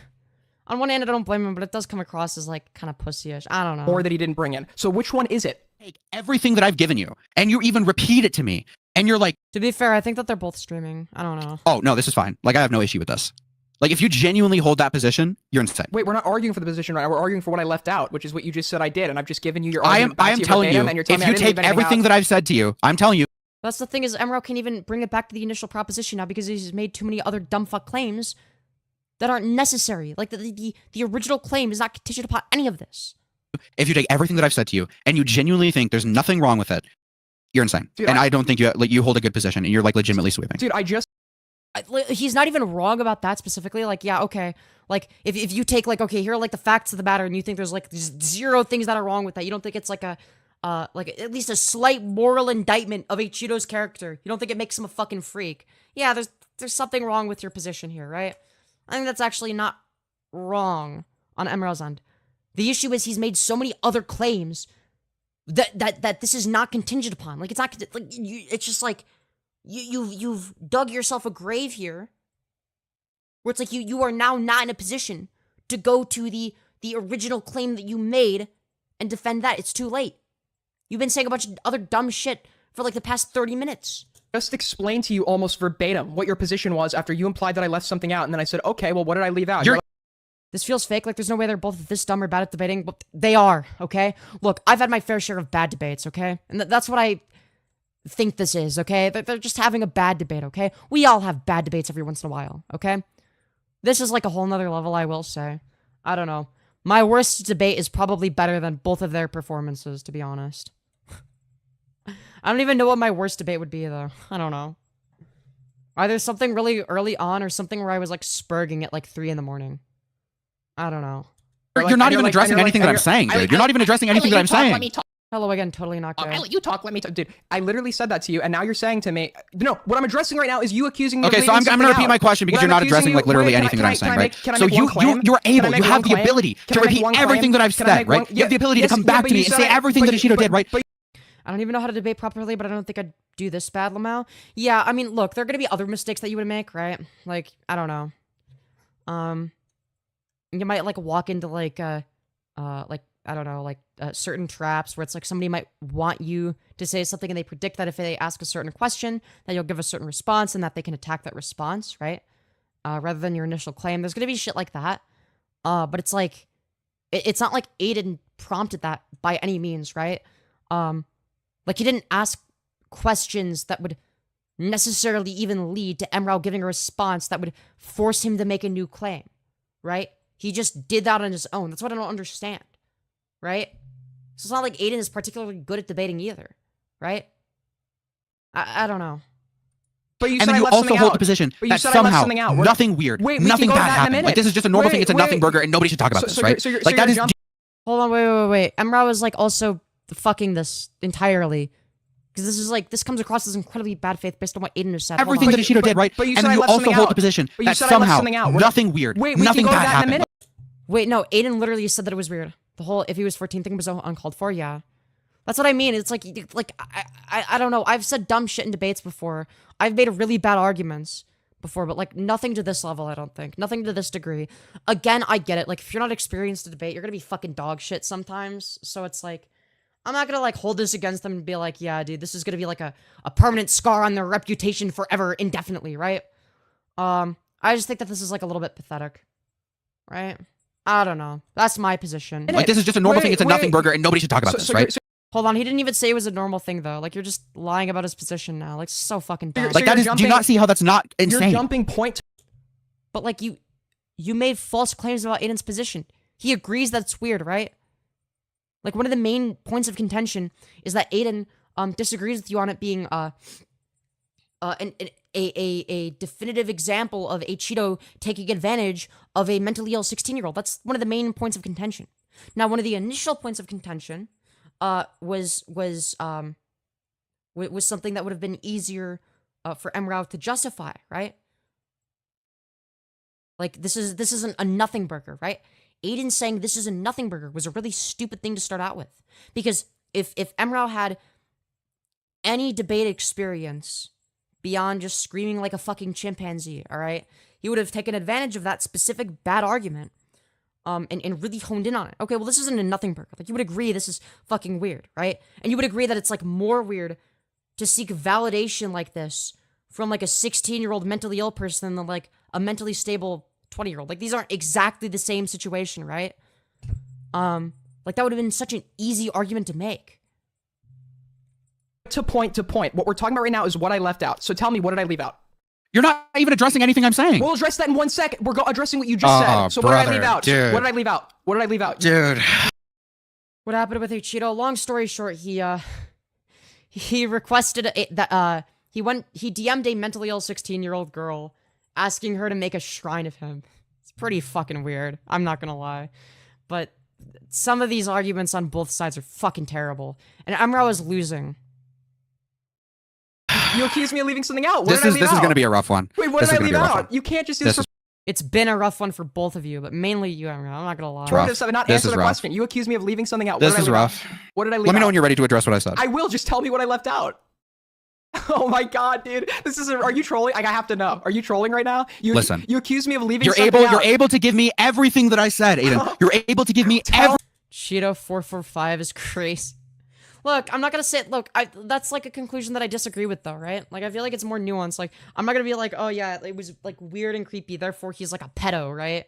on one hand, I don't blame him, but it does come across as like kind of pussyish. I don't know. Or that he didn't bring in. So which one is it? Take everything that I've given you, and you even repeat it to me, and you're like, To be fair, I think that they're both streaming. I don't know. "Oh no, this is fine. Like I have no issue with this. Like if you genuinely hold that position, you're insane." Wait, we're not arguing for the position right now. We're arguing for what I left out, which is what you just said I did, and I've just given you your I argument. am telling you, and you're telling if me I you didn't leave take anything everything out. that I've said to you, I'm telling you, That's the thing is, Emra can't even bring it back to the initial proposition now because he's made too many other dumb fuck claims that aren't necessary. Like the original claim is not contingent upon any of this. if you take everything that I've said to you, and you genuinely think there's nothing wrong with it, you're insane. Dude, and I don't think you hold a good position, and you're like legitimately sweeping. Dude, I just He's not even wrong about that specifically. Like, yeah, okay. Like, if you take, like, okay, here are, like, the facts of the matter, and you think there's, like, 0 things that are wrong with that. You don't think it's, like, like, at least a slight moral indictment of Acheeto's character. You don't think it makes him a fucking freak. Yeah, there's something wrong with your position here, right? I think that's actually not wrong on Emra's end. The issue is he's made so many other claims that this is not contingent upon. Like, it's not, like, it's just, like, you've dug yourself a grave here, where it's like you are now not in a position to go to the original claim that you made and defend that. It's too late. You've been saying a bunch of other dumb shit for like the past 30 minutes. just explained to you almost verbatim what your position was after you implied that I left something out, and then I said, okay, well, what did I leave out? You're like, This feels fake. Like, there's no way they're both this dumb or bad at debating, but they are, okay? Look, I've had my fair share of bad debates, okay? And that's what I think this is, okay? They're just having a bad debate, okay? We all have bad debates every once in a while, okay? This is like a whole nother level, I will say. I don't know. My worst debate is probably better than both of their performances, to be honest. I don't even know what my worst debate would be, though. I don't know. Either something really early on or something where I was, like, spurging at, like, 3 in the morning. I don't know. You're not even addressing anything that I'm saying, dude. You're not even addressing anything that I'm saying. Hello again, totally not good. I let you talk, let me talk. Dude, I literally said that to you, and now you're saying to me, no, what I'm addressing right now is you accusing me of Okay, so leaving I'm going to something repeat my out. question because What you're I'm not addressing accusing like you- literally wait, anything that I'm saying, right? Can I So make one claim? you're Can I able, make you one have the claim? ability Can to I make repeat one everything claim? that I've Can I said, make right? one- You have the ability to yes, come yeah, back but to me you and said say I- everything that Acheeto did, right? I don't even know how to debate properly, but I don't think I'd do this bad, Lamau. Yeah, I mean, look, there are gonna be other mistakes that you would make, right? Like, I don't know. You might, like, walk into, like, I don't know, like, certain traps where it's like somebody might want you to say something and they predict that if they ask a certain question, that you'll give a certain response and that they can attack that response, right? Rather than your initial claim. There's gonna be shit like that. But it's like, it's not like Aiden prompted that by any means, right? Like, he didn't ask questions that would necessarily even lead to Mrow giving a response that would force him to make a new claim, right? He just did that on his own. That's what I don't understand, right? So it's not like Aiden is particularly good at debating either, right? I don't know. But you and said then I you left also something hold out. the position But you that said I left somehow something out. nothing weird, Wait, we nothing can go to bad that in a happened. minute. Like this is just a normal Wait, thing. It's a wait, nothing burger, and nobody should talk about this, right? Like that is. Hold on, wait. Emra was like also fucking this entirely. Because this is like, this comes across as incredibly bad faith based on what Aiden has said. Hold Everything on. that Acheeto did, right? But you And said then I you left also something hold out. the position But you that said I left somehow something out. nothing weird, Wait, we nothing can go to bad that in a happened. minute. Wait, no, Aiden literally said that it was weird. The whole if he was 14 thing was so uncalled for, yeah. That's what I mean. It's like I don't know. I've said dumb shit in debates before. I've made really bad arguments before, but like nothing to this level, I don't think. Nothing to this degree. Again, I get it. Like if you're not experienced in debate, you're gonna be fucking dog shit sometimes. So it's like I'm not gonna like hold this against them and be like, yeah, dude, this is gonna be like a permanent scar on their reputation forever, indefinitely, right? I just think that this is like a little bit pathetic. Right? I don't know. That's my position. Like this is just a normal thing. It's a nothing burger, and nobody should talk about this, right? Hold on, he didn't even say it was a normal thing though. Like you're just lying about his position now. Like so fucking dumb. Like that is. Do you not see how that's not insane? You're jumping point. But like you made false claims about Aiden's position. He agrees that it's weird, right? Like one of the main points of contention is that Aiden disagrees with you on it being a definitive example of Acheeto taking advantage of a mentally ill 16-year-old. That's one of the main points of contention. Now, one of the initial points of contention was something that would have been easier for Mrow to justify, right? Like this isn't a nothing burger, right? Aiden saying this is a nothing burger was a really stupid thing to start out with, because if Mrow had any debate experience beyond just screaming like a fucking chimpanzee, all right, he would have taken advantage of that specific bad argument, and really honed in on it. Okay, well, this isn't a nothing burger. Like, you would agree this is fucking weird, right? And you would agree that it's, like, more weird to seek validation like this from, like, a 16-year-old mentally ill person than, like, a mentally stable 20-year-old. Like, these aren't exactly the same situation, right? Like, that would have been such an easy argument to make. To point. What we're talking about right now is what I left out. So tell me, what did I leave out? You're not even addressing anything I'm saying. We'll address that in 1 second. We're addressing what you just said. So what did I leave out? Dude. What did I leave out? What did I leave out? Dude. What happened with Acheeto? Long story short, he requested he DM'd a mentally ill 16-year-old girl, asking her to make a shrine of him. It's pretty fucking weird. I'm not gonna lie, but some of these arguments on both sides are fucking terrible, and Emra is losing. You accused me of leaving something out. What This did I leave is out? going to be a rough one. Wait, what This did is I gonna leave be a rough out? one. You can't just do this for It's been a rough one for both of you, but mainly you, Emra. I'm not gonna lie. rough. not This answer is the rough. question. You accused me of leaving something out. This What did is I leave out? rough. What did I leave Let me know out? when you're ready to address what I said. I will. Just tell me what I left out. Oh my god, dude. This is are you trolling? I have to know. Are you trolling right now? Listen. You accused me of leaving You're something out. You're able to give me everything that I said, Aiden. You're able to give me everything. Cheeto 445 is crazy. Look, I'm not gonna say that's like a conclusion that I disagree with though, right? Like I feel like it's more nuanced. Like I'm not gonna be like, oh yeah, it was like weird and creepy, therefore he's like a pedo, right?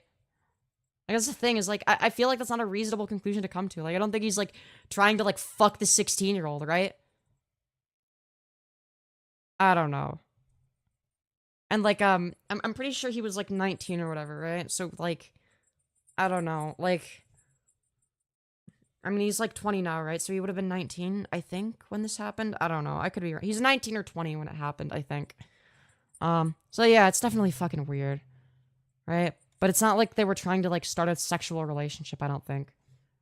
I guess the thing is like I feel like that's not a reasonable conclusion to come to. Like I don't think he's like trying to like fuck the 16-year-old, right? I don't know. And like I'm pretty sure he was like 19 or whatever, right? So like I don't know, like I mean, he's like 20 now, right? So he would have been 19, I think, when this happened. I don't know. I could be right. He's 19 or 20 when it happened, I think. So yeah, it's definitely fucking weird, right? But it's not like they were trying to like start a sexual relationship, I don't think,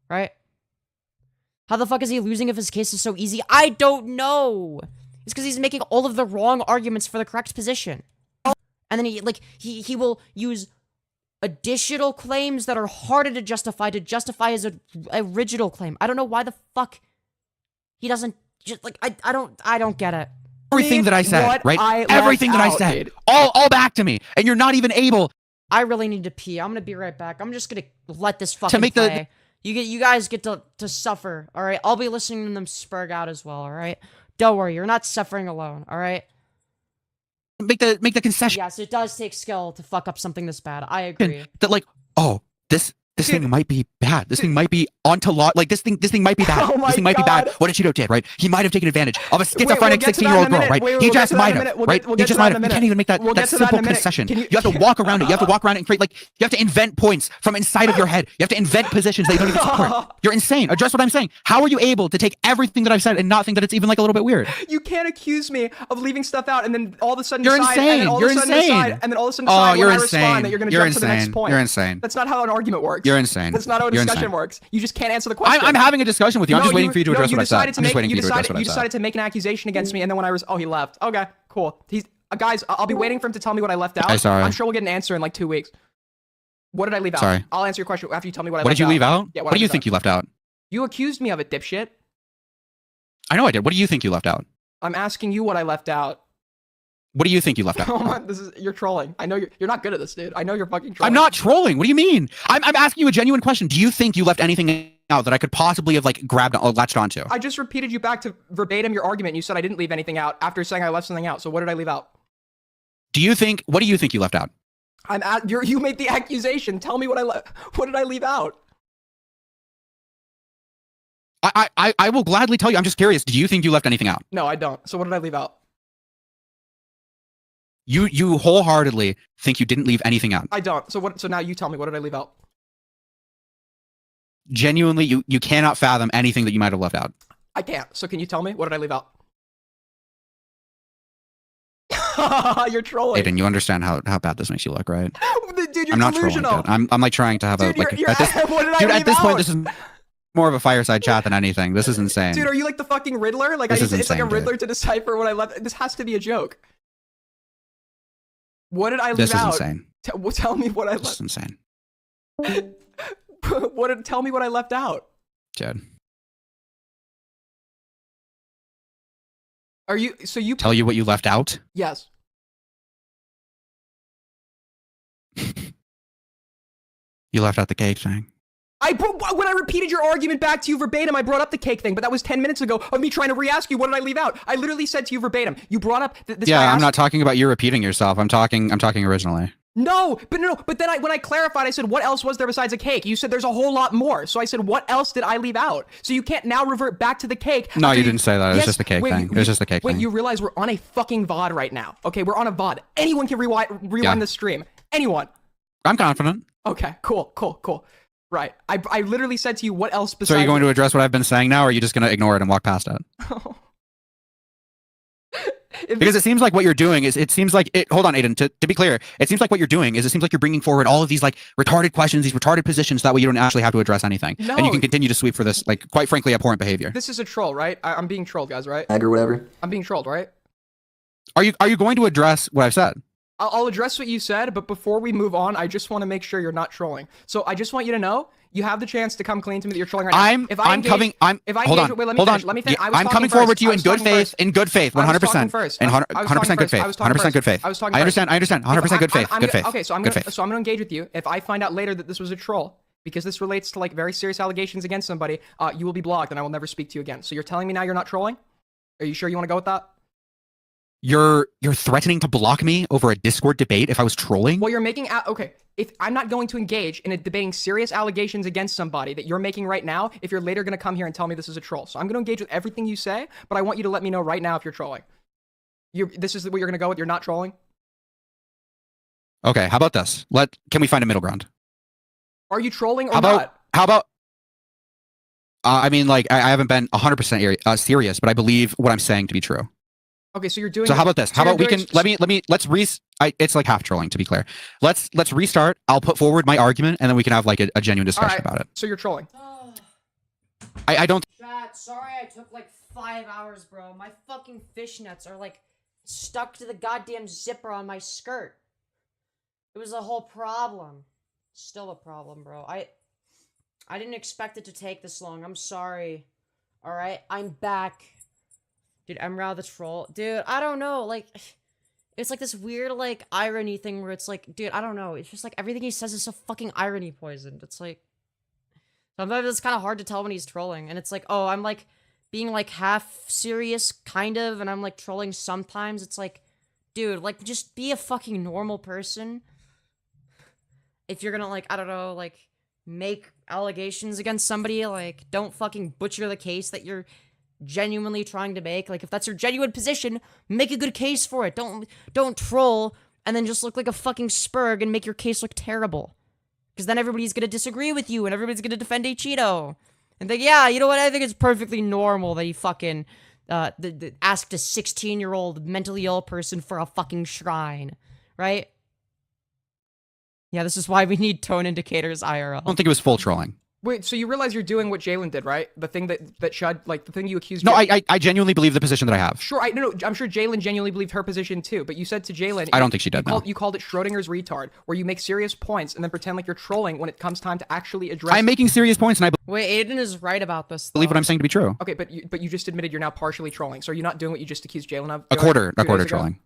right? How the fuck is he losing if his case is so easy? I don't know. It's because he's making all of the wrong arguments for the correct position. And then he will use additional claims that are harder to justify his original claim. I don't know why the fuck he doesn't just like I don't get it. Everything that I said, right? Everything that I said, all back to me, and you're not even able. I really need to pee. I'm gonna be right back. I'm just gonna let this fucking play. You guys get to suffer. All right, I'll be listening to them spurg out as well. All right, don't worry, you're not suffering alone. All right. Make the concession. Yes, it does take skill to fuck up something this bad. I agree. That like, oh, this this thing might be bad. This thing might be like this thing might be bad. Oh my this thing might be God. bad. What Acheeto did, right? He might have taken advantage of a Wait, we'll schizophrenic get to that in a 16-year-old girl, minute. right? Wait, He we'll get just to that in might a have, minute. We'll right? get- we'll He get just to that might in a have. You can't minute. even make that, We'll that get to that in a simple minute. concession. Can You have to walk around it. You have to walk around it and create, like, you have to invent points from inside of your head. You have to invent positions that you don't even support. You're insane. Address what I'm saying. How are you able to take everything that I've said and not think that it's even like a little bit weird? You can't accuse me of leaving stuff out and then all of a sudden You're decide, insane. and then all You're of a sudden insane. decide, and then all of a sudden Oh, decide you're when I insane. respond that you're going to You're jump to the next insane. point. You're insane. That's not how an argument works. You're insane. That's not how a You're discussion insane. works. You just can't answer the question. I'm having a discussion with you. I'm just waiting for you to address what I said. decided I'm just waiting for you to address what I You said. decided to make an accusation against me, and then when oh, he left. Okay, cool. He's guys. I'll be waiting for him to tell me what I left out. I'm sorry. I'm sure we'll get an answer in like 2 weeks. What did I leave out? Sorry. I'll answer your question after you tell me what I What left did you leave out? Yeah, what do you think you left out? You accused me of it, dipshit. I know I did. What do you think you left out? I'm asking you what I left out. What do you think you left out? Oh my, you're trolling. I know you're not good at this, dude. I know you're fucking trolling. I'm not trolling. What do you mean? I'm asking you a genuine question. Do you think you left anything out that I could possibly have like grabbed or latched onto? I just repeated you back to verbatim your argument. You said I didn't leave anything out after saying I left something out. So what did I leave out? What do you think you left out? You made the accusation. Tell me what I left. What did I leave out? I will gladly tell you. I'm just curious. Do you think you left anything out? No, I don't. So what did I leave out? You wholeheartedly think you didn't leave anything out. I don't. So now you tell me, what did I leave out? Genuinely, you cannot fathom anything that you might have left out. I can't. So can you tell me, what did I leave out? You're trolling. Aiden, you understand how bad this makes you look, right? Dude, you're I'm not delusional. trolling. I'm like trying to have Dude, a like you're, at this, what did I dude, leave at this point out? this is more of a fireside chat than anything. This is insane. Dude, are you like the fucking Riddler? Like This is it's like a insane, Riddler to decipher what I left. This has to be a joke. What did I leave This is out? insane. Tell me what I This is left. insane. Tell me what I left out. Dude. Are you you Tell you what you left out? Yes. You left out the cake thing. When I repeated your argument back to you verbatim, I brought up the cake thing, but that was 10 minutes ago of me trying to re-ask you, what did I leave out? I literally said to you verbatim, you brought up this guy Yeah, I'm asked- not talking about you repeating yourself. I'm talking originally. No, but then when I clarified, I said, what else was there besides a cake? You said there's a whole lot more. So I said, what else did I leave out? So you can't now revert back to the cake. No, after you didn't say that. It was Yes, just the cake wait, thing. It was just the cake Wait, thing. you realize we're on a fucking VOD right now. Okay, we're on a VOD. Anyone can rewind Yeah. the stream. Anyone. I'm confident. Okay, cool. Right. I literally said to you, what else besides... So are you going to address what I've been saying now, or are you just going to ignore it and walk past it? Because it seems like what you're doing is, hold on, Aiden, to be clear, it seems like what you're doing is, it seems like you're bringing forward all of these like retarded questions, these retarded positions, that way you don't actually have to address anything. No. And you can continue to sweep for this, like, quite frankly, abhorrent behavior. This is a troll, right? I'm being trolled, guys, right? Or whatever. I'm being trolled, right? Are you going to address what I've said? I'll address what you said, but before we move on, I just want to make sure you're not trolling. So I just want you to know, you have the chance to come clean to me that you're trolling right now. Hold on. I'm coming forward to you in good faith, 100%. 100% good faith. 100% good faith. I understand. 100% good faith. Good faith. Okay, so I'm gonna engage with you. If I find out later that this was a troll, because this relates to like very serious allegations against somebody, you will be blocked and I will never speak to you again. So you're telling me now you're not trolling? Are you sure you want to go with that? You're threatening to block me over a Discord debate if I was trolling? Well, you're making okay. If I'm not going to engage in debating serious allegations against somebody that you're making right now, if you're later going to come here and tell me this is a troll. So I'm going to engage with everything you say, but I want you to let me know right now if you're trolling. This is what you're going to go with? You're not trolling? Okay, how about this? Can we find a middle ground? Are you trolling or not? How about I mean, like, I haven't been 100% serious, but I believe what I'm saying to be true. Okay, so you're doing. So how about this? How about we can it's like half trolling, to be clear. Let's restart. I'll put forward my argument, and then we can have like a genuine discussion about it. So you're trolling. I don't. Chat, sorry I took like 5 hours, bro. My fucking fishnets are like stuck to the goddamn zipper on my skirt. It was a whole problem. Still a problem, bro. I didn't expect it to take this long. I'm sorry. All right, I'm back. Dude, Emra the troll. Dude, I don't know. Like, it's like this weird, like, irony thing where it's like, dude, I don't know. It's just like everything he says is so fucking irony poisoned. It's like, sometimes it's kind of hard to tell when he's trolling. And it's like, oh, I'm like being like half serious, kind of, and I'm like trolling sometimes. It's like, dude, like, just be a fucking normal person. If you're gonna, like, I don't know, like, make allegations against somebody. Like, don't fucking butcher the case that you're genuinely trying to make. Like, if that's your genuine position, make a good case for it. Don't troll and then just look like a fucking spurg and make your case look terrible. Because then everybody's gonna disagree with you and everybody's gonna defend Acheeto. And think, yeah, you know what? I think it's perfectly normal that he fucking asked a 16-year-old mentally ill person for a fucking shrine, right? Yeah, this is why we need tone indicators IRL. I don't think it was full trolling. Wait, so you realize you're doing what Jalen did, right? The thing that Shud, like the thing you accused. No, I genuinely believe the position that I have. Sure, no, I'm sure Jalen genuinely believed her position too. But you said to Jalen, I don't think she did. You called it Schrodinger's retard, where you make serious points and then pretend like you're trolling when it comes time to actually address. I'm making serious points, and I Wait, Aiden is right about this. believe what I'm saying to be true. Okay, but you just admitted you're now partially trolling. So are you not doing what you just accused Jalen of? A quarter trolling.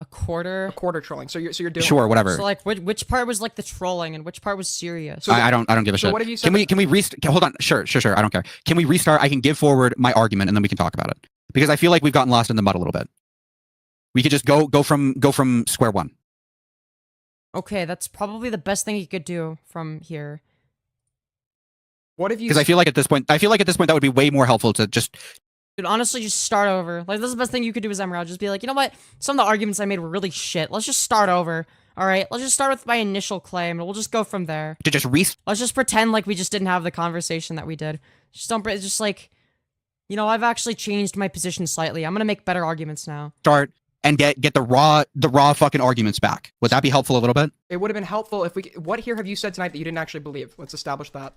A quarter trolling. So you're doing. Sure, whatever. So like, which part was like the trolling and which part was serious? So I don't give a shit. what have you said? Can we restart? Hold on. Sure. I don't care. Can we restart? I can give forward my argument and then we can talk about it because I feel like we've gotten lost in the mud a little bit. We could just go from square one. Okay, that's probably the best thing you could do from here. What have you? Because I feel like at this point that would be way more helpful to just. Dude, honestly, just start over. Like, this is the best thing you could do as Emra. Just be like, you know what? Some of the arguments I made were really shit. Let's just start over. All right? Let's just start with my initial claim, and we'll just go from there. To just Let's just pretend like we just didn't have the conversation that we did. Just don't... Just like... You know, I've actually changed my position slightly. I'm gonna make better arguments now. start and get the raw fucking arguments back. Would that be helpful a little bit? It would have been helpful if we. What here have you said tonight that you didn't actually believe? Let's establish that.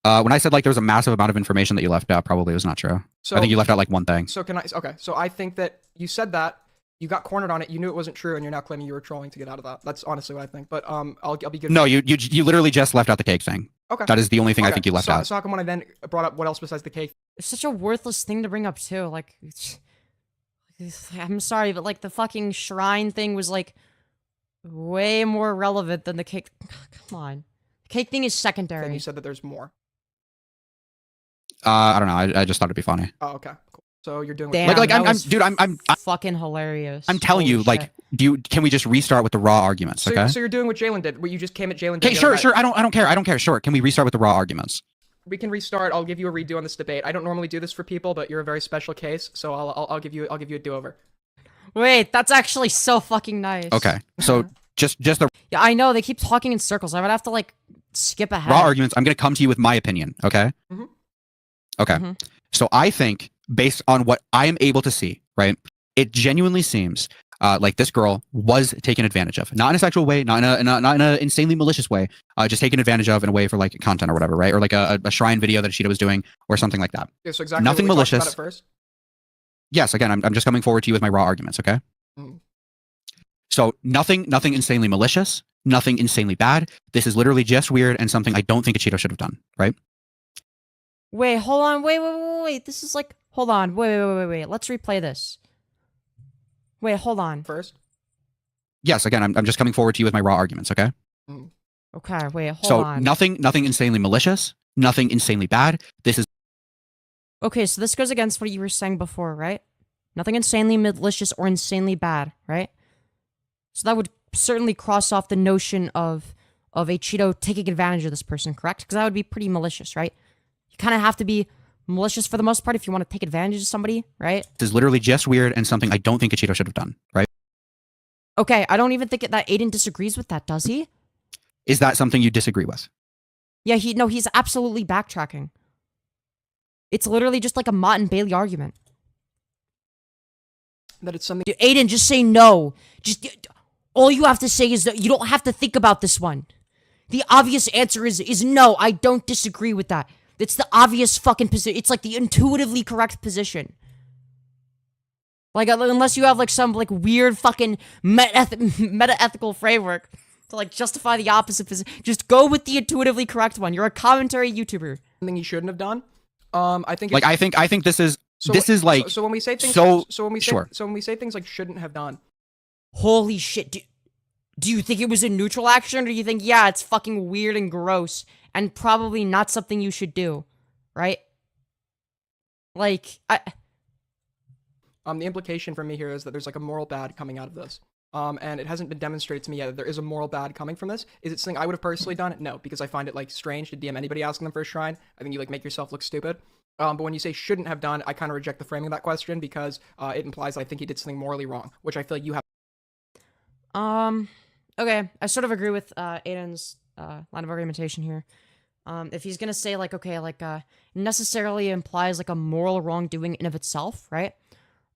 When I said like there was a massive amount of information that you left out, probably was not true. So I think you left out like one thing. So can I? Okay. So I think that you said that you got cornered on it. You knew it wasn't true, and you're now claiming you were trolling to get out of that. That's honestly what I think. But I'll be good. No, you literally just left out the cake thing. Okay. That is the only thing I think you left out. So how come when I then brought up what else besides the cake? It's such a worthless thing to bring up too. Like, I'm sorry, but like the fucking shrine thing was like way more relevant than the cake. Come on, the cake thing is secondary. Then you said that there's more. I don't know. I just thought it'd be funny. Oh, okay. Cool. So you're doing Damn, I'm fucking hilarious. I'm telling Holy you, like, shit. can we just restart with the raw arguments? So, Okay. so you're doing what Jalen did. Where you just came at Jalen. Okay, sure. I don't care. Sure. Can we restart with the raw arguments? We can restart. I'll give you a redo on this debate. I don't normally do this for people, but you're a very special case, so I'll give you a do-over. Wait, that's actually so fucking nice. Okay. So just the Yeah, I know they keep talking in circles. I would have to like skip ahead. raw arguments. I'm gonna come to you with my opinion. Okay. Mm-hmm. Okay. Mm-hmm. So I think, based on what I am able to see, right, it genuinely seems like this girl was taken advantage of, not in a sexual way, not in a insanely malicious way, just taken advantage of in a way for like content or whatever, right, or like a shrine video that Acheeto was doing or something like that. Yeah, so exactly nothing what we talked malicious. about at first. Yes, again, I'm just coming forward to you with my raw arguments, okay? Mm. So nothing insanely malicious, nothing insanely bad. This is literally just weird and something I don't think Acheeto should have done, right? Wait, hold on. Wait. This is like, hold on. Wait. Let's replay this. Wait, hold on. First. Yes, again, I'm just coming forward to you with my raw arguments, okay? Mm. Okay, wait, hold on. So nothing insanely malicious, nothing insanely bad. This is Okay, so this goes against what you were saying before, right? Nothing insanely malicious or insanely bad, right? So that would certainly cross off the notion of Acheeto taking advantage of this person, correct? Because that would be pretty malicious, right? You kind of have to be malicious for the most part if you want to take advantage of somebody, right? This is literally just weird and something I don't think Acheeto should have done, right? Okay, I don't even think that Aiden disagrees with that, does he? Is that something you disagree with? Yeah, he's absolutely backtracking. It's literally just like a Mott and Bailey argument. That it's something. Dude, Aiden, just say no. All you have to say is that you don't have to think about this one. The obvious answer is no, I don't disagree with that. It's the obvious fucking position. It's like the intuitively correct position. Like, unless you have like some like weird fucking meta-ethical framework to like justify the opposite position. Just go with the intuitively correct one. You're a commentary YouTuber. Something he shouldn't have done. I think. Like, I think this is like. So when we say things. So when we say sure. So when we say things like shouldn't have done. Holy shit! Do you think it was a neutral action, or do you think it's fucking weird and gross and probably not something you should do, right? Like The implication for me here is that there's like a moral bad coming out of this. and it hasn't been demonstrated to me yet that there is a moral bad coming from this. Is it something I would have personally done? No, because I find it like strange to DM anybody asking them for a shrine. I think you like make yourself look stupid. But when you say shouldn't have done, I kind of reject the framing of that question because it implies I think he did something morally wrong, which I feel like you have. Okay, I sort of agree with Aiden's line of argumentation here. If he's gonna say like, okay, like necessarily implies like a moral wrongdoing in of itself, right?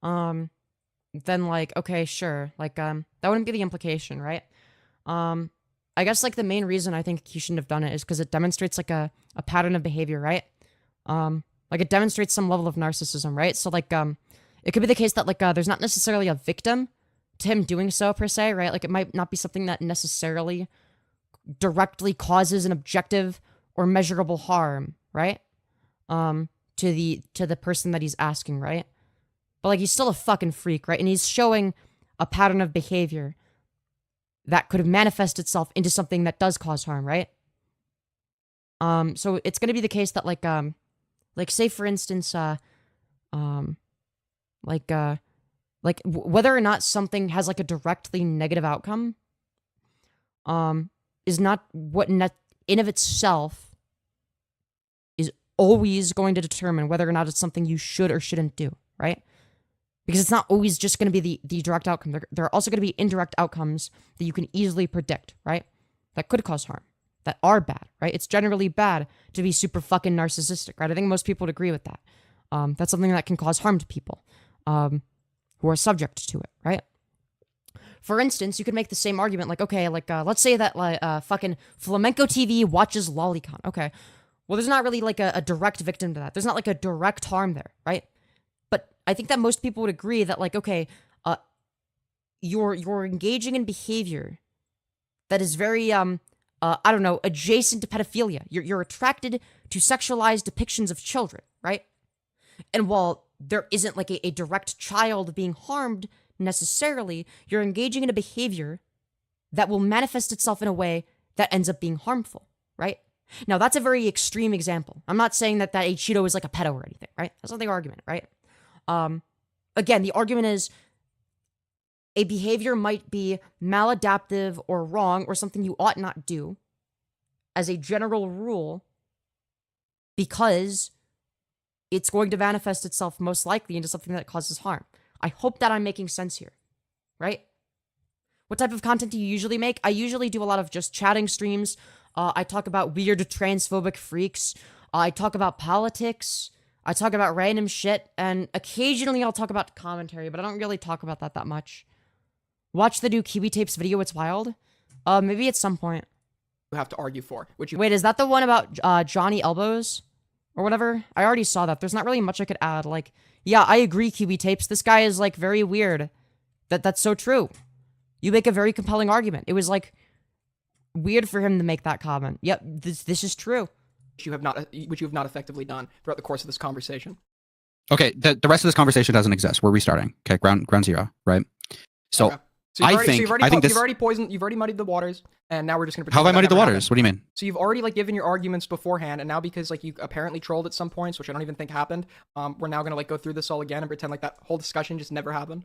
Then like, okay, sure, like that wouldn't be the implication, right? I guess like the main reason I think he shouldn't have done it is because it demonstrates like a pattern of behavior, right? Like it demonstrates some level of narcissism, right? So like it could be the case that like there's not necessarily a victim to him doing so per se, right? Like it might not be something that necessarily directly causes an objective or measurable harm, right? To the person that he's asking, right? But like he's still a fucking freak, right? And he's showing a pattern of behavior that could manifest itself into something that does cause harm, right? So it's gonna be the case that like say for instance whether or not something has like a directly negative outcome is not what in of itself is always going to determine whether or not it's something you should or shouldn't do, right? Because it's not always just going to be the direct outcome. There are also going to be indirect outcomes that you can easily predict, right? That could cause harm, that are bad, right? It's generally bad to be super fucking narcissistic, right? I think most people would agree with that. That's something that can cause harm to people who are subject to it, right? For instance, you could make the same argument, like, okay, like, let's say that, fucking Flamenco TV watches Lolicon. Okay, well, there's not really, like, a direct victim to that. There's not, like, a direct harm there, right? But I think that most people would agree that, like, okay, you're engaging in behavior that is very, I don't know, adjacent to pedophilia. You're attracted to sexualized depictions of children, right? And while there isn't, like, a direct child being harmed necessarily, you're engaging in a behavior that will manifest itself in a way that ends up being harmful, right? Now, that's a very extreme example. I'm not saying that Acheeto is like a pedo or anything, right? That's not the argument, right? Again, the argument is a behavior might be maladaptive or wrong or something you ought not do as a general rule because it's going to manifest itself most likely into something that causes harm. I hope that I'm making sense here, right? What type of content do you usually make? I usually do a lot of just chatting streams. I talk about weird transphobic freaks. I talk about politics. I talk about random shit. And occasionally I'll talk about commentary, but I don't really talk about that much. Watch the new Kiwi Tapes video, it's wild. Maybe at some point. You have to argue for. Wait, is that the one about Johnny Elbows? Or whatever? I already saw that. There's not really much I could add. Like, yeah, I agree, Kiwi Tapes. This guy is, like, very weird. That's so true. You make a very compelling argument. It was, like, weird for him to make that comment. Yep, this is true. Which you have not effectively done throughout the course of this conversation. Okay, the rest of this conversation doesn't exist. We're restarting. Okay, ground zero, right? So, okay. So you've already muddied the waters, and now we're just gonna pretend. How have I muddied the waters? Happened. What do you mean? So you've already like given your arguments beforehand, and now because like you apparently trolled at some points, which I don't even think happened, we're now gonna like go through this all again and pretend like that whole discussion just never happened.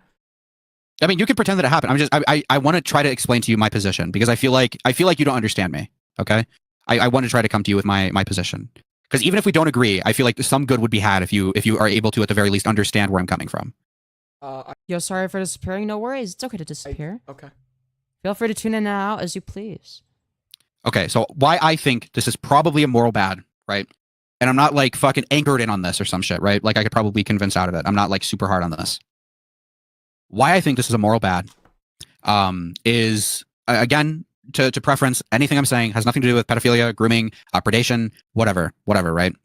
I mean, you can pretend that it happened. I want to try to explain to you my position because I feel like you don't understand me. Okay, I want to try to come to you with my position because even if we don't agree, I feel like some good would be had if you are able to at the very least understand where I'm coming from. Yo, sorry for disappearing. No worries. It's okay to disappear. Okay. Feel free to tune in and out as you please. Okay, so why I think this is probably a moral bad, right? And I'm not like fucking anchored in on this or some shit, right? Like I could probably convince out of it. I'm not like super hard on this. Why I think this is a moral bad is, again, to preference, anything I'm saying has nothing to do with pedophilia, grooming, predation, whatever, right?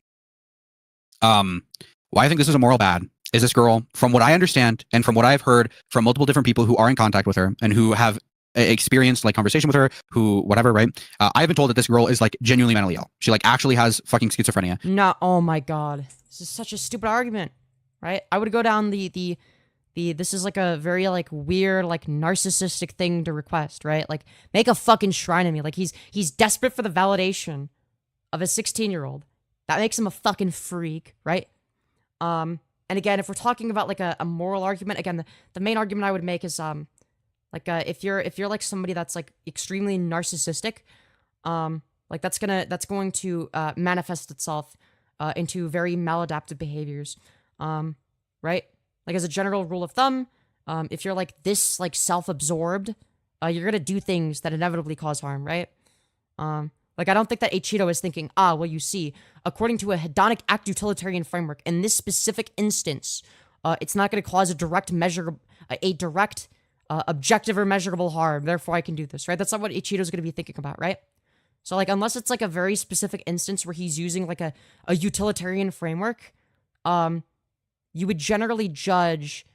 Why I think this is a moral bad is this girl, from what I understand and from what I've heard from multiple different people who are in contact with her and who have experienced like conversation with her, who whatever, right? I've been told that this girl is like genuinely mentally ill. She like actually has fucking schizophrenia. No, oh my god, this is such a stupid argument, right? I would go down the this is like a very like weird like narcissistic thing to request, right? Like make a fucking shrine of me. Like he's desperate for the validation of a 16-year-old. That makes him a fucking freak, right? And again, if we're talking about like a moral argument, again, the main argument I would make is Like if you're like somebody that's like extremely narcissistic, like that's going to manifest itself into very maladaptive behaviors, right? Like as a general rule of thumb, if you're like this like self-absorbed, you're gonna do things that inevitably cause harm, right? Like I don't think that Acheeto is thinking, well, you see, according to a hedonic act utilitarian framework, in this specific instance, it's not going to cause a direct objective or measurable harm. Therefore, I can do this, right? That's not what Acheeto is going to be thinking about, right? So, like, unless it's like a very specific instance where he's using like a utilitarian framework, you would generally judge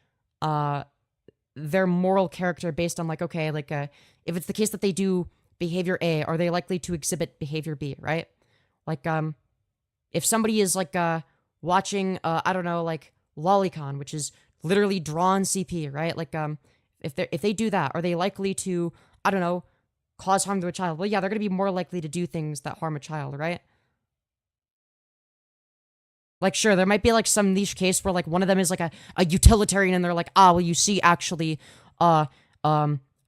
their moral character based on like, okay, like if it's the case that they do behavior A, are they likely to exhibit behavior B, right? Like, if somebody is like watching, I don't know, like Lolicon, which is literally drawn CP, right? Like, if they do that, are they likely to, I don't know, cause harm to a child? Well, yeah, they're gonna be more likely to do things that harm a child, right? Like, sure, there might be like some niche case where like one of them is like a utilitarian, and they're like, well, you see, actually,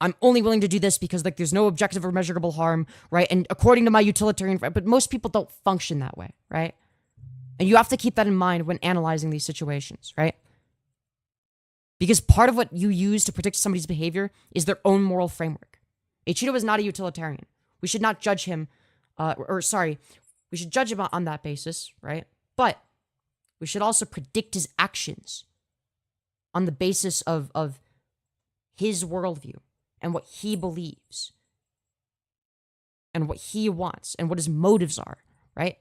I'm only willing to do this because like there's no objective or measurable harm, right? And according to my utilitarian, but most people don't function that way, right? And you have to keep that in mind when analyzing these situations, right? Because part of what you use to predict somebody's behavior is their own moral framework. Acheeto is not a utilitarian. We should not judge him, we should judge him on that basis, right? But we should also predict his actions on the basis of his worldview and what he believes and what he wants and what his motives are, right?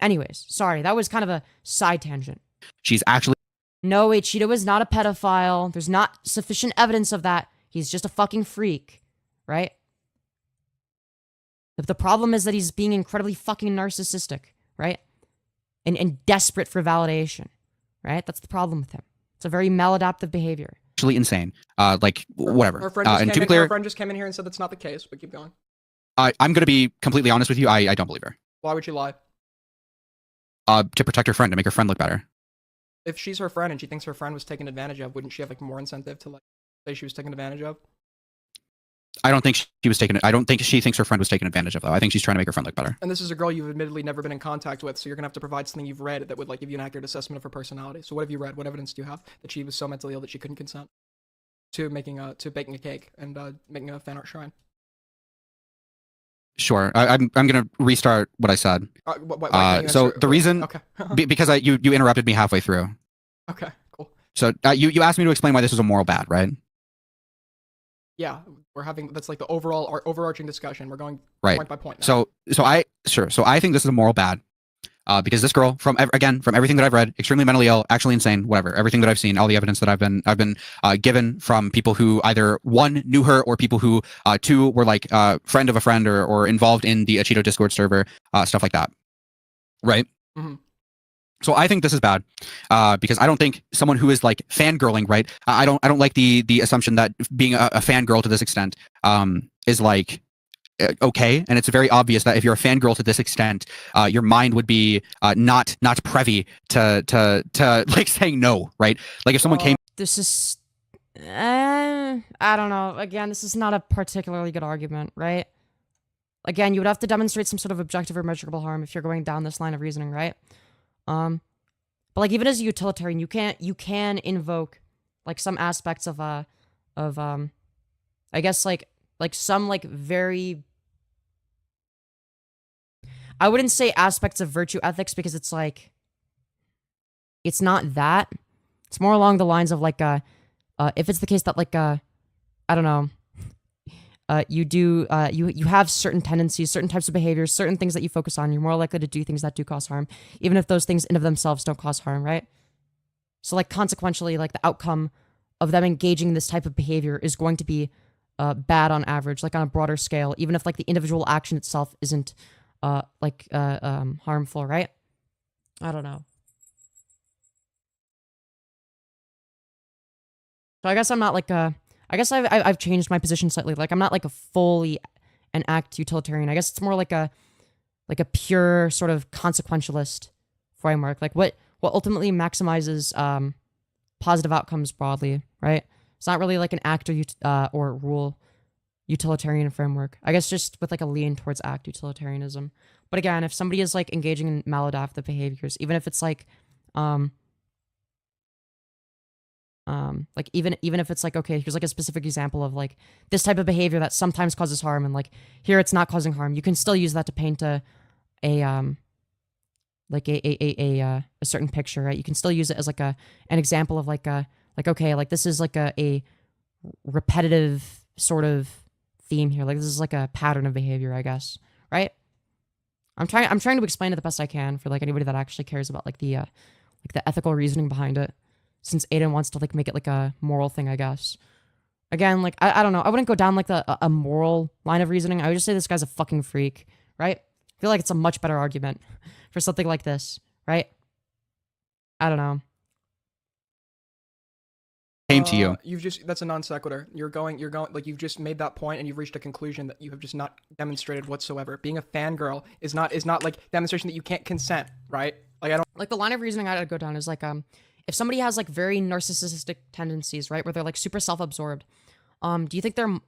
Anyways, sorry, that was kind of a side tangent. She's actually... No, Acheeto is not a pedophile. There's not sufficient evidence of that. He's just a fucking freak, right? The problem is that he's being incredibly fucking narcissistic, right? And desperate for validation, right? That's the problem with him. It's a very maladaptive behavior. Actually insane. Like, whatever. Our friend just came in here and said that's not the case, but keep going. I'm going to be completely honest with you. I don't believe her. Why would she lie? To protect her friend, to make her friend look better. If she's her friend and she thinks her friend was taken advantage of, wouldn't she have like more incentive to like say she was taken advantage of? I don't think she was taken. I don't think she thinks her friend was taken advantage of, though. I think she's trying to make her friend look better. And this is a girl you've admittedly never been in contact with, so you're gonna have to provide something you've read that would like give you an accurate assessment of her personality. So what have you read? What evidence do you have that she was so mentally ill that she couldn't consent to baking a cake and making a fan art shrine? Sure, I'm gonna restart what I said. So the reason, okay, because you interrupted me halfway through. Okay, cool. So you asked me to explain why this was a moral bad, right? Yeah, we're having that's like the overarching discussion. We're going right point by point now. So I think this is a moral bad, because this girl, from everything that I've read, extremely mentally ill, actually insane, whatever, everything that I've seen, all the evidence that I've been given from people who either one knew her or people who two were like friend of a friend or involved in the Acheeto Discord server, stuff like that, right? Mm-hmm. So I think this is bad, because I don't think someone who is like fangirling, right? I don't like the assumption that being a fangirl to this extent is like okay, and it's very obvious that if you're a fangirl to this extent, your mind would be not privy to like saying no, right? Like if someone came. This is, I don't know. Again, this is not a particularly good argument, right? Again, you would have to demonstrate some sort of objective or measurable harm if you're going down this line of reasoning, right? But like even as a utilitarian, you can invoke like some aspects of I guess like some like very, I wouldn't say aspects of virtue ethics because it's like it's not that. It's more along the lines of like if it's the case that like I don't know, you have certain tendencies, certain types of behaviors, certain things that you focus on, you're more likely to do things that do cause harm, even if those things in of themselves don't cause harm, right? So like consequentially, like the outcome of them engaging in this type of behavior is going to be bad on average, like on a broader scale, even if like the individual action itself isn't harmful, right? I don't know. So I guess I'm not like I guess I've changed my position slightly. Like I'm not like a fully an act utilitarian. I guess it's more like a pure sort of consequentialist framework. Like what ultimately maximizes positive outcomes broadly, right? It's not really like an act or rule utilitarian framework. I guess just with like a lean towards act utilitarianism. But again, if somebody is like engaging in maladaptive behaviors, even if it's like even if it's like, okay, here's like a specific example of like this type of behavior that sometimes causes harm, and like here it's not causing harm, you can still use that to paint a certain picture, right? You can still use it as like an example of like okay, like this is like a repetitive sort of theme here. Like this is like a pattern of behavior, I guess, right? I'm trying to explain it the best I can for like anybody that actually cares about like the ethical reasoning behind it, since Aiden wants to like make it like a moral thing, I guess. Again, like I don't know, I wouldn't go down like a moral line of reasoning. I would just say this guy's a fucking freak, right? I feel like it's a much better argument for something like this, right? I don't know. Came to you. That's a non sequitur. You're going, like you've just made that point and you've reached a conclusion that you have just not demonstrated whatsoever. Being a fangirl is not like demonstration that you can't consent, right? Like I don't like the line of reasoning I'd go down is like if somebody has like very narcissistic tendencies, right, where they're like super self-absorbed, do you think they're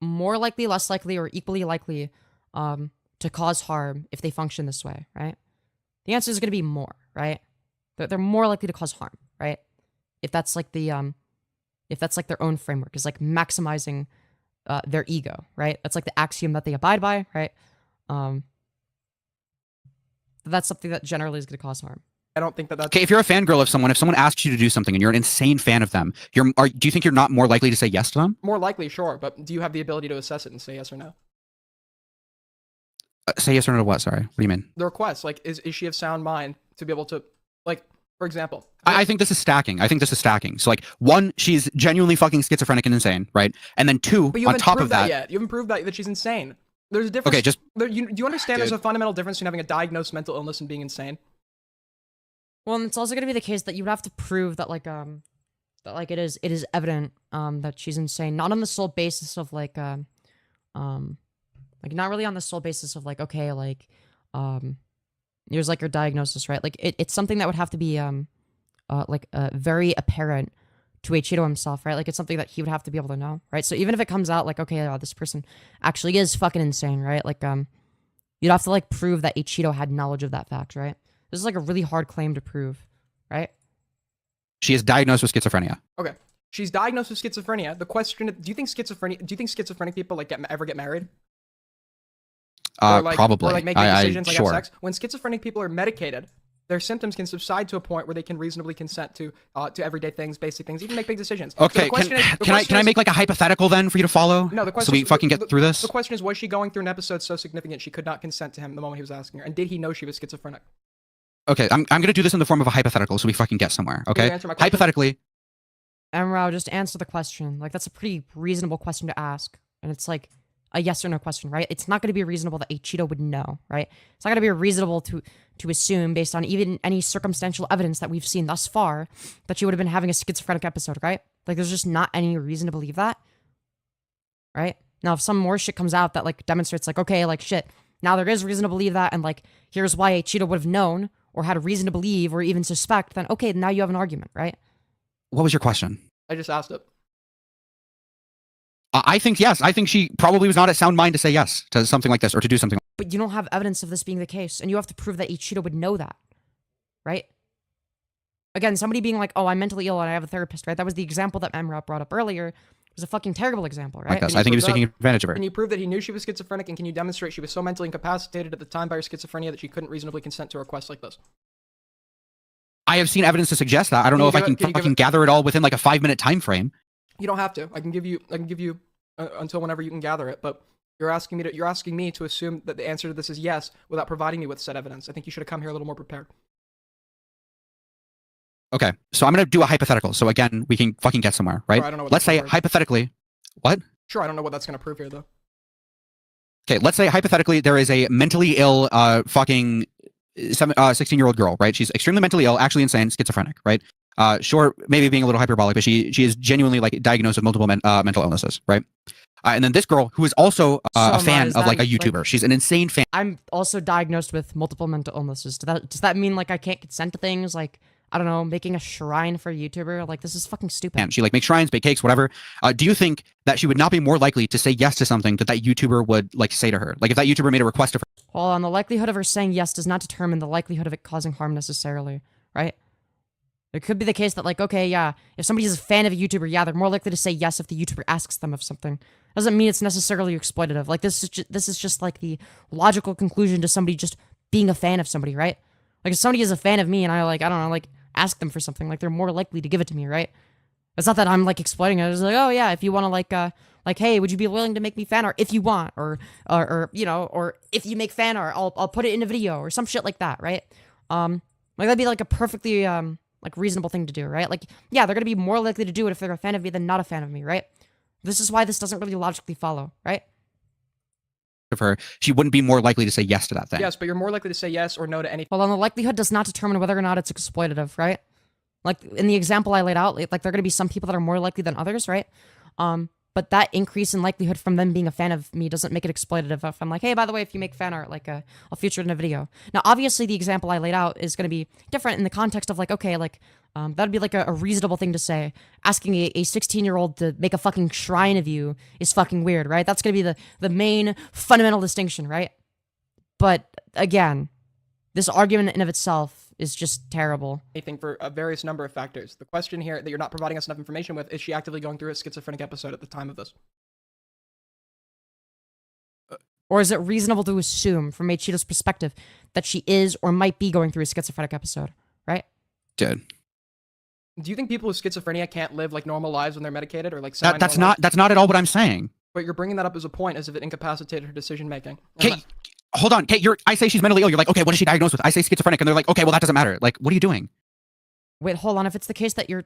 more likely, less likely, or equally likely to cause harm if they function this way, right? The answer is going to be more, right? They're more likely to cause harm, right? If that's like the if that's like their own framework, is like maximizing their ego, right? That's like the axiom that they abide by, right? That's something that generally is going to cause harm. I don't think that's okay. If you're a fangirl of someone, if someone asks you to do something and you're an insane fan of them, do you think you're not more likely to say yes to them? More likely, sure, but do you have the ability to assess it and say yes or no? Say yes or no to what? Sorry, what do you mean? The request, like, is she of sound mind to be able to, like, for example? I think this is stacking. So like, one, she's genuinely fucking schizophrenic and insane, right? And then two, but you on haven't top proved of that, yet. You haven't proved that she's insane. There's a difference. Okay, just do you understand? Dude. There's a fundamental difference between having a diagnosed mental illness and being insane. Well, and it's also going to be the case that you would have to prove that like it is evident that she's insane, not on the sole basis of like not really on the sole basis of like, okay, like here's like your diagnosis, right? Like it's something that would have to be very apparent to Acheeto himself, right? Like it's something that he would have to be able to know, right? So even if it comes out like, okay, this person actually is fucking insane, right? Like you'd have to like prove that Acheeto had knowledge of that fact, right? This is like a really hard claim to prove, right? she is diagnosed with schizophrenia. Okay, she's diagnosed with schizophrenia. The question: do you think schizophrenic people like ever get married? Probably. Or like make decisions, like sure. have sex. When schizophrenic people are medicated, their symptoms can subside to a point where they can reasonably consent to everyday things, basic things, even make big decisions. Okay, So can I make like a hypothetical then for you to follow? No, the question. So we fucking get through this. The question is, was she going through an episode so significant she could not consent to him the moment he was asking her, and did he know she was schizophrenic? Okay, I'm gonna do this in the form of a hypothetical so we fucking get somewhere. Okay, hypothetically. Mrow, just answer the question. Like that's a pretty reasonable question to ask, and it's like a yes or no question, right? It's not going to be reasonable that Acheeto would know, right? It's not going to be reasonable to assume based on even any circumstantial evidence that we've seen thus far that she would have been having a schizophrenic episode, right? Like there's just not any reason to believe that, right? Now, if some more shit comes out that like demonstrates like, okay, like shit, now there is reason to believe that, and like here's why Acheeto would have known or had a reason to believe or even suspect, then okay, now you have an argument, right? What was your question? I just asked it. I think yes. I think she probably was not at sound mind to say yes to something like this or to do something. But you don't have evidence of this being the case, and you have to prove that Acheeto would know that, right? Again, somebody being like, oh, I'm mentally ill and I have a therapist, right? That was the example that Emra brought up earlier. It was a fucking terrible example, right? Like this. I think he was taking advantage of her. Can you prove that he knew she was schizophrenic, and can you demonstrate she was so mentally incapacitated at the time by her schizophrenia that she couldn't reasonably consent to a request like this? I have seen evidence to suggest that. I don't know if I can fucking gather it all within like a 5-minute time frame. You don't have to. I can give you until whenever you can gather it, but you're asking me to assume that the answer to this is yes without providing me with said evidence. I think you should have come here a little more prepared. Okay, so I'm gonna do a hypothetical. So again, we can fucking get somewhere, right? Sure, I don't know what let's say prove. Hypothetically, what? Sure, I don't know what that's gonna prove here though. Okay, let's say hypothetically there is a mentally ill fucking 16-year-old girl, right? She's extremely mentally ill, actually insane, schizophrenic, right? Sure, maybe being a little hyperbolic, but she is genuinely like diagnosed with multiple mental illnesses, right? And then this girl who is also a fan of like a YouTuber. Like, she's an insane fan. I'm also diagnosed with multiple mental illnesses. Does that mean like I can't consent to things? Like I don't know, making a shrine for a YouTuber. Like, this is fucking stupid. And she like makes shrines, bake cakes, whatever. Do you think that she would not be more likely to say yes to something that that YouTuber would like say to her? Like if that YouTuber made a request of her. Hold on, the likelihood of her saying yes does not determine the likelihood of it causing harm necessarily, right? It could be the case that like, okay, yeah, if somebody's a fan of a YouTuber, yeah, they're more likely to say yes if the YouTuber asks them of something. Doesn't mean it's necessarily exploitative. Like this is just like the logical conclusion to somebody just being a fan of somebody, right? Like if somebody is a fan of me and I like, I don't know, like ask them for something, like they're more likely to give it to me, right? It's not that I'm like exploiting it. It's like, oh yeah, if you want to like, hey, would you be willing to make me fan art if you want, or you know, or if you make fan art, I'll put it in a video or some shit like that, right? Like that'd be like a perfectly like reasonable thing to do, right? Like, yeah, they're gonna be more likely to do it if they're a fan of me than not a fan of me, right? This is why this doesn't really logically follow, right? Of her, she wouldn't be more likely to say yes to that thing. Yes, but you're more likely to say yes or no to anything. Well, then the likelihood does not determine whether or not it's exploitative, right? Like in the example I laid out, like there are gonna be some people that are more likely than others, right? But that increase in likelihood from them being a fan of me doesn't make it exploitative. If I'm like, hey, by the way, if you make fan art, like, I'll feature it in a video. Now, obviously, the example I laid out is going to be different in the context of like, okay, like, that'd be like a reasonable thing to say. Asking a 16-year-old to make a fucking shrine of you is fucking weird, right? That's going to be the main fundamental distinction, right? But again, this argument in of itself is just terrible. Anything for a various number of factors. The question here that you're not providing us enough information with is she actively going through a schizophrenic episode at the time of this? Or is it reasonable to assume, from Acheeto's perspective, that she is or might be going through a schizophrenic episode, right? Dude. Do you think people with schizophrenia can't live like normal lives when they're medicated, or like That's not at all what I'm saying. But you're bringing that up as a point, as if it incapacitated her decision making. Kate, hold on, Kate. I say she's mentally ill. You're like, okay, what is she diagnosed with? I say schizophrenic, and they're like, okay, well that doesn't matter. Like, what are you doing? Wait, hold on. If it's the case that you're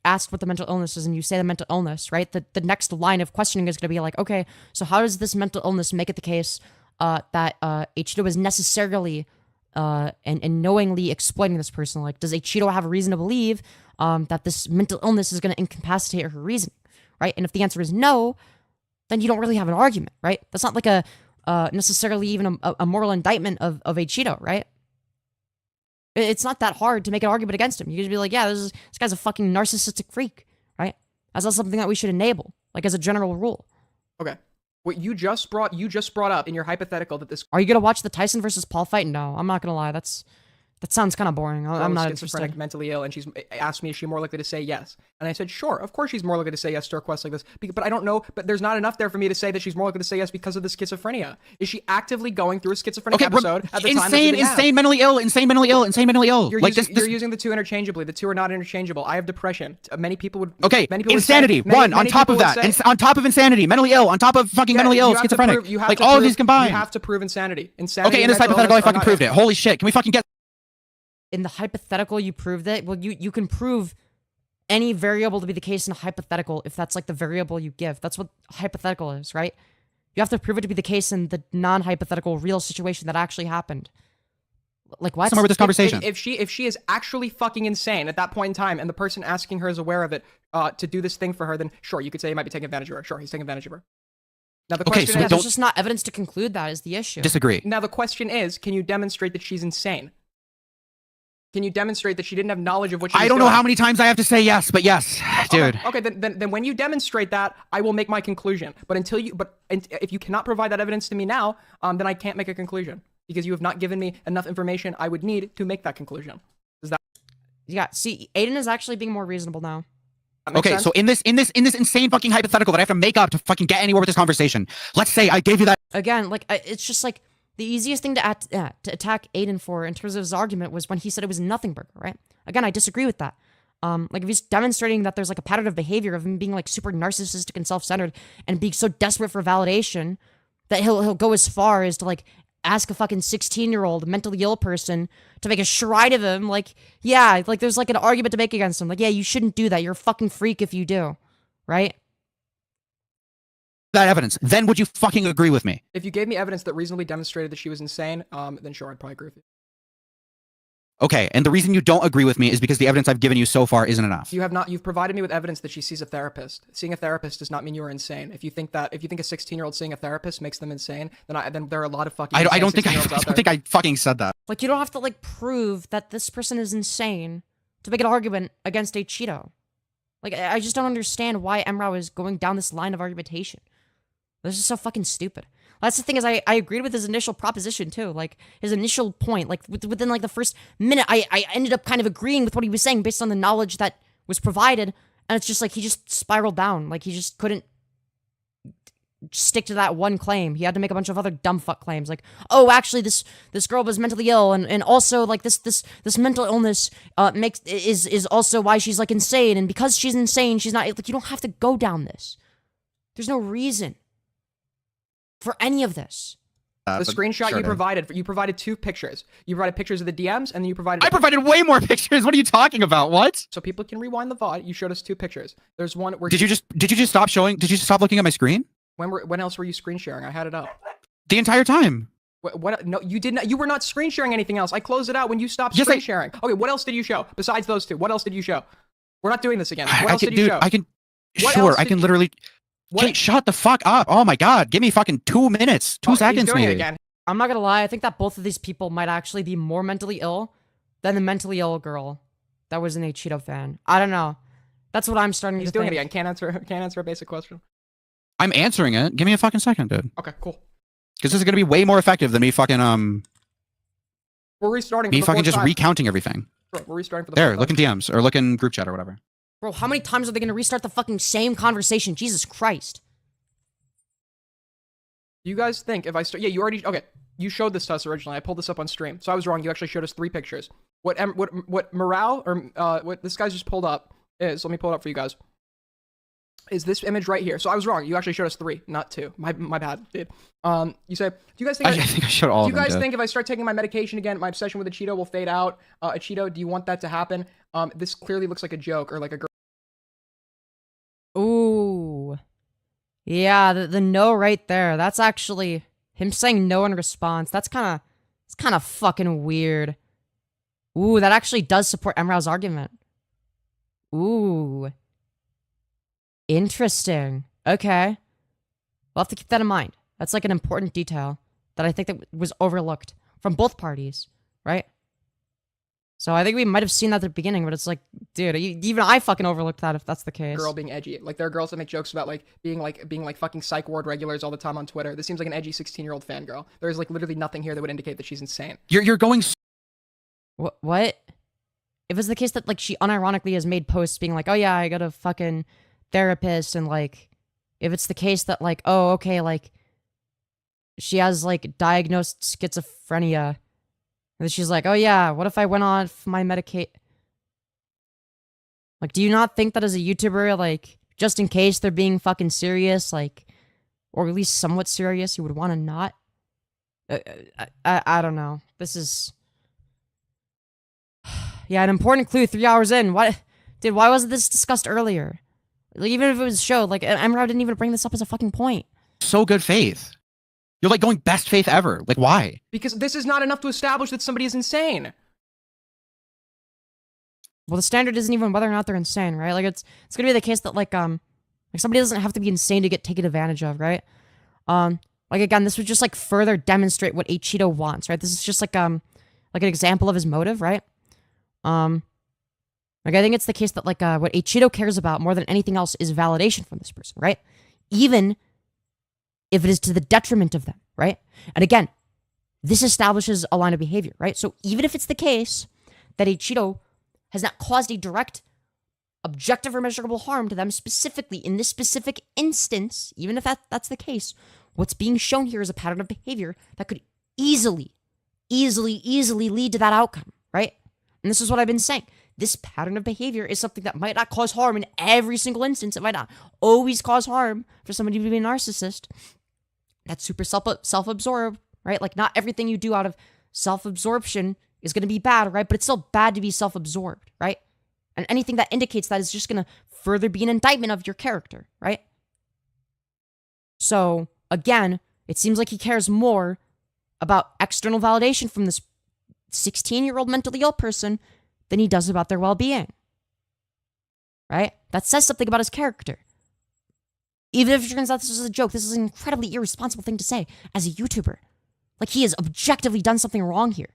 asked what the mental illness is and you say the mental illness, right? The next line of questioning is going to be like, okay, so how does this mental illness make it the case that Acheeto is necessarily and knowingly exploiting this person? Like, does Acheeto have a reason to believe that this mental illness is going to incapacitate her reasoning, right? And if the answer is no, then you don't really have an argument, right? That's not like a necessarily even a moral indictment of Acheeto, right? It's not that hard to make an argument against him. You can just be like, yeah, this guy's a fucking narcissistic freak, right? That's not something that we should enable, like as a general rule. Okay. What you just brought up in your hypothetical that this. Are you gonna watch the Tyson versus Paul fight? No, I'm not gonna lie. That sounds kind of boring. I'm not schizophrenic, interested. mentally ill, and she's asked me, is she more likely to say yes? And I said, sure, of course she's more likely to say yes to a request like this. But I don't know, but there's not enough there for me to say that she's more likely to say yes because of the schizophrenia. Is she actively going through a schizophrenic episode at the time? Insane mentally ill. You're using the two interchangeably. The two are not interchangeable. I have depression. Many people would. Okay, many people insanity. Would say, one on top of that, on top of insanity, mentally ill, on top of fucking mentally ill, schizophrenic. Like all of these combined. You have to prove insanity. Okay, in this hypothetical, I fucking proved it. Holy shit! Can we fucking get? In the hypothetical, you proved it. Well, you can prove any variable to be the case in a hypothetical if that's like the variable you give. That's what hypothetical is, right? You have to prove it to be the case in the non-hypothetical real situation that actually happened. Like what? Somewhere with this conversation. If she is actually fucking insane at that point in time, and the person asking her is aware of it, to do this thing for her, then sure, you could say he might be taking advantage of her. Sure, he's taking advantage of her. Now the question is, there's just not evidence to conclude that is the issue. Disagree. Now the question is, can you demonstrate that she's insane? Can you demonstrate that she didn't have knowledge of what she was doing? I don't know how many times I have to say yes, but yes, dude. Okay, then when you demonstrate that, I will make my conclusion. But if you cannot provide that evidence to me now, then I can't make a conclusion because you have not given me enough information I would need to make that conclusion. Is that? Yeah. See, Aiden is actually being more reasonable now. Okay, sense? so in this insane fucking hypothetical that I have to make up to fucking get anywhere with this conversation, let's say I gave you that. Again, like it's just like. The easiest thing to attack Aiden for in terms of his argument was when he said it was a nothing burger, right? Again, I disagree with that. Like if he's demonstrating that there's like a pattern of behavior of him being like super narcissistic and self-centered and being so desperate for validation that he'll go as far as to like ask a fucking 16-year-old mentally ill person to make a shrine of him, like, yeah, like there's like an argument to make against him. Like, yeah, you shouldn't do that. You're a fucking freak if you do, right? That evidence, then would you fucking agree with me? If you gave me evidence that reasonably demonstrated that she was insane, then sure, I'd probably agree with you. Okay, and the reason you don't agree with me is because the evidence I've given you so far isn't enough. You have not. You've provided me with evidence that she sees a therapist. Seeing a therapist does not mean you are insane. If you think a 16-year-old seeing a therapist makes them insane, then there are a lot of fucking. I don't think 16-year-olds I out don't think I fucking said that. Like, you don't have to, like, prove that this person is insane to make an argument against Acheeto. Like, I just don't understand why Emra is going down this line of argumentation. This is so fucking stupid. That's the thing is I agreed with his initial proposition too. Like his initial point, like within like the first minute, I ended up kind of agreeing with what he was saying based on the knowledge that was provided. And it's just like he just spiraled down. Like he just couldn't stick to that one claim. He had to make a bunch of other dumb fuck claims. Like, oh, actually this girl was mentally ill, and also like this mental illness is also why she's like insane. And because she's insane, she's not like, you don't have to go down this. There's no reason for any of this. The screenshot you provided 2 pictures. You provided pictures of the DMs, and then you provided. I provided way more pictures. What are you talking about? What? So people can rewind the VOD. You showed us 2 pictures. There's one where. Did you just stop showing? Did you stop looking at my screen? When else were you screen sharing? I had it up. The entire time. What? No, you did not. You were not screen sharing anything else. I closed it out when you stopped screen sharing. Okay, what else did you show besides those 2? What else did you show? We're not doing this again. What else did you show? I can. Sure, I can literally. Jake, shut the fuck up. Oh my god. Give me fucking 2 minutes. 2 seconds, he's doing maybe. it again. I'm not gonna lie, I think that both of these people might actually be more mentally ill than the mentally ill girl that was an Acheeto fan. I don't know. That's what I'm starting to think. He's doing it again. Can't answer a basic question. I'm answering it. Give me a fucking second, dude. Okay, cool. Because this is gonna be way more effective than me fucking We're restarting. me fucking just recounting everything. Bro, we're restarting for the There, look in DMs or look in group chat or whatever. Bro, how many times are they gonna restart the fucking same conversation? Jesus Christ. Do you guys think if I start? Yeah, you already. Okay, you showed this to us originally. I pulled this up on stream, so I was wrong. You actually showed us 3 pictures. What Mrow or what this guy's just pulled up is. Let me pull it up for you guys. Is this image right here? So I was wrong. You actually showed us 3, not 2. My bad, dude. You say, do you guys think? I think I showed all. Do you guys think if I start taking my medication again, my obsession with Acheeto will fade out? Acheeto, do you want that to happen? This clearly looks like a joke or like a girl. Ooh. Yeah, the no right there. That's actually him saying no in response. It's kind of fucking weird. Ooh, that actually does support Emra's argument. Ooh. Interesting. Okay. We'll have to keep that in mind. That's like an important detail that I think that was overlooked from both parties, right? So I think we might have seen that at the beginning, but it's like, dude, even I fucking overlooked that if that's the case. Girl being edgy. Like there are girls that make jokes about like being like fucking psych ward regulars all the time on Twitter. This seems like an edgy 16-year-old fangirl. There's like literally nothing here that would indicate that she's insane. You're going. What? If it's the case that like she unironically has made posts being like, oh yeah, I got a fucking therapist, and like, if it's the case that like, oh okay, like she has like diagnosed schizophrenia. And she's like, oh yeah, what if I went off my Medicaid? Like, do you not think that as a YouTuber, like, just in case they're being fucking serious, like, or at least somewhat serious, you would want to not? I don't know. This is... Yeah, an important clue 3 hours in. Why wasn't this discussed earlier? Like, even if it was showed, like, Emra didn't even bring this up as a fucking point. So good faith. You're like going best faith ever. Like, why? Because this is not enough to establish that somebody is insane. Well, the standard isn't even whether or not they're insane, right? Like, it's gonna be the case that, like somebody doesn't have to be insane to get taken advantage of, right? Like, again, this would just, like, further demonstrate what Acheeto wants, right? This is just, like an example of his motive, right? Like, I think it's the case that, like, what Acheeto cares about more than anything else is validation from this person, right? Even if it is to the detriment of them, right? And again, this establishes a line of behavior, right? So even if it's the case that Acheeto has not caused a direct, objective or measurable harm to them specifically in this specific instance, even if that's the case, what's being shown here is a pattern of behavior that could easily lead to that outcome, right? And this is what I've been saying. This pattern of behavior is something that might not cause harm in every single instance. It might not always cause harm for somebody to be a narcissist. That's super self-absorbed, right? Like, not everything you do out of self-absorption is going to be bad, right? But it's still bad to be self-absorbed, right? And anything that indicates that is just going to further be an indictment of your character, right? So, again, it seems like he cares more about external validation from this 16-year-old mentally ill person than he does about their well-being. Right? That says something about his character. Even if it turns out this is a joke, this is an incredibly irresponsible thing to say as a YouTuber. Like, he has objectively done something wrong here.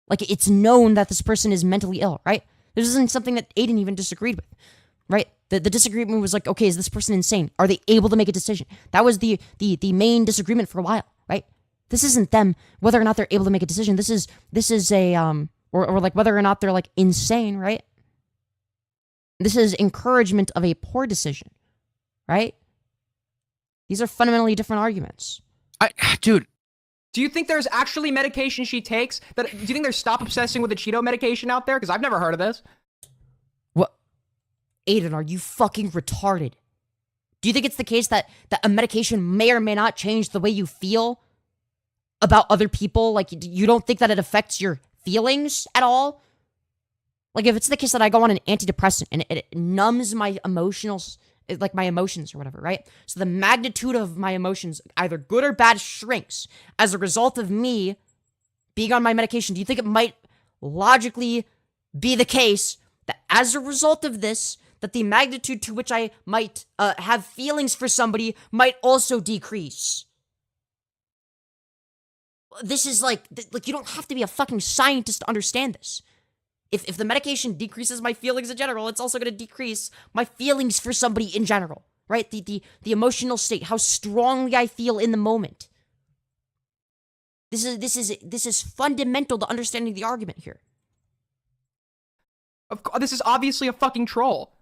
Like, it's known that this person is mentally ill, right? This isn't something that Aiden even disagreed with, right? The disagreement was like, okay, is this person insane? Are they able to make a decision? That was the main disagreement for a while, right? This isn't them, whether or not they're able to make a decision. This is a, or like whether or not they're like insane, right? This is encouragement of a poor decision, right? These are fundamentally different arguments. Dude. Do you think there's actually medication she takes? Do you think there's stop obsessing with Acheeto medication out there? Because I've never heard of this. What? Aiden, are you fucking retarded? Do you think it's the case that a medication may or may not change the way you feel about other people? Like, you don't think that it affects your feelings at all? Like, if it's the case that I go on an antidepressant and it numbs my emotions or whatever, right? So the magnitude of my emotions, either good or bad, shrinks as a result of me being on my medication. Do you think it might logically be the case that as a result of this, that the magnitude to which I might have feelings for somebody might also decrease? This is like you don't have to be a fucking scientist to understand this. If the medication decreases my feelings in general, it's also going to decrease my feelings for somebody in general, right? The emotional state, how strongly I feel in the moment. This is fundamental to understanding the argument here. This is obviously a fucking troll.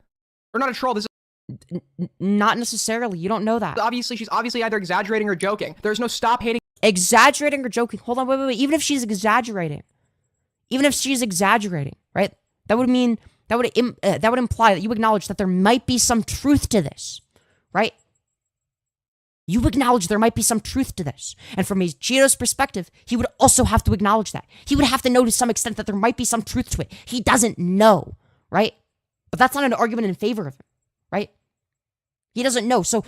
Or not a troll, this is... Not necessarily, you don't know that. She's obviously either exaggerating or joking. There's no stop hating... Exaggerating or joking? Hold on, wait. Even if she's exaggerating, right? That would imply that you acknowledge that there might be some truth to this, right? You acknowledge there might be some truth to this. And from Acheeto's perspective, he would also have to acknowledge that. He would have to know to some extent that there might be some truth to it. He doesn't know, right? But that's not an argument in favor of him, right? He doesn't know. So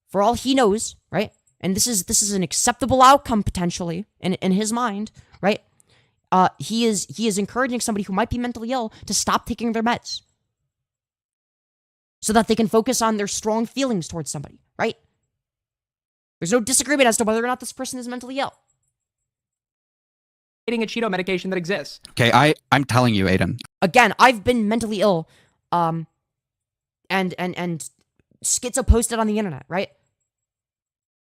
for all he knows, right? And this is an acceptable outcome potentially in his mind, right? He is encouraging somebody who might be mentally ill to stop taking their meds so that they can focus on their strong feelings towards somebody, right? There's no disagreement as to whether or not this person is mentally ill. Acheeto medication that exists. Okay, I'm telling you, Aiden. Again, I've been mentally ill, and schizo posted on the internet, right?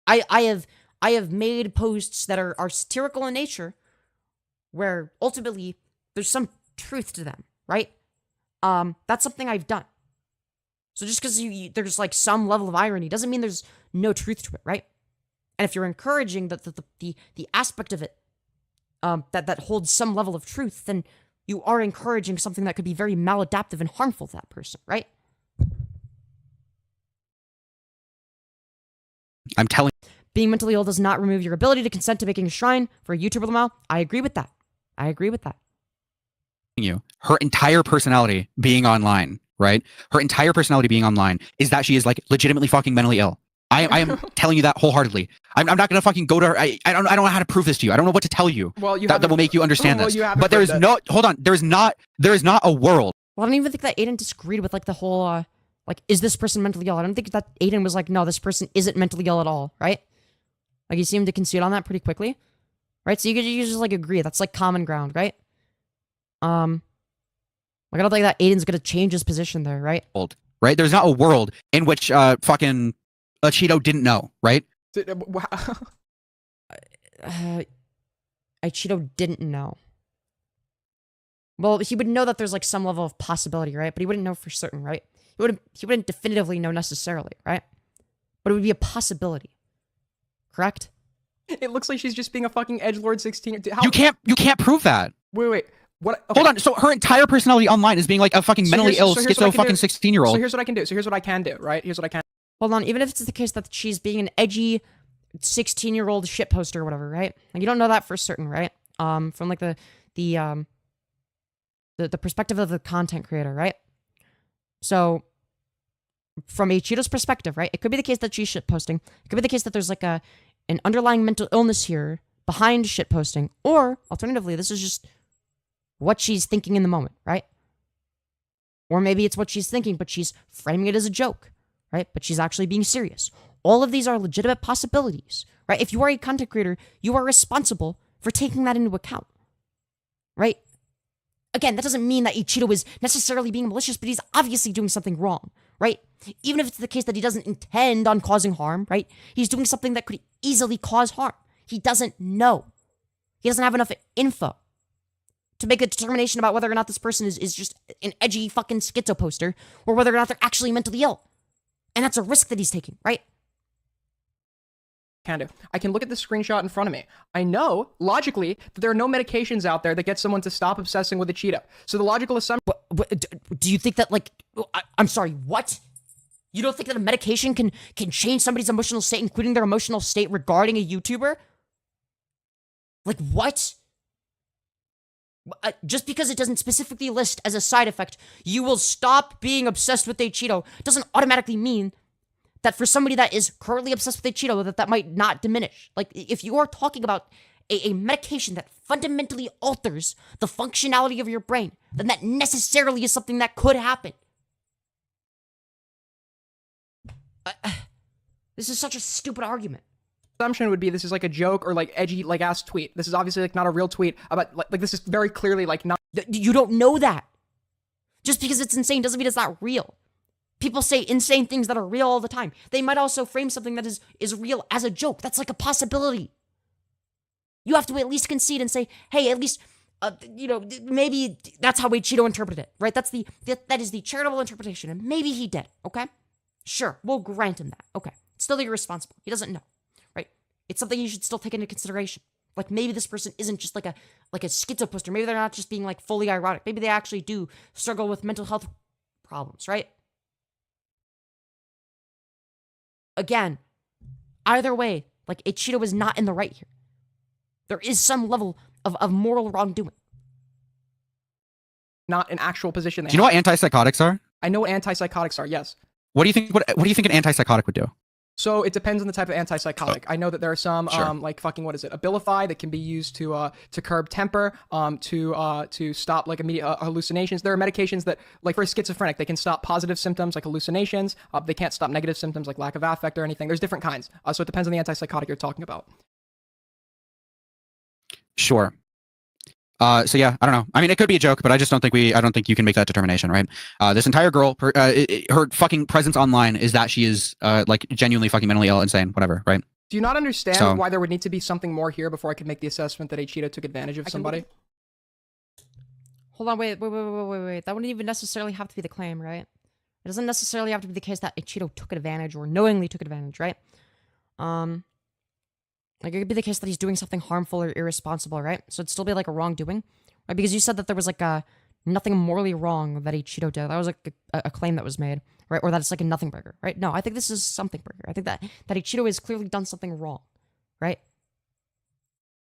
I have made posts that are satirical in nature, where ultimately there's some truth to them, right? That's something I've done. So just because there's like some level of irony doesn't mean there's no truth to it, right? And if you're encouraging the aspect of it that holds some level of truth, then you are encouraging something that could be very maladaptive and harmful to that person, right? I'm telling Being mentally ill does not remove your ability to consent to making a shrine for a YouTuber Lamau. I agree with that. you, her entire personality being online, right? Her entire personality being online is that she is like legitimately fucking mentally ill. I am telling you that wholeheartly. I'm not gonna fucking go to her. I don't know how to prove this to you. I don't know what to tell you. Well, that will make you understand this. But there is that. no. Hold on. There is not a world. Well, I don't even think that Aiden disagreed with like the whole like, is this person mentally ill? I don't think that Aiden was like, no, this person isn't mentally ill at all, right? Like, he seemed to concede on that pretty quickly, right? So you just like agree. That's like common ground, right? Like, I don't think that Aiden's gonna change his position there, right? Right? There's not a world in which fucking Acheeto didn't know, right? Acheeto didn't know. Well, he would know that there's like some level of possibility, right? But he wouldn't know for certain, right? He wouldn't definitively know necessarily, right? But it would be a possibility. Correct? It looks like she's just being a fucking edgelord 16. You can't prove that. Wait. What? Okay. Hold on. So her entire personality online is being like a fucking mentally ill, schizo fucking 16-year-old. So here's what I can do. Right? Here's what I can. Hold on. Even if it's the case that she's being an edgy 16-year-old shitposter or whatever, right? And you don't know that for certain, right? From like the perspective of the content creator, right? So from Acheeto's perspective, right? It could be the case that she's shitposting. It could be the case that there's like an underlying mental illness here behind shitposting, or alternatively, this is just what she's thinking in the moment, right? Or maybe it's what she's thinking, but she's framing it as a joke, right? But she's actually being serious. All of these are legitimate possibilities, right? If you are a content creator, you are responsible for taking that into account, right? Again, that doesn't mean that Acheeto is necessarily being malicious, but he's obviously doing something wrong, right? Even if it's the case that he doesn't intend on causing harm, right? He's doing something that could easily cause harm. He doesn't know. He doesn't have enough info to make a determination about whether or not this person is just an edgy fucking schizo poster or whether or not they're actually mentally ill. And that's a risk that he's taking, right? Can do. I can look at the screenshot in front of me. I know, logically, that there are no medications out there that get someone to stop obsessing with Acheeto. So the logical assumption... Do you think that, like... I'm sorry, what? You don't think that a medication can change somebody's emotional state, including their emotional state regarding a YouTuber? Like, what? Just because it doesn't specifically list as a side effect, you will stop being obsessed with Acheeto, doesn't automatically mean that for somebody that is currently obsessed with Acheeto, that might not diminish. Like, if you are talking about a medication that fundamentally alters the functionality of your brain, then that necessarily is something that could happen. This is such a stupid argument. Assumption would be this is like a joke or like edgy like ass tweet. This is obviously like not a real tweet about like this is very clearly like not. You don't know that. Just because it's insane doesn't mean it's not real. People say insane things that are real all the time. They might also frame something that is real as a joke. That's like a possibility. You have to at least concede and say, hey, at least, maybe that's how Acheeto interpreted it, right? That is the charitable interpretation, and maybe he did, okay? Sure, we'll grant him that, okay. Still irresponsible. He doesn't know, right? It's something you should still take into consideration. Like, maybe this person isn't just like a schizo poster. Maybe they're not just being like fully ironic. Maybe they actually do struggle with mental health problems, right? Again, either way, like, Acheeto is not in the right here. There is some level of moral wrongdoing. Not an actual position. Do you know what antipsychotics are? I know what antipsychotics are, yes. What do you think an antipsychotic would do? So it depends on the type of antipsychotic. I know that there are some, Sure. like fucking, what is it? Abilify that can be used to curb temper, to stop like immediate hallucinations. There are medications that, like for a schizophrenic, they can stop positive symptoms like hallucinations. They can't stop negative symptoms like lack of affect or anything. There's different kinds. So it depends on the antipsychotic you're talking about. Sure. So yeah, I don't know. I mean, it could be a joke, but I don't think you can make that determination, right? This entire girl, her fucking presence online is that she is like genuinely fucking mentally ill, insane, whatever, right? Do you not understand why there would need to be something more here before I could make the assessment that Acheeto took advantage of somebody? Hold on, wait. That wouldn't even necessarily have to be the claim, right? It doesn't necessarily have to be the case that Acheeto took advantage or knowingly took advantage, right? Like, it could be the case that he's doing something harmful or irresponsible, right? So it'd still be like a wrongdoing, right? Because you said that there was like nothing morally wrong that Acheeto did. That was like a claim that was made, right? Or that it's like a nothing burger, right? No, I think this is something burger. I think that Acheeto has clearly done something wrong, right?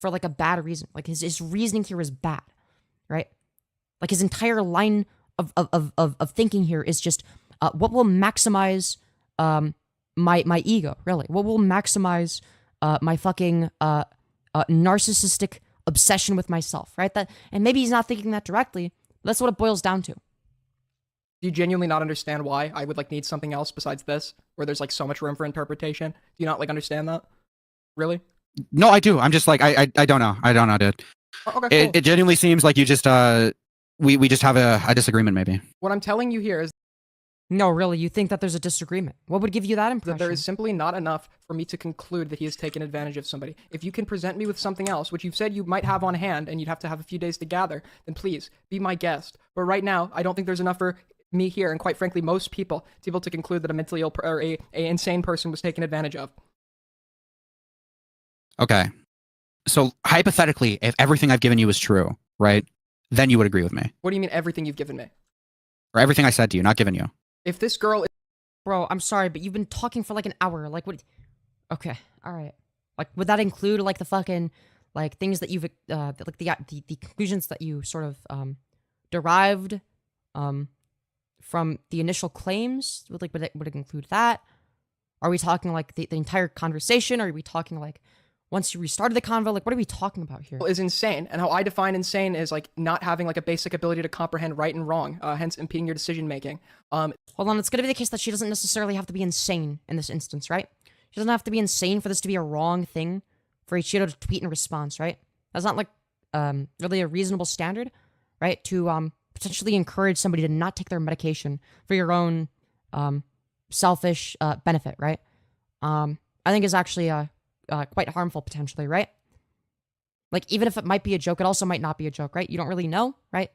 For like a bad reason. Like his reasoning here is bad, right? Like his entire line of thinking here is just what will maximize my ego, really? What will maximize my fucking narcissistic obsession with myself, right? And maybe he's not thinking that directly, but that's what it boils down to. Do you genuinely not understand why I would like need something else besides this, where there's like so much room for interpretation? Do you not like understand that? Really? No, I do. I'm just like, I don't know. I don't know, dude. Oh, okay, cool. It genuinely seems like you just, we just have a disagreement, maybe. What I'm telling you here is No, really, you think that there's a disagreement. What would give you that impression? that there is simply not enough for me to conclude that he has taken advantage of somebody. If you can present me with something else, which you've said you might have on hand and you'd have to have a few days to gather, then please, be my guest. But right now, I don't think there's enough for me here, and quite frankly, most people, to be able to conclude that a mentally ill or a insane person was taken advantage of. Okay. So hypothetically, if everything I've given you is true, right, then you would agree with me. What do you mean everything you've given me? Or everything I said to you, not given you. If this girl is... Bro, I'm sorry, but you've been talking for like an hour. Like, what? Okay, all right. Like, would that include like the fucking like things that you've like the conclusions that you sort of derived from the initial claims? Would it include that? Are we talking like the entire conversation? Or are we talking like once you restarted the convo? Like, what are we talking about here? Is insane, and how I define insane is like not having like a basic ability to comprehend right and wrong, hence impeding your decision making. Hold on, it's gonna be the case that she doesn't necessarily have to be insane in this instance, right? She doesn't have to be insane for this to be a wrong thing for Acheeto to tweet in response, right? That's not like really a reasonable standard, right? To potentially encourage somebody to not take their medication for your own selfish benefit, right? I think is actually quite harmful potentially, right? Like, even if it might be a joke, it also might not be a joke, right? You don't really know, right?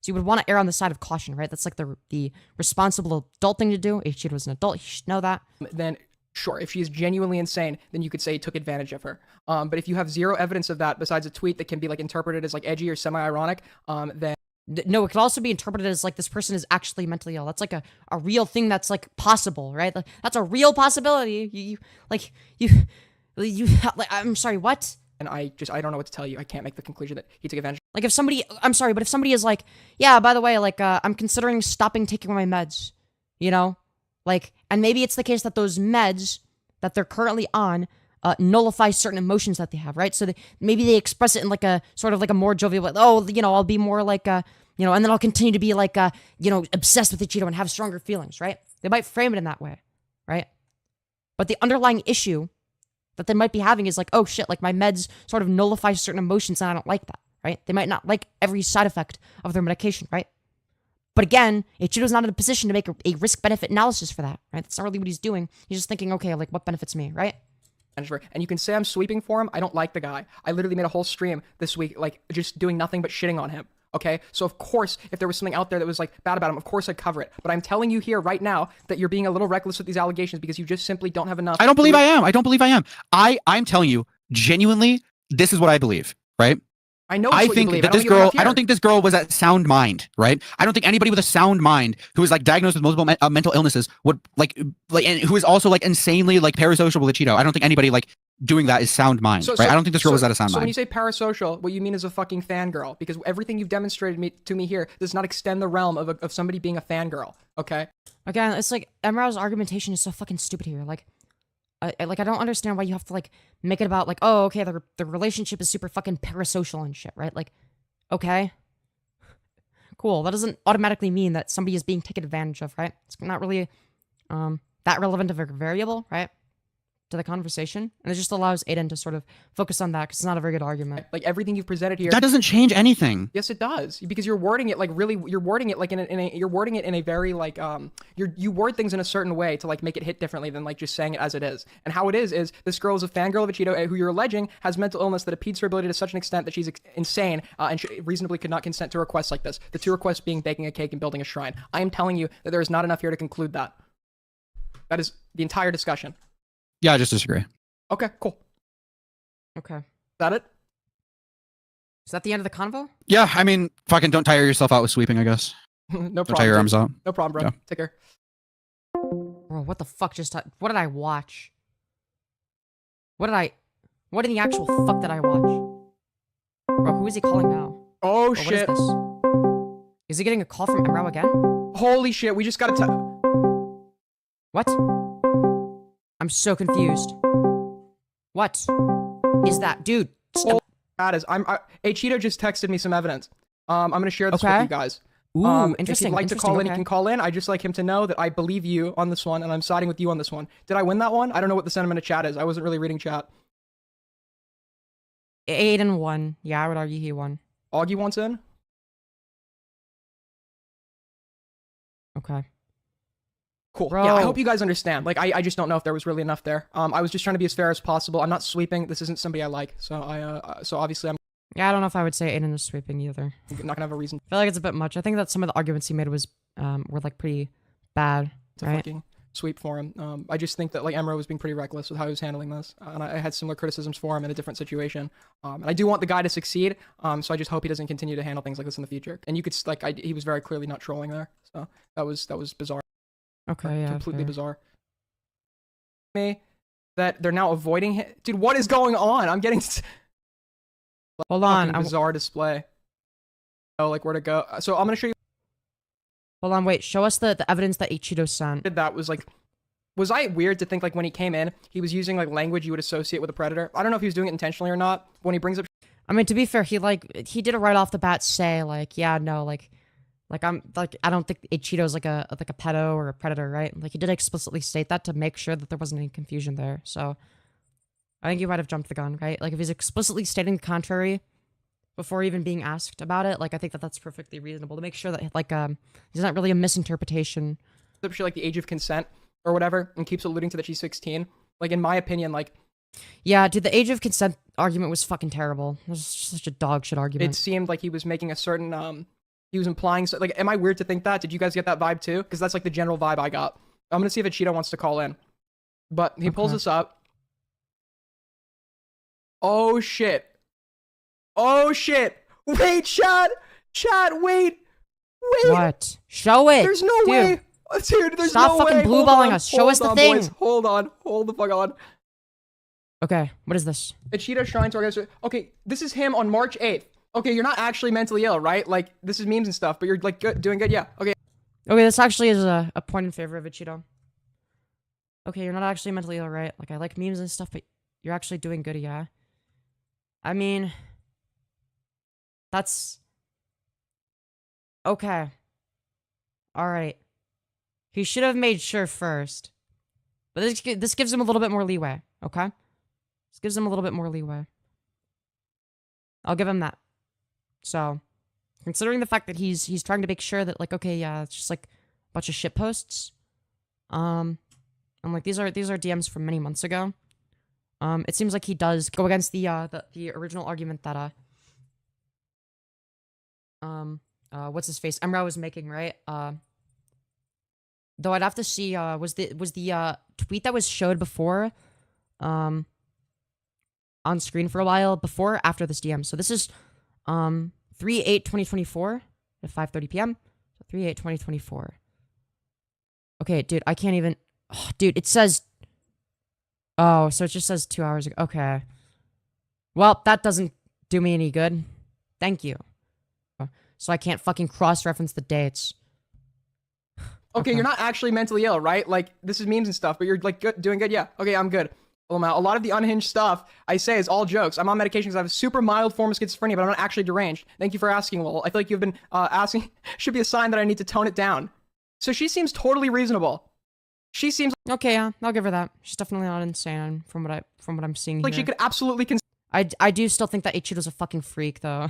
So you would want to err on the side of caution, right? That's like the responsible adult thing to do. Acheeto was an adult, he should know that. Then sure, if she is genuinely insane, then you could say he took advantage of her. But if you have zero evidence of that besides a tweet that can be like interpreted as like edgy or semi-ironic, then no, it could also be interpreted as like this person is actually mentally ill. That's like a real thing that's like possible, right? Like, that's a real possibility. Like, I'm sorry, what? and I don't know what to tell you. I can't make the conclusion that he took advantage. Like, if somebody, I'm sorry, but if somebody is like, yeah, by the way, like, I'm considering stopping taking my meds, you know? Like, and maybe it's the case that those meds that they're currently on nullify certain emotions that they have, right? So maybe they express it in like a sort of like a more jovial, like, oh, you know, I'll be more like, you know, and then I'll continue to be like, you know, obsessed with Acheeto and have stronger feelings, right? They might frame it in that way, right? But the underlying issue that they might be having is like, oh shit, like my meds sort of nullify certain emotions and I don't like that, right? They might not like every side effect of their medication, right? But again, Acheeto's not in a position to make a risk-benefit analysis for that, right? That's not really what he's doing. He's just thinking, okay, like what benefits me, right? And you can say I'm sweeping for him. I don't like the guy. I literally made a whole stream this week, like just doing nothing but shitting on him. Okay, so of course, if there was something out there that was like bad about him, of course I'd cover it. But I'm telling you here right now that you're being a little reckless with these allegations because you just simply don't have enough. I don't believe I am. I don't believe I am. I'm telling you, genuinely, this is what I believe, right? I know. I think that this girl, I don't think this girl was at sound mind, right? I don't think anybody with a sound mind who is like diagnosed with multiple mental illnesses would like, and who is also like insanely like parasocial with Acheeto. I don't think anybody like doing that is sound mind, right? I don't think this girl was at a sound mind. So when you say parasocial, what you mean is a fucking fangirl, because everything you've demonstrated to me here does not extend the realm of somebody being a fangirl, okay? Again, it's like, Emra's argumentation is so fucking stupid here. Like, I don't understand why you have to, like, make it about, like, oh, okay, the relationship is super fucking parasocial and shit, right? Like, okay. Cool. That doesn't automatically mean that somebody is being taken advantage of, right? It's not really, that relevant of a variable, right? To the conversation, and it just allows Aiden to sort of focus on that because it's not a very good argument. Like everything you've presented here, that doesn't change anything. Yes, it does, because you're wording it like really. You're wording it like you're wording it in a very like you word things in a certain way to like make it hit differently than like just saying it as it is. And how it is this girl is a fangirl of Acheeto who you're alleging has mental illness that impedes her ability to such an extent that she's insane and reasonably could not consent to requests like this. The two requests being baking a cake and building a shrine. I am telling you that there is not enough here to conclude that. That is the entire discussion. Yeah, I just disagree. Okay, cool. Okay. Is that it? Is that the end of the convo? Yeah, I mean, fucking don't tire yourself out with sweeping, I guess. No problem. Don't tire your arms out. No problem, bro. Yeah. Take care. Bro, what the fuck just... What did I watch? What in the actual fuck did I watch? Bro, who is he calling now? Oh, Bro, shit. What is this? Is he getting a call from Mrow again? Holy shit, we just got to... What? I'm so confused. What is that? Dude, stop. That is, Acheeto just texted me some evidence. I'm gonna share this with you guys. Ooh, If interesting. you'd like to call in, you can call in. I just like him to know that I believe you on this one, and I'm siding with you on this one. Did I win that one? I don't know what the sentiment of chat is. I wasn't really reading chat. Aiden won. Yeah, I would argue he won. Augie wants in? Okay. Cool. Bro. Yeah, I hope you guys understand. Like, I just don't know if there was really enough there. I was just trying to be as fair as possible. I'm not sweeping. This isn't somebody I like. So so obviously I'm Yeah, I don't know if I would say Aiden is sweeping either. not gonna have a reason I feel like it's a bit much. I think that some of the arguments he made were like pretty bad, to right? fucking sweep for him. I just think that like Emra was being pretty reckless with how he was handling this, and I had similar criticisms for him in a different situation. And I do want the guy to succeed. So I just hope he doesn't continue to handle things like this in the future. And you could like he was very clearly not trolling there. So that was bizarre. Okay, yeah. Completely fair. bizarre. Me that they're now avoiding him. Dude, what is going on? I'm getting Hold on. bizarre display. Oh, like where to go. So I'm gonna show you. Hold on, wait. Show us the evidence that Acheeto sent. That was like Was I weird to think like when he came in, he was using like language you would associate with a predator? I don't know if he was doing it intentionally or not. When he brings up, I mean, to be fair, he did it right off the bat say like, yeah, no, like I'm like, I don't think Acheeto's like a pedo or a predator, right? Like he did explicitly state that to make sure that there wasn't any confusion there. So I think you might have jumped the gun, right? Like if he's explicitly stating the contrary before even being asked about it, like I think that that's perfectly reasonable to make sure that like there's not really a misinterpretation. she like the age of consent or whatever, and keeps alluding to that she's 16. Like in my opinion, like yeah, dude, the age of consent argument was fucking terrible. It was such a dog shit argument. it seemed like he was making a certain he was implying so like, am I weird to think that? Did you guys get that vibe too? Because that's like the general vibe I got. I'm gonna see if Acheeto wants to call in, but he pulls this up. Oh shit! Oh shit! Wait, Chad, wait. What? Show it. There's no dude. way. Dude, there's Stop no fucking way. blue balling us. Show us the thing. Boys. Hold on. Hold the fuck on. Okay, what is this? Acheeto Shrine to Organizer. Okay, this is him on March 8th. Okay, you're not actually mentally ill, right? Like, this is memes and stuff, but you're, like, doing good? Yeah, okay. Okay, this actually is a point in favor of Acheeto. Okay, you're not actually mentally ill, right? Like, I like memes and stuff, but you're actually doing good, yeah? I mean... That's... Okay. Alright. He should have made sure first. But this gives him a little bit more leeway, okay? This gives him a little bit more leeway. I'll give him that. So, considering the fact that he's trying to make sure that, like, okay, yeah, it's just, like, a bunch of shit posts. And, like, these are DMs from many months ago. It seems like he does go against the original argument that, what's his face? Emra was making, right? Though I'd have to see, was the tweet that was showed before, on screen for a while, before or after this DM? So this is, 3/8/2024 at 5:30 p.m. So 3/8/2024. Okay, dude, I can't even, oh, dude, it says, oh, so it just says 2 hours ago. Okay. Well, that doesn't do me any good. Thank you. So I can't fucking cross-reference the dates. Okay, you're not actually mentally ill, right? Like, this is memes and stuff, but you're, like, doing good? Yeah, okay, I'm good. A lot of the unhinged stuff I say is all jokes. I'm on medication because I have a super mild form of schizophrenia, but I'm not actually deranged. Thank you for asking, Lowell. I feel like you've been asking. Should be a sign that I need to tone it down. So she seems totally reasonable. She seems okay. Yeah, I'll give her that. She's definitely not insane from what I'm seeing like here. she could absolutely. I do still think that Acheeto's a fucking freak though.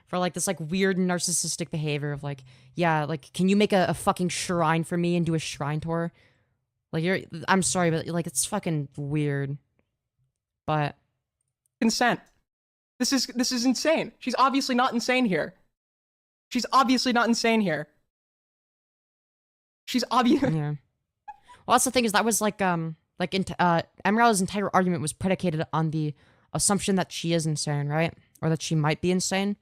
For like this like weird narcissistic behavior of like, yeah, like can you make a fucking shrine for me and do a shrine tour? Like I'm sorry, but like it's fucking weird. But consent. This is insane. She's obviously not insane here. She's obviously not insane here. She's obvious. Yeah. Well, that's the thing is that was like Emra's entire argument was predicated on the assumption that she is insane, right? Or that she might be insane.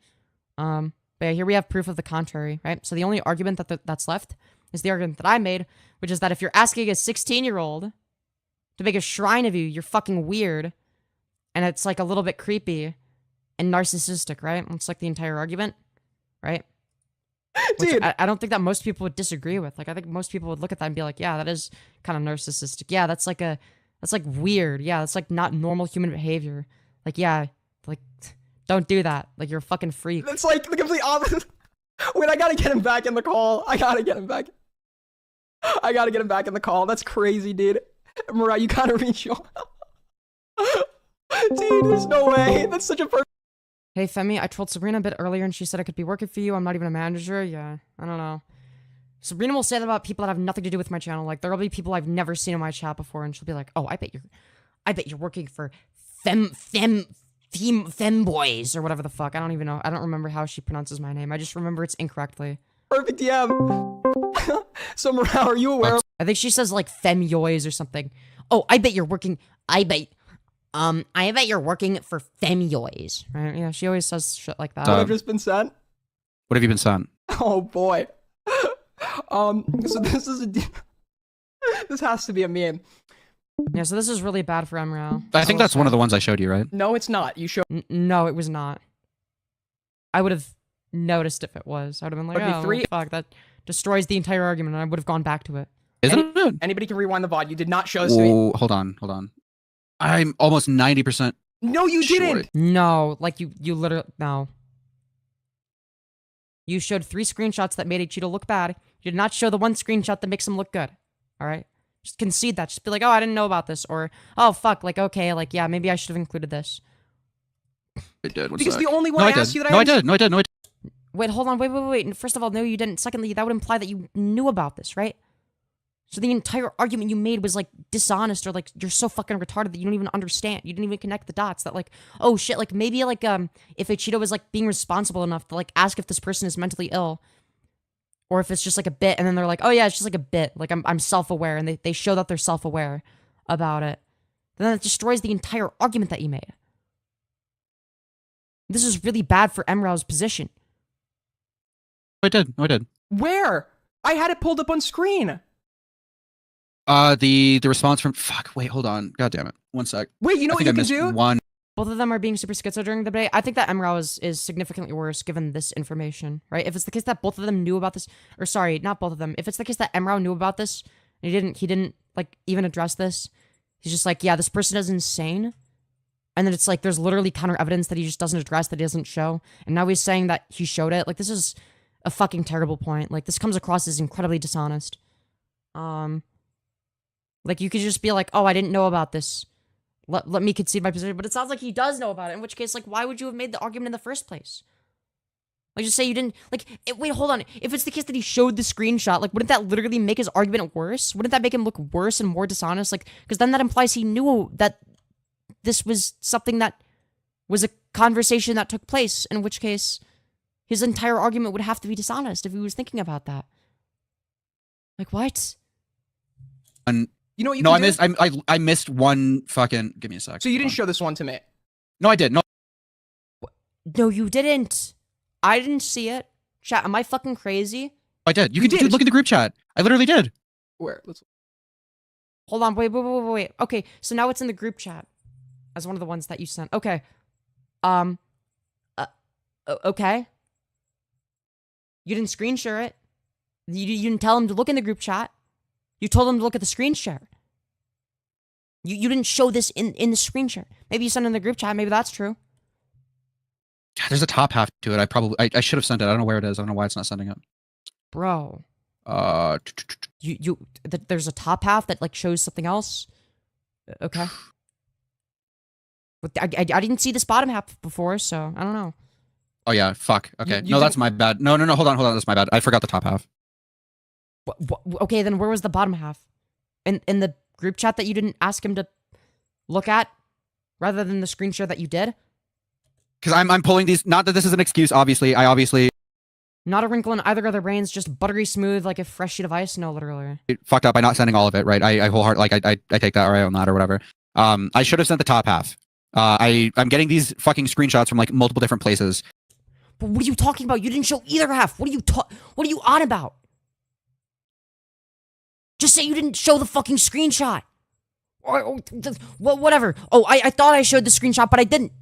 But yeah, here we have proof of the contrary, right? So the only argument that's left is the argument that I made, which is that if you're asking a 16-year-old to make a shrine of you, you're fucking weird. And it's like a little bit creepy and narcissistic, right? It's like the entire argument, right? Which Dude. I don't think that most people would disagree with. Like, I think most people would look at that and be like, yeah, that is kind of narcissistic. Yeah, that's like weird. Yeah, that's like not normal human behavior. Like, yeah, like, don't do that. Like, you're a fucking freak. That's like the complete opposite. Wait, I gotta get him back in the call. I gotta get him back in the call. That's crazy, dude. Mrow, you gotta reach your... Dude, there's no way. That's such a perfect... Hey, Femi, I trolled Sabrina a bit earlier and she said I could be working for you. I'm not even a manager. Yeah, I don't know. Sabrina will say that about people that have nothing to do with my channel. Like, there'll be people I've never seen in my chat before and she'll be like, oh, I bet you're working for Femboys or whatever the fuck. I don't even know. I don't remember how she pronounces my name. I just remember it's incorrectly. Perfect DM. So, Mrow, are you aware of... I think she says, like, Femyoz or something. Oh, I bet you're working... I bet you're working for Femyoz. Right? Yeah, she always says shit like that. What have just been sent? What have you been sent? Oh, boy. So this is this has to be a meme. Yeah, so this is really bad for Emra. I think that's one of the ones I showed you, right? No, it's not. You showed... No, it was not. I would have noticed if it was. I would have been like, Okay, oh, fuck, that destroys the entire argument, and I would have gone back to it. Isn't it? Anybody can rewind the VOD. You did not show this to me. Oh, hold on. I'm almost 90%. No, you sure. didn't. No, like you literally no. You showed 3 screenshots that made Acheeto look bad. You did not show the 1 screenshot that makes him look good. All right, just concede that. Just be like, oh, I didn't know about this, or oh fuck, like okay, like yeah, maybe I should have included this. I did. Because the only one I asked you that I did. No, I did. Wait, hold on, wait. First of all, no, you didn't. Secondly, that would imply that you knew about this, right? So the entire argument you made was like dishonest, or like you're so fucking retarded that you don't even understand. You didn't even connect the dots that like, oh shit, like maybe like if Acheeto was like being responsible enough to like ask if this person is mentally ill, or if it's just like a bit, and then they're like, oh yeah, it's just like a bit, like I'm self-aware, and they show that they're self-aware about it. Then that destroys the entire argument that you made. This is really bad for Mrow's position. I did. Where? I had it pulled up on screen. The response from wait, hold on. God damn it. 1 sec. Wait, you know what you can do? One. Both of them are being super schizo during the debate. I think that Mrow is significantly worse given this information, right? If it's the case that both of them knew about this, or sorry, not both of them. If it's the case that Mrow knew about this, and he didn't like even address this. He's just like, yeah, this person is insane. And then it's like, there's literally counter evidence that he just doesn't address, that he doesn't show. And now he's saying that he showed it. Like, this is a fucking terrible point. Like, this comes across as incredibly dishonest. Like, you could just be like, oh, I didn't know about this. Let me concede my position. But it sounds like he does know about it. In which case, like, why would you have made the argument in the first place? Like, just say you didn't, like, wait, hold on. If it's the case that he showed the screenshot, like, wouldn't that literally make his argument worse? Wouldn't that make him look worse and more dishonest? Like, because then that implies he knew that this was something that was a conversation that took place, in which case his entire argument would have to be dishonest if he was thinking about that. Like, what? You know what you no, can do? I missed one fucking. Give me a sec. So you didn't show this one to me? No, I did. No. No, you didn't. I didn't see it. Chat, am I fucking crazy? I did. You did. Dude, look at the group chat. I literally did. Where? Let's. Hold on, wait. Okay, so now it's in the group chat as one of the ones that you sent. Okay. Okay. You didn't screen share it. You didn't tell him to look in the group chat. You told him to look at the screen share. You didn't show this in the screen share. Maybe you sent it in the group chat. Maybe that's true. There's a top half to it. I should have sent it. I don't know where it is. I don't know why it's not sending it. Bro. There's a top half that like shows something else. Okay. I didn't see this bottom half before, so I don't know. Oh yeah, fuck. Okay, no, that's my bad. No, hold on, that's my bad. I forgot the top half. Okay, then where was the bottom half? In the group chat that you didn't ask him to look at, rather than the screen share that you did? Because I'm pulling these. Not that this is an excuse. Obviously, Not a wrinkle in either of their brains, just buttery smooth like a fresh sheet of ice. No, literally. Fucked up by not sending all of it. Right. I wholeheartedly I take that right on that or whatever. I should have sent the top half. I'm getting these fucking screenshots from like multiple different places. But what are you talking about? You didn't show either half. What are you on about? Just say you didn't show the fucking screenshot. Or whatever. Oh, I thought I showed the screenshot, but I didn't.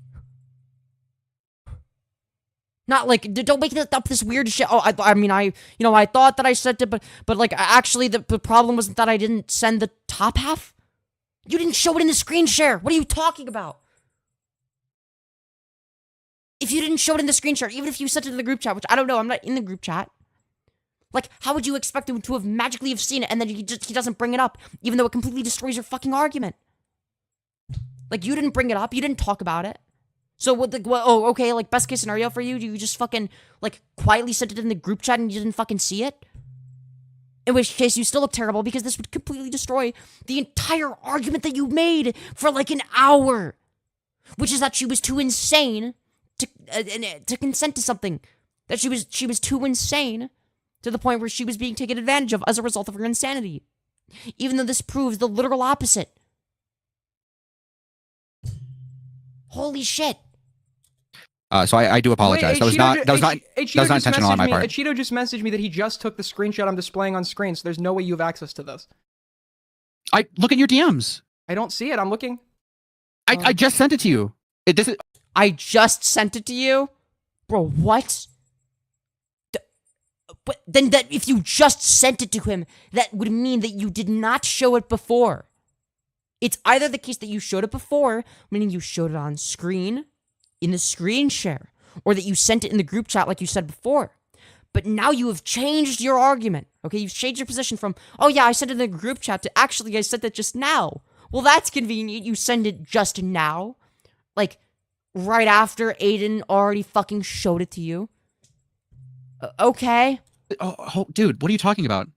Not like, don't make up this weird shit. Oh, I thought that I sent it, but like, actually, the problem wasn't that I didn't send the top half. You didn't show it in the screen share. What are you talking about? If you didn't show it in the screen share, even if you sent it in the group chat, which I don't know, I'm not in the group chat. Like, how would you expect him to have magically have seen it and then he doesn't bring it up, even though it completely destroys your fucking argument? Like, you didn't bring it up, you didn't talk about it. So okay, like, best case scenario for you, you just fucking, like, quietly sent it in the group chat and you didn't fucking see it? In which case, you still look terrible because this would completely destroy the entire argument that you made for, like, an hour. Which is that she was too insane to consent to something. That she was too insane to the point where she was being taken advantage of as a result of her insanity. Even though this proves the literal opposite. Holy shit. So I do apologize. Wait, that was not intentional on my part. Acheeto just messaged me that he just took the screenshot I'm displaying on screen, so there's no way you have access to this. I look at your DMs. I don't see it. I'm looking. I just sent it to you. I just sent it to you? Bro, what? But then that if you just sent it to him, that would mean that you did not show it before. It's either the case that you showed it before, meaning you showed it on screen, in the screen share, or that you sent it in the group chat like you said before. But now you have changed your argument, okay? You've changed your position from, oh yeah, I sent it in the group chat to actually I sent it just now. Well, that's convenient. You send it just now. Like, right after Aiden already fucking showed it to you. Okay. Oh, dude, what are you talking about?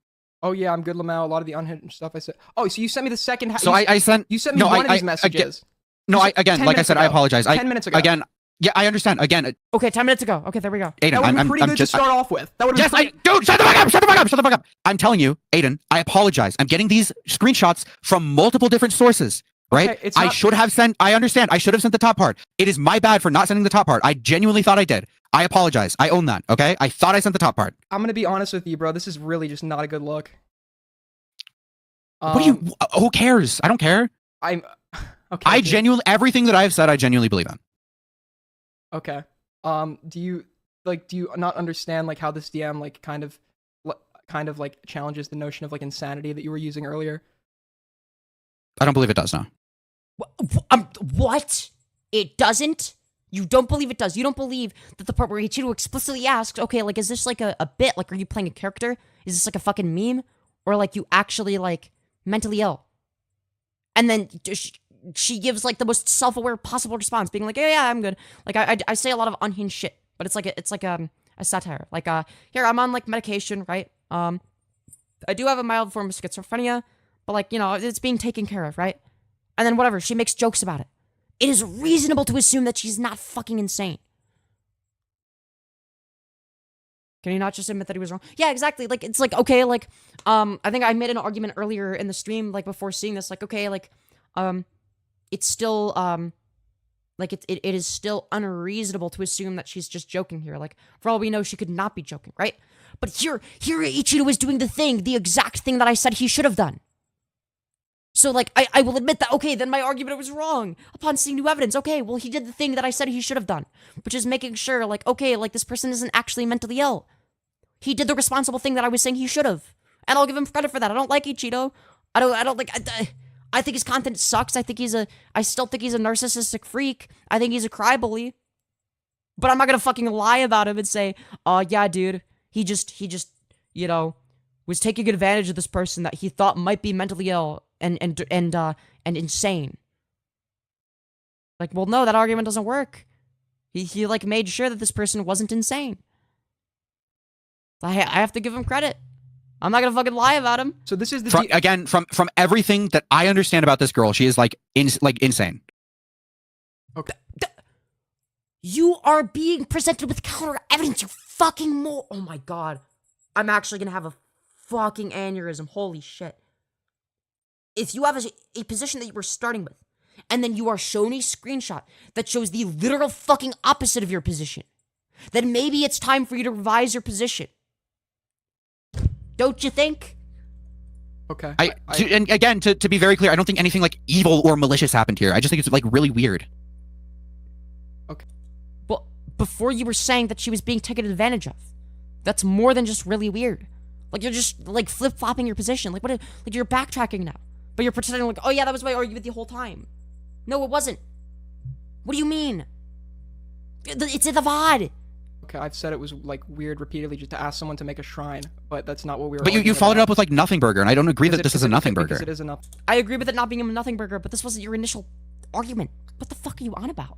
Oh yeah, I'm good, Lamau. A lot of the unhinged stuff I said. Oh, so you sent me the second half. So I sent. You sent me one of these messages. Again, like I said, I apologize. 10 minutes ago. Again, yeah, I understand. Again, Okay, 10 minutes ago. Okay, there we go. Aiden, That would have been pretty I'm good just to start off with. That would have yes, dude, shut the fuck up! Shut the fuck up! Shut the fuck up! I'm telling you, Aiden, I apologize. I'm getting these screenshots from multiple different sources. Right? Okay, it's I not- should have sent. I understand. I should have sent the top part. It is my bad for not sending the top part. I genuinely thought I did. I apologize. I own that. Okay? I thought I sent the top part. I'm gonna be honest with you, bro. This is really just not a good look. What do you? Who cares? I don't care. I'm okay. I genuinely everything that I've said, I genuinely believe in. Okay. Do you not understand like how this DM like kind of like challenges the notion of like insanity that you were using earlier? I don't believe it does now. What? It doesn't? You don't believe it does? You don't believe that the part where Acheeto explicitly asks, okay, like, is this like a bit? Like, are you playing a character? Is this like a fucking meme? Or like you actually like mentally ill? And then she gives like the most self-aware possible response, being like, yeah, I'm good. Like I say a lot of unhinged shit, but it's like a satire. Like here I'm on like medication, right? I do have a mild form of schizophrenia, but like, you know, it's being taken care of, right? And then whatever, she makes jokes about it. It is reasonable to assume that she's not fucking insane. Can you not just admit that he was wrong? Yeah, exactly. Like, it's like, okay, like, I think I made an argument earlier in the stream, like, before seeing this, like, okay, like, it's still, like, it is still unreasonable to assume that she's just joking here. Like, for all we know, she could not be joking, right? But here Acheeto is doing the exact thing that I said he should have done. So, like, I will admit that, okay, then my argument was wrong. Upon seeing new evidence, okay, well, he did the thing that I said he should have done. Which is making sure, like, okay, like, this person isn't actually mentally ill. He did the responsible thing that I was saying he should have. And I'll give him credit for that. I don't like Acheeto. I think his content sucks. I still think he's a narcissistic freak. I think he's a crybaby. But I'm not gonna fucking lie about him and say, oh, yeah, dude, he just, you know, was taking advantage of this person that he thought might be mentally ill and insane. Like, well, no, that argument doesn't work. He like made sure that this person wasn't insane. I have to give him credit. I'm not gonna fucking lie about him. So this is the again from everything that I understand about this girl, she is like insane. Okay. You are being presented with counter evidence. You fucking oh my god. I'm actually gonna have a fucking aneurysm. Holy shit. If you have a position that you were starting with, and then you are shown a screenshot that shows the literal fucking opposite of your position, then maybe it's time for you to revise your position. Don't you think? Okay. And again, to be very clear, I don't think anything like evil or malicious happened here. I just think it's like really weird. Okay. Well, before you were saying that she was being taken advantage of. That's more than just really weird. Like, you're just like flip-flopping your position. Like, like you're backtracking now. But you're pretending like, oh yeah, that was my argument the whole time. No, it wasn't. What do you mean? It's in the VOD. Okay, I've said it was like weird repeatedly just to ask someone to make a shrine, but that's not what we were. But you followed it up with like nothing burger, and I don't agree that this is a nothing burger. It is enough. I agree with it not being a nothing burger, but this wasn't your initial argument. What the fuck are you on about?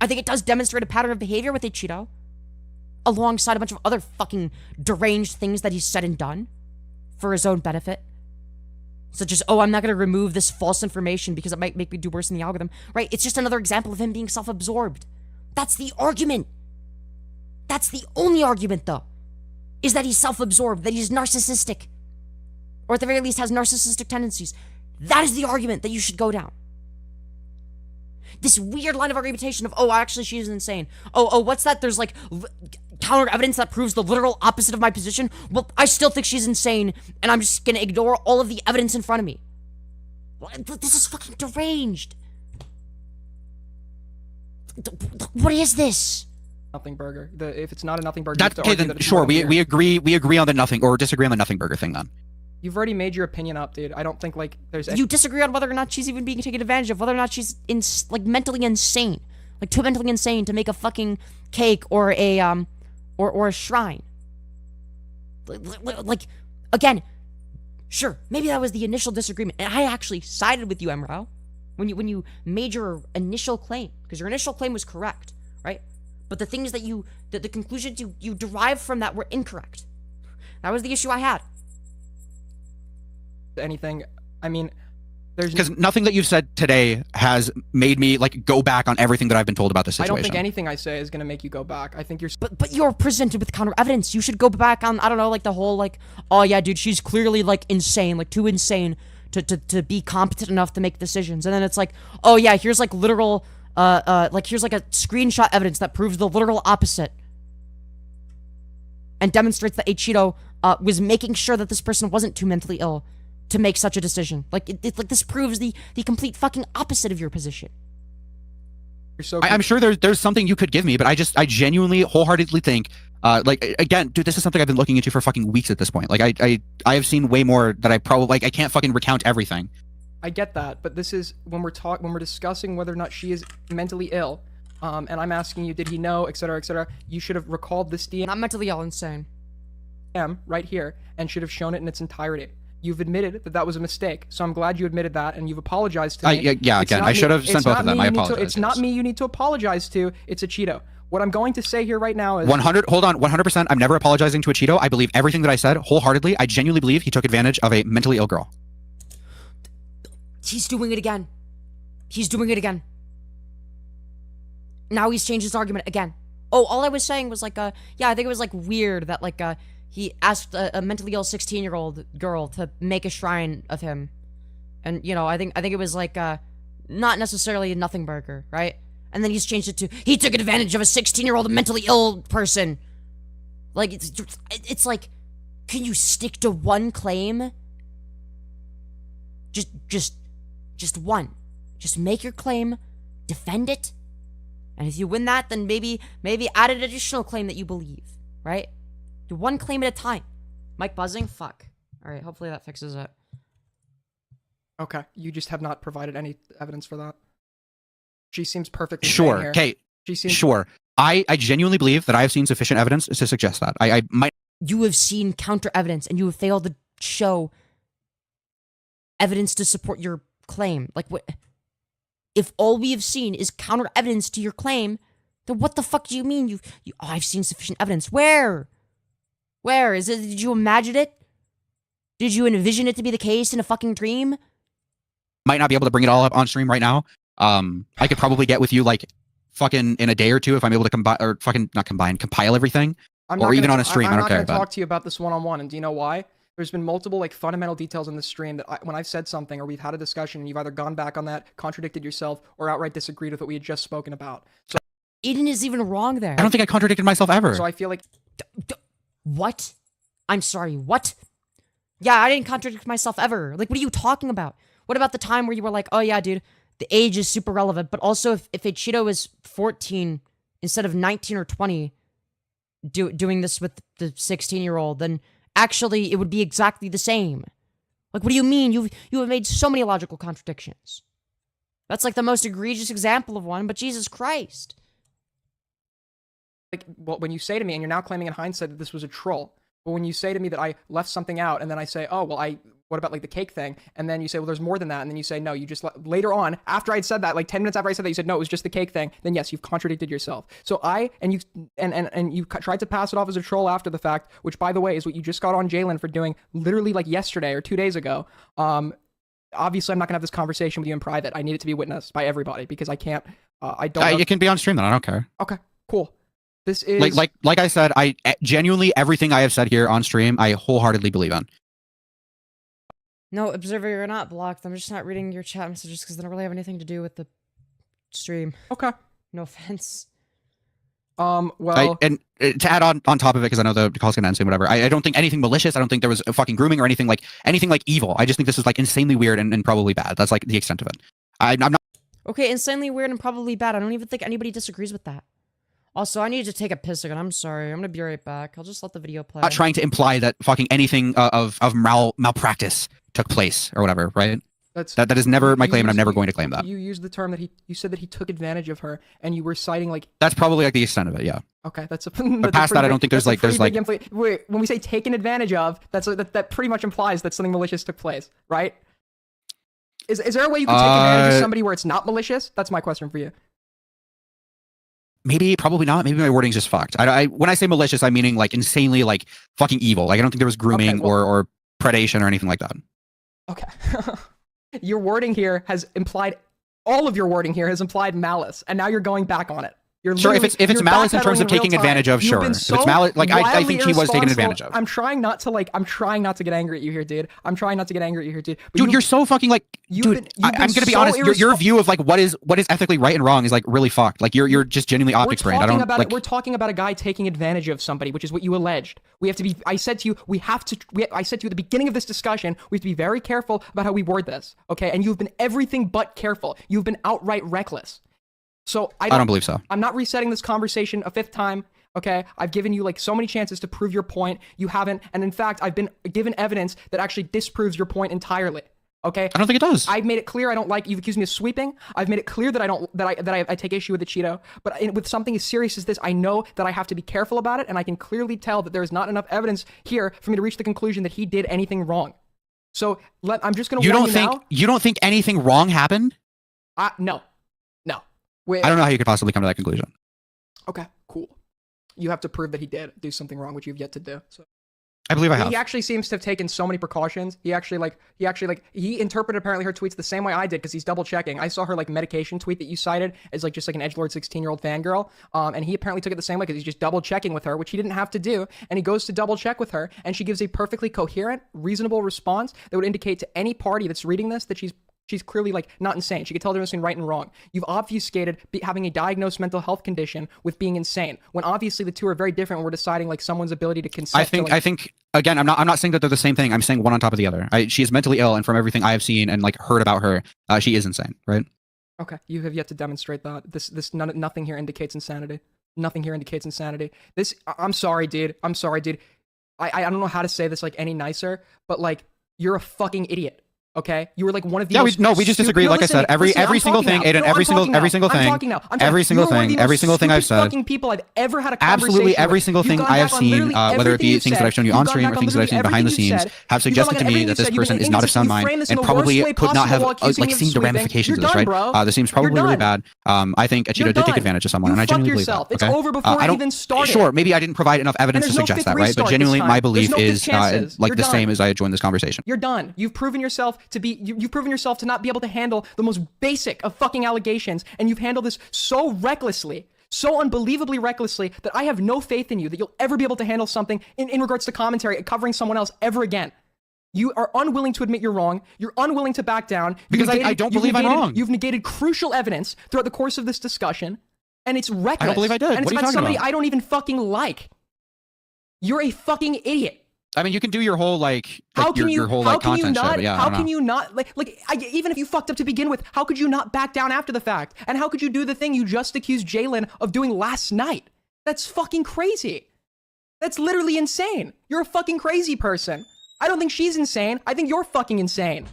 I think it does demonstrate a pattern of behavior with Acheeto, alongside a bunch of other fucking deranged things that he's said and done for his own benefit. Such as, oh, I'm not going to remove this false information because it might make me do worse in the algorithm. Right? It's just another example of him being self-absorbed. That's the argument. That's the only argument, though. Is that he's self-absorbed, that he's narcissistic. Or at the very least has narcissistic tendencies. That is the argument that you should go down. This weird line of argumentation of, oh, actually, she's insane. Oh, what's that? There's, like, counter evidence that proves the literal opposite of my position. Well, I still think she's insane, and I'm just gonna ignore all of the evidence in front of me. This is fucking deranged. What is this? Nothing burger. If it's not a nothing burger, you have That's to okay. argue Then that it's sure, not here. we agree on the nothing or disagree on the nothing burger thing then. You've already made your opinion up, dude. I don't think like there's. You disagree on whether or not she's even being taken advantage of, whether or not she's like mentally insane, like too mentally insane to make a fucking cake or a or a shrine. Like again, sure, maybe that was the initial disagreement, and I actually sided with you, Emra, when you made your initial claim, because your initial claim was correct, right? But the things that the conclusions you derived from that were incorrect. That was the issue I had. Anything. I mean, there's Because nothing that you've said today has made me like go back on everything that I've been told about this I situation. don't think anything I say is gonna make you go back. I think you're. But you're presented with counter evidence. You should go back on, I don't know, like the whole like, oh yeah, dude, she's clearly like insane, like too insane to be competent enough to make decisions. And then it's like, oh yeah, here's like literal like here's like a screenshot evidence that proves the literal opposite. And demonstrates that Acheeto was making sure that this person wasn't too mentally ill to make such a decision. Like like this proves the complete fucking opposite of your position. You're so. I'm sure there's something you could give me, but I genuinely wholeheartedly think like again, dude, this is something I've been looking into for fucking weeks at this point. Like I have seen way more that I probably like. I can't fucking recount everything. I get that, but this is when we're discussing whether or not she is mentally ill, and I'm asking you, did he know, etc., etc. You should have recalled this DM Not mentally ill, insane. right here and should have shown it in its entirety. You've admitted that was a mistake, so I'm glad you admitted that, and you've apologized to me. Yeah, It's again, not I should have it's sent both not of them. me I you need to- apologize. It's not me you need to apologize to. It's Acheeto. What I'm going to say here right now is 100. Hold on, 100%. I'm never apologizing to Acheeto. I believe everything that I said wholeheartedly. I genuinely believe he took advantage of a mentally ill girl. He's doing it again. He's doing it again. Now he's changed his argument again. Oh, all I was saying was like, yeah, I think it was like weird that like, he asked a mentally ill 16-year-old girl to make a shrine of him, and you know, I think it was like, not necessarily a nothing burger, right? And then he's changed it to he took advantage of a 16-year-old mentally ill person. Like it's like, can you stick to one claim? Just one. Just make your claim, defend it, and if you win that, then maybe add an additional claim that you believe, right? Do one claim at a time. Mic buzzing? Fuck. Alright, hopefully that fixes it. okay. You just have not provided any evidence for that. She seems perfectly sane Sure. here. Okay. She seems Sure. I genuinely believe that I have seen sufficient evidence to suggest that. I might. You have seen counter evidence and you have failed to show evidence to support your claim. Like, what? If all we have seen is counter evidence to your claim, then what the fuck do you mean? You oh, I've seen sufficient evidence. Where? Where? Is it? Did you imagine it? Did you envision it to be the case in a fucking dream? Might not be able to bring it all up on stream right now. I could probably get with you like fucking in a day or two if I'm able to combine or fucking not combine, compile everything. I'm or not even gonna on a stream, I I'm don't not care gonna about. talk to you about this one-on-one, and do you know why? There's been multiple like fundamental details in this stream that when I've said something or we've had a discussion and you've either gone back on that, contradicted yourself, or outright disagreed with what we had just spoken about. So Aiden is even wrong there. I don't think I contradicted myself ever. I feel like What? I'm sorry, what? Yeah, I didn't contradict myself ever. Like, what are you talking about? What about the time where you were like, oh yeah, dude, the age is super relevant, but also if Acheeto was 14 instead of 19 or 20 doing this with the 16-year-old, then actually it would be exactly the same. Like, what do you mean? You have made so many logical contradictions. That's like the most egregious example of one, but Jesus Christ. like well, when you say to me, and you're now claiming in hindsight that this was a troll, but when you say to me that I left something out, and then I say, oh, well, what about like the cake thing? And then you say, well, there's more than that. And then you say, no, you just later on, after I'd said that, like 10 minutes after I said that, you said, no, it was just the cake thing. Then yes, you've contradicted yourself. So you tried to pass it off as a troll after the fact, which by the way, is what you just got on Jalen for doing literally like yesterday or 2 days ago. Obviously I'm not gonna have this conversation with you in private. I need it to be witnessed by everybody because I can't, I don't. It can be on stream then. I don't care. Okay, cool. This is like I said, I genuinely everything I have said here on stream, I wholeheartedly believe in. No, Observer, you're not blocked. I'm just not reading your chat messages because they don't really have anything to do with the stream. Okay. No offense. Well, and to add on top of it, because I know the call's gonna end soon, whatever. I don't think anything malicious. I don't think there was a fucking grooming or anything like evil. I just think this is like insanely weird and probably bad. That's like the extent of it. I'm not. Okay, insanely weird and probably bad. I don't even think anybody disagrees with that. Also, I need to take a piss again. I'm sorry. I'm gonna be right back. I'll just let the video play. Not trying to imply that fucking anything of malpractice took place or whatever, right? That is never my claim, and I'm never going to claim that. You used the term that you said that he took advantage of her, and you were citing like. That's probably like the extent of it, yeah. Okay, that's a. But past that, I don't think there's like wait, when we say taken advantage of, that pretty much implies that something malicious took place, right? Is there a way you can take advantage of somebody where it's not malicious? That's my question for you. Maybe, probably not. Maybe my wording's just fucked. When I say malicious, I'm meaning like insanely like fucking evil. Like I don't think there was grooming or predation or anything like that. Okay. Your wording here has implied, all of your wording here has implied malice, and now you're going back on it. Sure, if it's malice in terms of taking advantage of, sure. If it's malice, like I think he was taken advantage of. I'm trying not to get angry at you here, dude. But dude, you're so fucking like, dude. I'm gonna be honest. Your view of like what is ethically right and wrong is like really fucked. Like you're just genuinely optics brained. We're talking about a guy taking advantage of somebody, which is what you alleged. We have to be. I said to you at the beginning of this discussion, we have to be very careful about how we word this. Okay, and you've been everything but careful. You've been outright reckless. So I don't believe so. I'm not resetting this conversation a fifth time. Okay, I've given you like so many chances to prove your point. You haven't, and in fact, I've been given evidence that actually disproves your point entirely. Okay, I don't think it does. I've made it clear I don't like. You've accused me of sweeping. I've made it clear that I take issue with Acheeto. But with something as serious as this, I know that I have to be careful about it, and I can clearly tell that there is not enough evidence here for me to reach the conclusion that he did anything wrong. So I'm just gonna. You don't think anything wrong happened? No. I don't know how you could possibly come to that conclusion. Okay, cool. You have to prove that he did do something wrong, which you've yet to do. So I believe I have. He actually seems to have taken so many precautions. He interpreted apparently her tweets the same way I did because he's double checking. I saw her like medication tweet that you cited as like just like an edgelord 16-year-old fangirl. And he apparently took it the same way because he's just double checking with her, which he didn't have to do. And he goes to double check with her, and she gives a perfectly coherent, reasonable response that would indicate to any party that's reading this that she's clearly like not insane. She could tell the difference between right and wrong. You've obfuscated having a diagnosed mental health condition with being insane, when obviously the two are very different. When we're deciding like someone's ability to consent. I think again, I'm not saying that they're the same thing. I'm saying one on top of the other. She is mentally ill, and from everything I have seen and like heard about her, she is insane, right? Okay, you have yet to demonstrate that. Nothing here indicates insanity. Nothing here indicates insanity. I'm sorry, dude. I don't know how to say this like any nicer, but like you're a fucking idiot. Okay, you were like one of the we just disagree. Like I said, every single thing, Aiden, every single thing I've said, fucking people I've ever had a conversation absolutely every single thing I have seen, whether it be things that I've shown you on stream or things that I've seen behind the scenes, have suggested to me that this person is not of sound mind and probably could not have like seen the ramifications of this. Right? This seems probably really bad. I think Acheeto did take advantage of someone, and I genuinely believe that. It's over before I even started. Sure, maybe I didn't provide enough evidence to suggest that, right? But genuinely, my belief is like the same as I joined this conversation. You're done. You've proven yourself to not be able to handle the most basic of fucking allegations, and you've handled this so recklessly, so unbelievably recklessly, that I have no faith in you that you'll ever be able to handle something in regards to commentary covering someone else ever again. You are unwilling to admit you're wrong. You're unwilling to back down. Because I don't believe I'm wrong. You've negated crucial evidence throughout the course of this discussion, and it's reckless. I don't believe I did. And it's about somebody I don't even fucking like. You're a fucking idiot. I mean, you can do your whole your whole content show, but yeah, how can you not even if you fucked up to begin with, how could you not back down after the fact? And how could you do the thing you just accused Jalen of doing last night? That's fucking crazy. That's literally insane. You're a fucking crazy person. I don't think she's insane. I think you're fucking insane.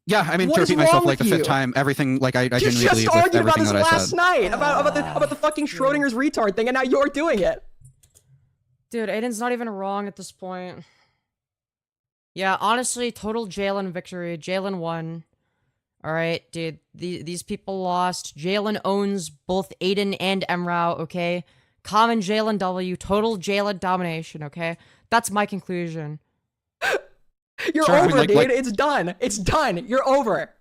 Yeah, I mean, to repeat myself like the fifth time, everything like I genuinely believe with everything that I said. Last night about the fucking Schrodinger's retard thing, and now you're doing it. Dude, Aiden's not even wrong at this point. Yeah, honestly, total Jalen victory. Jalen won. Alright, dude. These people lost. Jalen owns both Aiden and Mrow, okay? Common Jalen W. Total Jalen domination, okay? That's my conclusion. You're over, dude. It's done. It's done. You're over.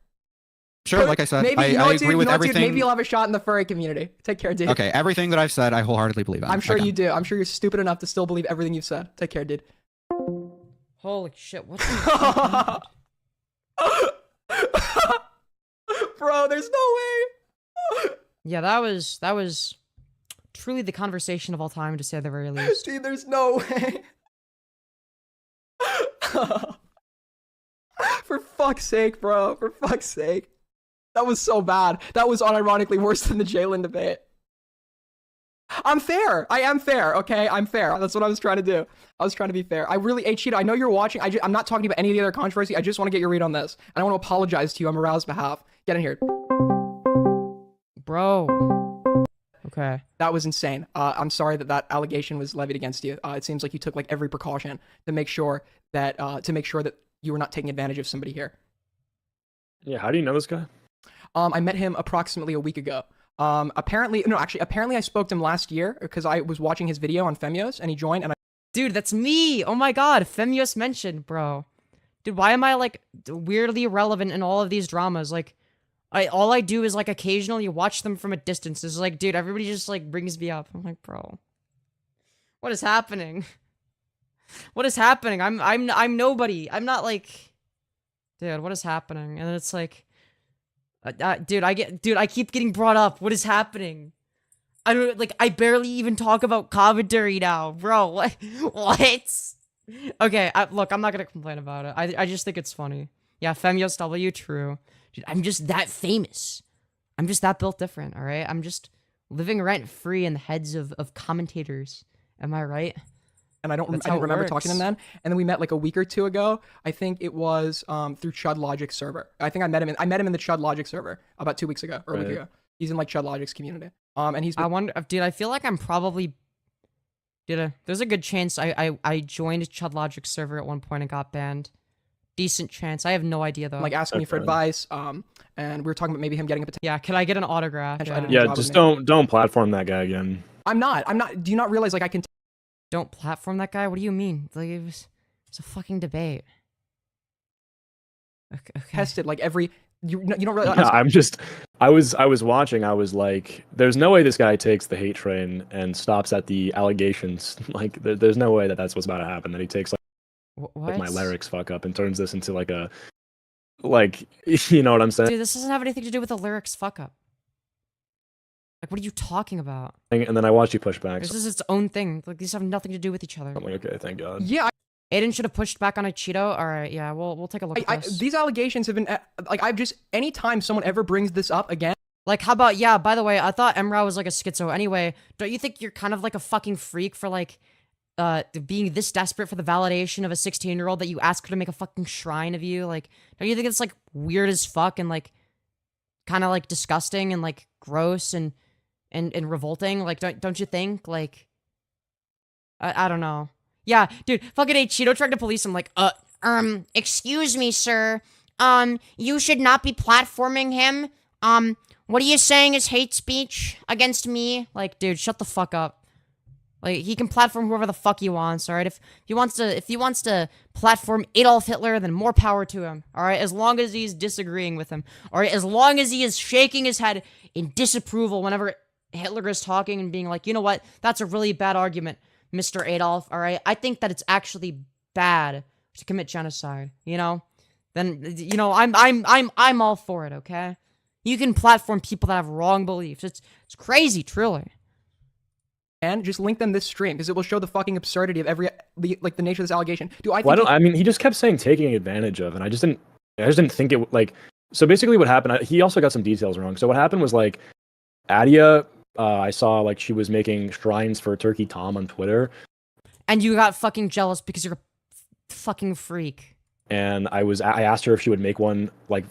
Sure, like I said, I agree with everything. Maybe you'll have a shot in the furry community. Take care, dude. Okay, everything that I've said, I wholeheartedly believe in. I'm sure you do. I'm sure you're stupid enough to still believe everything you've said. Take care, dude. Holy shit, what the Bro, there's no way. Yeah, that was truly the conversation of all time, to say the very least. Dude, there's no way. For fuck's sake, bro. For fuck's sake. That was so bad. That was unironically worse than the Jalen debate. I'm fair. I am fair. Okay, I'm fair. That's what I was trying to do. I was trying to be fair. I really, Acheeto, I know you're watching. I'm not talking about any of the other controversy. I just want to get your read on this, and I want to apologize to you on Mrow's behalf. Get in here, Bro. Okay. That was insane. I'm sorry that allegation was levied against you. It seems like you took like every precaution to make sure that you were not taking advantage of somebody here. Yeah. How do you know this guy? I met him approximately a week ago. Apparently I spoke to him last year because I was watching his video on Femyoz and he joined and Dude, that's me! Oh my god, Femyoz mentioned, bro. Dude, why am I, like, weirdly irrelevant in all of these dramas? Like, all I do is, like, occasionally watch them from a distance. It's like, dude, everybody just, like, brings me up. I'm like, bro. What is happening? What is happening? I'm nobody. I'm not, like... Dude, what is happening? And it's like... dude, I keep getting brought up. What is happening? I don't, like, I barely even talk about commentary now, bro. What? Okay, look, I'm not gonna complain about it. I just think it's funny. Yeah, Femyoz W, true. Dude, I'm just that famous. I'm just that built different, alright? I'm just living rent-free in the heads of commentators. Am I right? And I don't remember talking to him then. And then we met like a week or two ago. I think it was through Chud Logic's server. I think I met him in the Chud Logic server about 2 weeks ago or a week ago. He's in like Chud Logic's community. And he's. I wonder, dude. I feel like I'm probably. Dude, there's a good chance I joined Chud Logic's server at one point and got banned. Decent chance. I have no idea though. Like asking me for advice. And we were talking about maybe him getting a potential. Yeah. Can I get an autograph? Yeah. Just don't platform that guy again. I'm not. Do you not realize like I can? Don't platform that guy? What do you mean? Like it's a fucking debate. Okay. Tested like every. You don't really. Yeah, I was watching. I was like, there's no way this guy takes the hate train and stops at the allegations. Like, there's no way that's what's about to happen. That he takes like my Lerix fuck up and turns this into like a, like, you know what I'm saying? Dude, this doesn't have anything to do with the Lerix fuck up. Like, what are you talking about? And then I watched you push back. This is its own thing. Like, these have nothing to do with each other. I'm like, okay, thank God. Yeah. Aiden should have pushed back on Acheeto. All right, yeah, we'll take a look at this. These allegations have been like anytime someone ever brings this up again. Like, how about, yeah, by the way, I thought Emra was like a schizo. Anyway, don't you think you're kind of like a fucking freak for like being this desperate for the validation of a 16-year-old that you ask her to make a fucking shrine of you? Like, don't you think it's like weird as fuck and like kind of like disgusting and like gross and revolting? Like, don't you think? Like, I don't know. Yeah, dude, fucking Acheeto tried to police him like, excuse me, sir. You should not be platforming him. What are you saying is hate speech against me? Like, dude, shut the fuck up. Like, he can platform whoever the fuck he wants, alright? If he wants to platform Adolf Hitler, then more power to him, alright? As long as he's disagreeing with him, alright? As long as he is shaking his head in disapproval whenever Hitler is talking and being like, you know what? That's a really bad argument, Mr. Adolf, alright? I think that it's actually bad to commit genocide, you know? Then, you know, I'm all for it, okay? You can platform people that have wrong beliefs. It's crazy, truly. And just link them this stream because it will show the fucking absurdity of the nature of this allegation. I mean, he just kept saying taking advantage of, and I just didn't think it like. So basically, what happened? He also got some details wrong. So what happened was like, Adia, I saw like she was making shrines for Turkey Tom on Twitter, and you got fucking jealous because you're a fucking freak. And I asked her if she would make one like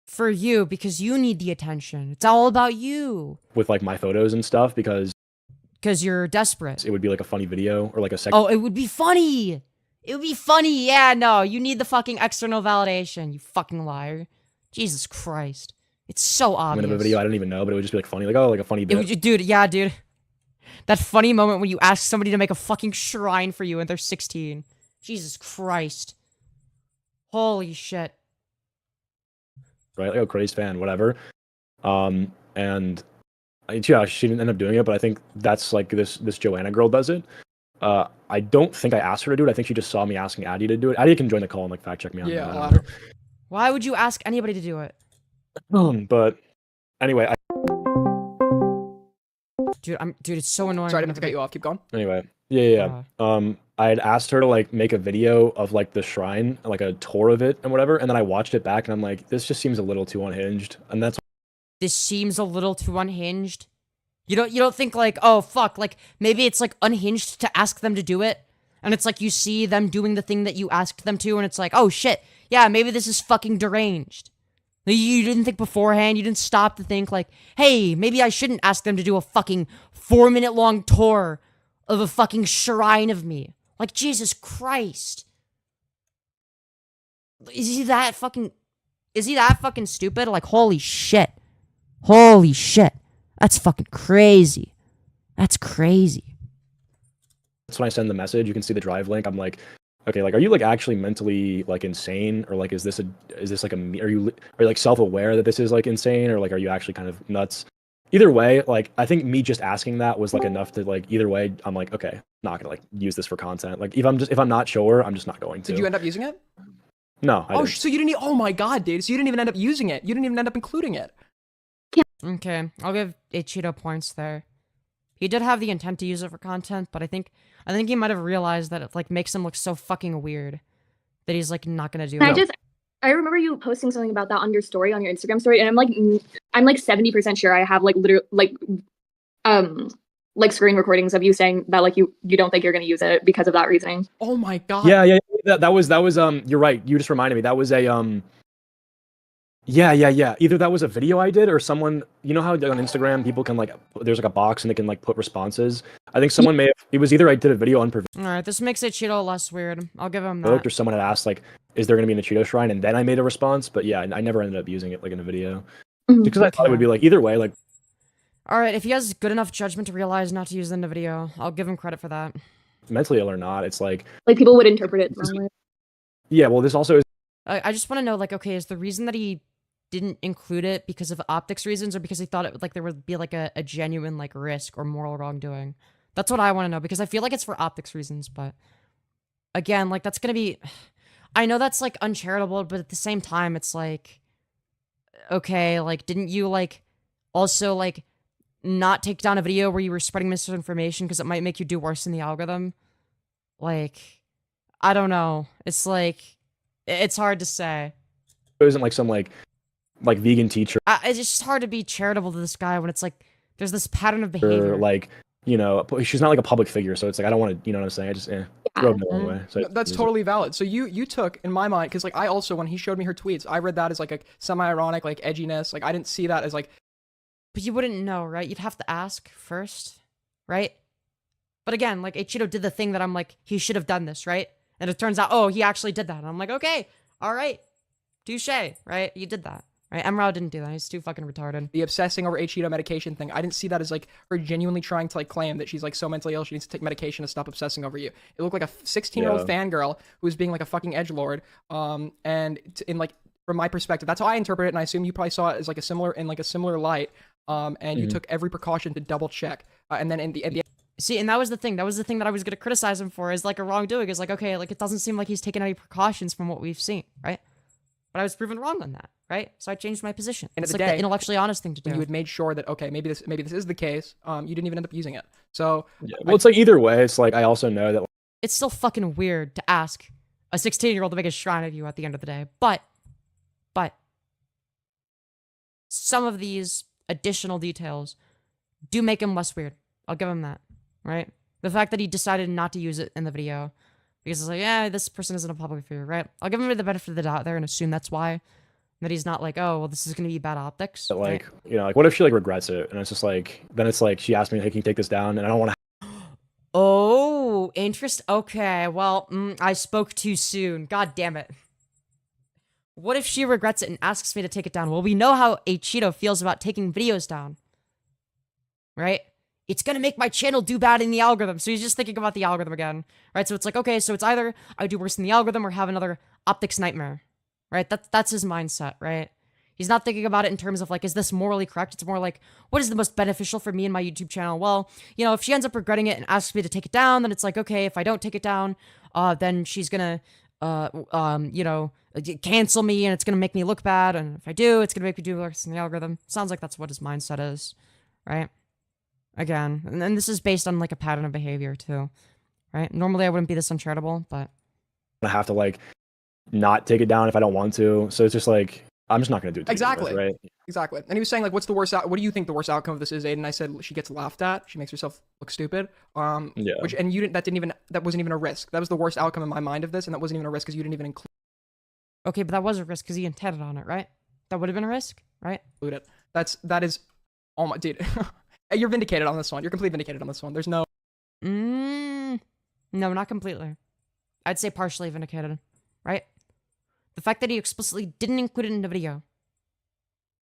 for you because you need the attention. It's all about you with like my photos and stuff because you're desperate. It would be like a funny video or like a Oh, it would be funny. It would be funny. Yeah, no, you need the fucking external validation, you fucking liar. Jesus Christ. It's so obvious. I'm gonna have a video I don't even know, but it would just be like funny, like, oh, like a funny bit. Dude, yeah, dude. That funny moment when you ask somebody to make a fucking shrine for you and they're 16. Jesus Christ. Holy shit. Right, like a crazed fan, whatever. And yeah, she didn't end up doing it, but I think that's like this Joanna girl does it. I don't think I asked her to do it. I think she just saw me asking Addie to do it. Addie can join the call and like fact check me on that. Yeah. Why would you ask anybody to do it? But anyway, dude, it's so annoying. Sorry, I didn't have to cut you off. Keep going. Anyway, yeah. I had asked her to like make a video of like the shrine, like a tour of it and whatever, and then I watched it back and I'm like, this just seems a little too unhinged, and that's. This seems a little too unhinged. You don't think like, oh fuck, like maybe it's like unhinged to ask them to do it, and it's like you see them doing the thing that you asked them to, and it's like, oh shit, yeah, maybe this is fucking deranged. You didn't think beforehand, you didn't stop to think like, hey, maybe I shouldn't ask them to do a fucking 4-minute long tour of a fucking shrine of me. Like, Jesus Christ. Is he that fucking stupid? Like, holy shit. Holy shit. That's fucking crazy. That's crazy. That's when I send the message, you can see the drive link. I'm like, okay, like, are you like actually mentally like insane, or like, is this like are you like self-aware that this is like insane, or like, are you actually kind of nuts? Either way, like, I think me just asking that was like enough to like, either way, I'm like, okay, not gonna like use this for content. Like, if I'm not sure, I'm just not going to. Did you end up using it? No. I didn't. So you didn't. Oh my god, dude. So you didn't even end up using it. You didn't even end up including it. Okay, I'll give Acheeto points there. He did have the intent to use it for content, but I think he might have realized that it like makes him look so fucking weird that he's like not gonna do it. I remember you posting something about that on your story, on your Instagram story, and I'm like 70% sure I have like literally like screen recordings of you saying that like you don't think you're gonna use it because of that reasoning. Oh my god. Yeah. That was you're right. You just reminded me. That was a Yeah. Either that was a video I did, or someone, you know how on Instagram people can like, there's like a box and they can like put responses. I think someone may have, it was either I did a video unprovoked. Alright, this makes Acheeto less weird. I'll give him that. Or someone had asked like, is there going to be an Acheeto shrine? And then I made a response. But yeah, I never ended up using it like in a video. Because I thought it would be like, either way, like. Alright, if he has good enough judgment to realize not to use it in the video, I'll give him credit for that. Mentally ill or not, it's like people would interpret it wrongly. Yeah, well, this also is. I just want to know, like, okay, is the reason that he didn't include it because of optics reasons, or because he thought it like there would be like a genuine like risk or moral wrongdoing? That's what I want to know, because I feel like it's for optics reasons, but again, like that's gonna be, I know that's like uncharitable, but at the same time it's like, okay, like didn't you like also like not take down a video where you were spreading misinformation because it might make you do worse in the algorithm? Like, I don't know, it's like, it's hard to say. It isn't like some like vegan teacher. It's just hard to be charitable to this guy when it's like there's this pattern of behavior. Or like, you know, she's not like a public figure, so it's like I don't want to, you know what I'm saying? I just rubbed me the wrong way. So no, that's totally valid. So you took, in my mind, because like I also, when he showed me her tweets, I read that as like a semi-ironic like edginess. Like I didn't see that as like. But you wouldn't know, right? You'd have to ask first, right? But again, like Acheeto did the thing that I'm like, he should have done this, right? And it turns out, oh, he actually did that. And I'm like, okay, all right, touche, right? You did that. Right, Mrow didn't do that. He's too fucking retarded. The obsessing over Acheeto medication thing, I didn't see that as like her genuinely trying to like claim that she's like so mentally ill she needs to take medication to stop obsessing over you. It looked like a 16-year-old fangirl who was being like a fucking edgelord. And in like from my perspective, that's how I interpret it, and I assume you probably saw it as like a similar light. And you took every precaution to double check. And then in the end. See, and that was the thing. That was the thing that I was gonna criticize him for, is like a wrongdoing. Is like, okay, like it doesn't seem like he's taken any precautions from what we've seen, right? But I was proven wrong on that, right? So I changed my position. And it's at like the the intellectually honest thing to do. You had made sure that, okay, maybe this is the case. You didn't even end up using it. So yeah. Well, it's like either way. It's like I also know that it's still fucking weird to ask a 16-year-old to make a shrine of you at the end of the day. But some of these additional details do make him less weird. I'll give him that, right? The fact that he decided not to use it in the video because it's like, yeah, this person isn't a public figure, right? I'll give him the benefit of the doubt there and assume that's why. That he's not like, oh, well, this is going to be bad optics. But like, right? you know, like what if she like regrets it? And it's just like, then it's like, she asked me, hey, can you take this down? And I don't want to. Oh, interest. Okay, well, I spoke too soon. God damn it. What if she regrets it and asks me to take it down? Well, we know how Acheeto feels about taking videos down. Right? It's gonna make my channel do bad in the algorithm. So he's just thinking about the algorithm again. Right? So it's like, okay, so it's either I do worse in the algorithm or have another optics nightmare. Right? That's his mindset, right? He's not thinking about it in terms of like, is this morally correct? It's more like, what is the most beneficial for me and my YouTube channel? Well, you know, if she ends up regretting it and asks me to take it down, then it's like, okay, if I don't take it down, then she's gonna, you know, cancel me and it's gonna make me look bad. And if I do, it's gonna make me do worse in the algorithm. Sounds like that's what his mindset is, right? Again, and this is based on like a pattern of behavior too, right? Normally I wouldn't be this uncharitable, but I have to like not take it down if I don't want to. So it's just like, I'm just not gonna do it. To begin with, Exactly. right? Exactly. And he was saying like, what's the worst? What do you think the worst outcome of this is, Aiden? I said she gets laughed at. She makes herself look stupid. Yeah. Which and you didn't. That wasn't even a risk. That was the worst outcome in my mind of this, and that wasn't even a risk because you didn't even include Okay, but that was a risk because he intended on it, right? That would have been a risk, right? it. That is. Oh my dude. You're vindicated on this one. You're completely vindicated on this one. There's no. No, not completely. I'd say partially vindicated, right? The fact that he explicitly didn't include it in the video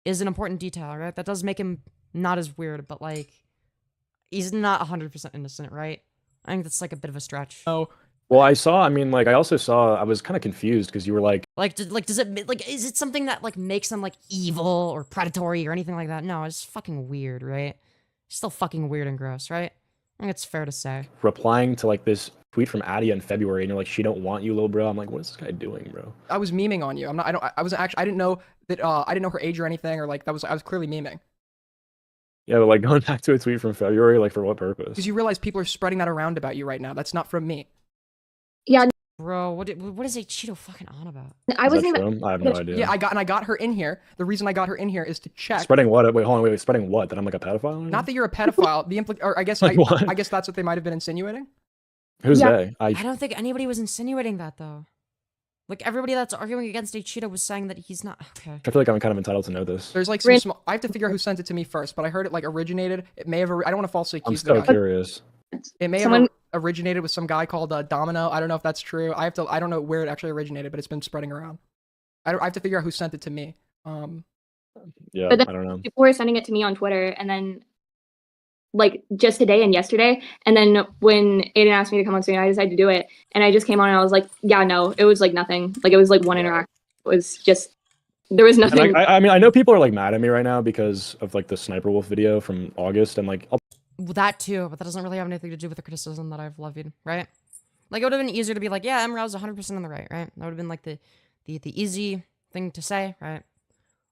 is an important detail, right? That does make him not as weird, but like, he's not 100% innocent, right? I think that's like a bit of a stretch. Oh. Well, I mean, like, I also saw, I was kind of confused because you were like, does it, like, is it something that, like, makes them, like, evil or predatory or anything like that? No, it's fucking weird, right? It's still fucking weird and gross, right? I think it's fair to say. replying to like this tweet from Adia in February, and you're like, she don't want you, little bro. I'm like, what is this guy doing, bro? I was memeing on you. I wasn't actually. I didn't know that. I didn't know her age or anything, or like I was clearly memeing. Yeah, but like going back to a tweet from February, like for what purpose? Because you realize people are spreading that around about you right now. That's not from me. Yeah, Bro, what is Acheeto fucking on about? I Is that wasn't even. true? I have no idea. Yeah, I got her in here. The reason I got her in here is to check. Spreading what? Wait, hold on. Wait. Spreading what? That I'm like a pedophile? Not that you're a pedophile. Or I guess Like what? I guess that's what they might have been insinuating. Who's Yeah. they? I don't think anybody was insinuating that, though. Like, everybody that's arguing against Acheeto was saying that he's not... Okay. I feel like I'm kind of entitled to know this. There's like some small. I have to figure out who sent it to me first, but I heard it like originated. It may have. I don't want to falsely I'm accuse the so guy. curious. It may Someone- have originated with some guy called Domino. I don't know if that's true. I don't know where it actually originated, but it's been spreading around. I have to figure out who sent it to me. Yeah, But then- I don't know. People were sending it to me on Twitter, and then like just today and yesterday, and then when Aiden asked me to come on stream, I decided to do it, and I just came on and I was like, yeah, no, it was like nothing. Like it was like one interaction. It was just there was And nothing. like, I mean, I know people are like mad at me right now because of like the Sniper Wolf video from August, and like, That too, but that doesn't really have anything to do with the criticism that I've levied, right? Like, it would have been easier to be like, yeah, Mrow's 100% on the right, right? That would have been like the easy thing to say, right?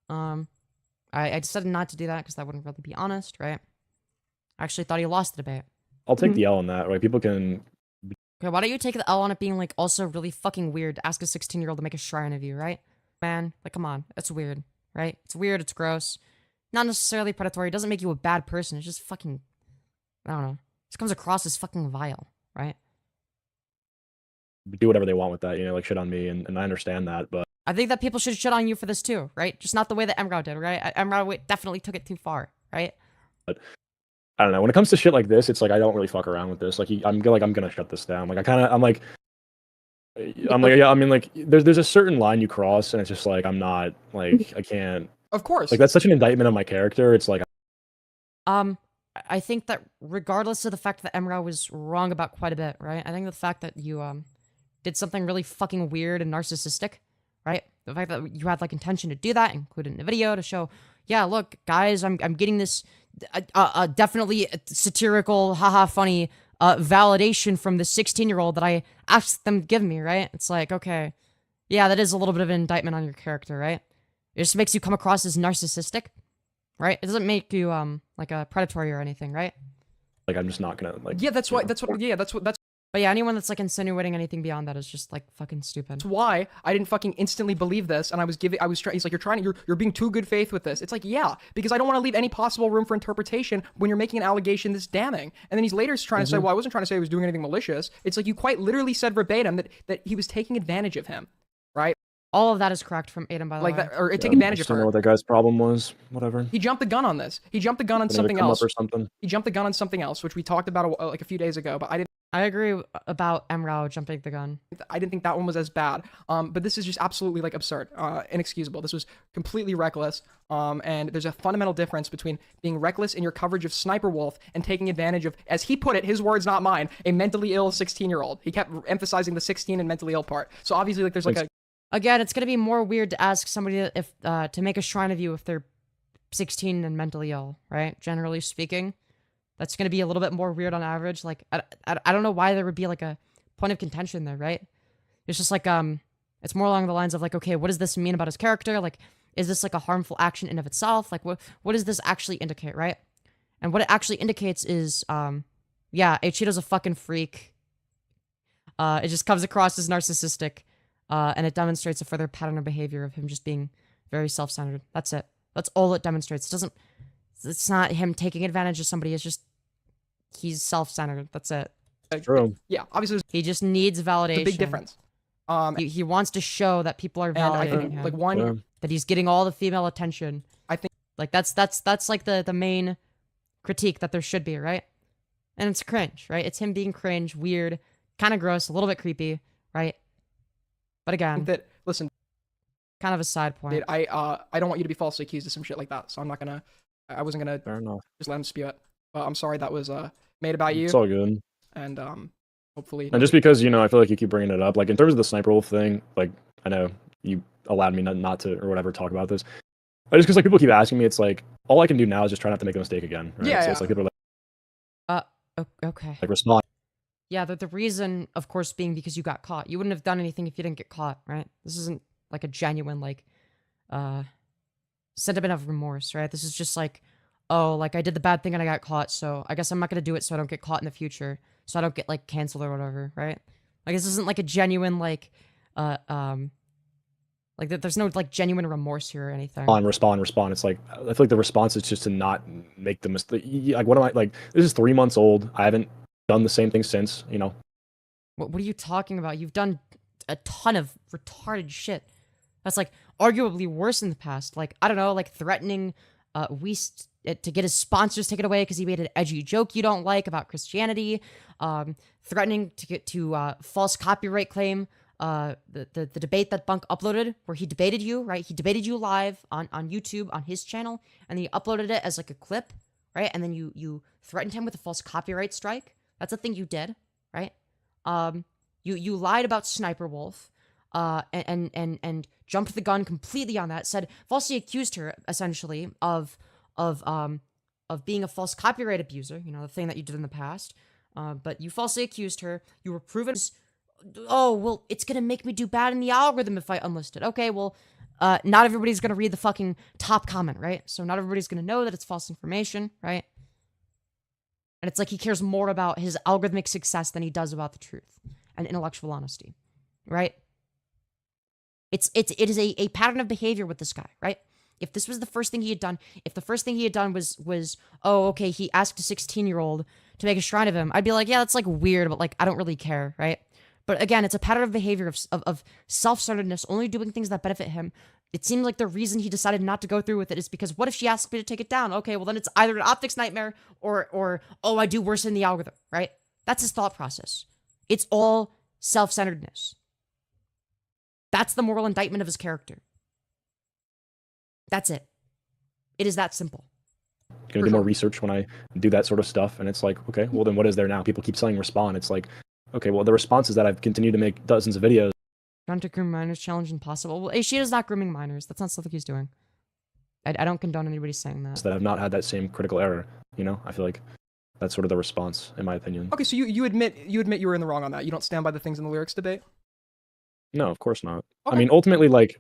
I decided not to do that because that wouldn't really be honest, right? I actually thought he lost the debate. I'll take the L on that. Right? People can. Okay, why don't you take the L on it being, like, also really fucking weird to ask a 16-year-old to make a shrine of you, right? Man, like, come on. That's weird, right? It's weird, it's gross. Not necessarily predatory. It doesn't make you a bad person. It's just fucking... I don't know. This comes across as fucking vile, right? do whatever they want with that, you know, like shit on me, and I understand that, but I think that people should shit on you for this too, right? Just not the way that Mrow did, right? Mrow definitely took it too far, right? I don't know. When it comes to shit like this, it's like I don't really fuck around with this. Like I'm gonna shut this down. Like I'm like yeah. I mean, like there's a certain line you cross, and it's just like I'm not like I can't. Of course. Like that's such an indictment of my character. It's like. I think that regardless of the fact that Emra was wrong about quite a bit, right? I think the fact that you did something really fucking weird and narcissistic, right? The fact that you had like intention to do that, include it in the video to show, yeah, look, guys, I'm getting this definitely satirical, haha, funny validation from the 16-year-old that I asked them to give me, right? It's like, okay, yeah, that is a little bit of an indictment on your character, right? It just makes you come across as narcissistic. Right? It doesn't make you like a predatory or anything, right? Like I'm just not gonna like. Yeah, that's why. That's what. But yeah, anyone that's like insinuating anything beyond that is just like fucking stupid. That's why I didn't fucking instantly believe this, and he's like, you're being too good faith with this. It's like, yeah, because I don't want to leave any possible room for interpretation when you're making an allegation this damning. And then he's later trying to say, well, I wasn't trying to say he was doing anything malicious. It's like you quite literally said verbatim that he was taking advantage of him, right? All of that is correct from Aiden, by the way. Like that, or take advantage of I don't know her. what that guy's problem was. Whatever. He jumped the gun on this. He jumped the gun on Didn't something come else. up or something. He jumped the gun on something else, which we talked about like a few days ago. But I agree about Emra jumping the gun. I didn't think that one was as bad. But this is just absolutely like absurd, inexcusable. This was completely reckless. And there's a fundamental difference between being reckless in your coverage of Sniper Wolf and taking advantage of, as he put it, his words, not mine, a mentally ill 16-year-old. He kept emphasizing the 16 and mentally ill part. So obviously, like, there's like a. Again, it's gonna be more weird to ask somebody to make a shrine of you if they're 16 and mentally ill, right? Generally speaking, that's gonna be a little bit more weird on average. Like, I don't know why there would be like a point of contention there, right? It's just like it's more along the lines of like, okay, what does this mean about his character? Like, is this like a harmful action in of itself? Like, what does this actually indicate, right? And what it actually indicates is, yeah, Acheeto's a fucking freak. It just comes across as narcissistic. And it demonstrates a further pattern of behavior of him just being Very self-centered. That's it. That's all it demonstrates. It's not him taking advantage of somebody. It's just he's self-centered. That's it. True. Yeah, obviously He just needs validation. there's a big difference. He wants to show that people are And I validating think him. like one, That he's getting all the female attention. I think like that's like the main critique that there should be, right? And it's cringe, right? It's him being cringe, weird, kind of gross, a little bit creepy, right? But again, that listen, kind of a side point. I don't want you to be falsely accused of some shit like that. So I'm not gonna. I wasn't gonna Fair enough. just let him spew it. But I'm sorry that was made about you. It's all good. And hopefully. And just because, you know, I feel like you keep bringing it up, like in terms of the sniper wolf thing, like I know you allowed me not to or whatever talk about this. But just because like people keep asking me, it's like all I can do now is just try not to make a mistake again. Right? Yeah, So yeah. it's like people are Okay. like respond. Yeah, the reason, of course, being because you got caught. You wouldn't have done anything if you didn't get caught, right? This isn't like a genuine, like, sentiment of remorse, right? This is just like, oh, like, I did the bad thing and I got caught, so I guess I'm not gonna do it so I don't get caught in the future. So I don't get, like, canceled or whatever, right? Like, this isn't, like, a genuine, like, there's no, like, genuine remorse here or anything. Respond. It's like, I feel like the response is just to not make the mistake. Like, what am I, like, this is 3 months old. I haven't done the same thing since, you know. What are you talking about? You've done a ton of retarded shit. That's, like, arguably worse in the past. Like, I don't know, like, threatening, to get his sponsors taken away because he made an edgy joke you don't like about Christianity. Threatening to get to, false copyright claim. The debate that Bunk uploaded where he debated you, right? He debated you live on YouTube on his channel, and then he uploaded it as like a clip, right? And then you threatened him with a false copyright strike. That's a thing you did, right? You lied about Sniper Wolf, and jumped the gun completely on that. Said falsely accused her essentially of being a false copyright abuser. You know, the thing that you did in the past. But you falsely accused her. You were proven. Oh, well, it's gonna make me do bad in the algorithm if I unlist it. Okay, well, not everybody's gonna read the fucking top comment, right? So not everybody's gonna know that it's false information, right? And it's like he cares more about his algorithmic success than he does about the truth and intellectual honesty, right? It is a pattern of behavior with this guy, right? If this was the first thing he had done, if the first thing he had done was oh, okay, he asked a 16-year-old to make a shrine of him, I'd be like, yeah, that's like weird, but like I don't really care, right? But again, it's a pattern of behavior of self-centeredness, only doing things that benefit him. It seems like the reason he decided not to go through with it is because what if she asks me to take it down? Okay, well then it's either an optics nightmare or oh, I do worse in the algorithm, right? That's his thought process. It's all self-centeredness. That's the moral indictment of his character. That's it. It is that simple. Gonna do more research when I do that sort of stuff, and it's like, okay, well then what is there now? People keep saying respond. It's like, okay, well the response is that I've continued to make dozens of videos. Trying to groom minors, challenge impossible. Well, Acheeto's not grooming minors. That's not something he's doing. I don't condone anybody saying that. That have not had that same critical error. You know, I feel like that's sort of the response, in my opinion. Okay, so you admit you were in the wrong on that. You don't stand by the things in the Lerix debate. No, of course not. Okay. I mean, ultimately, like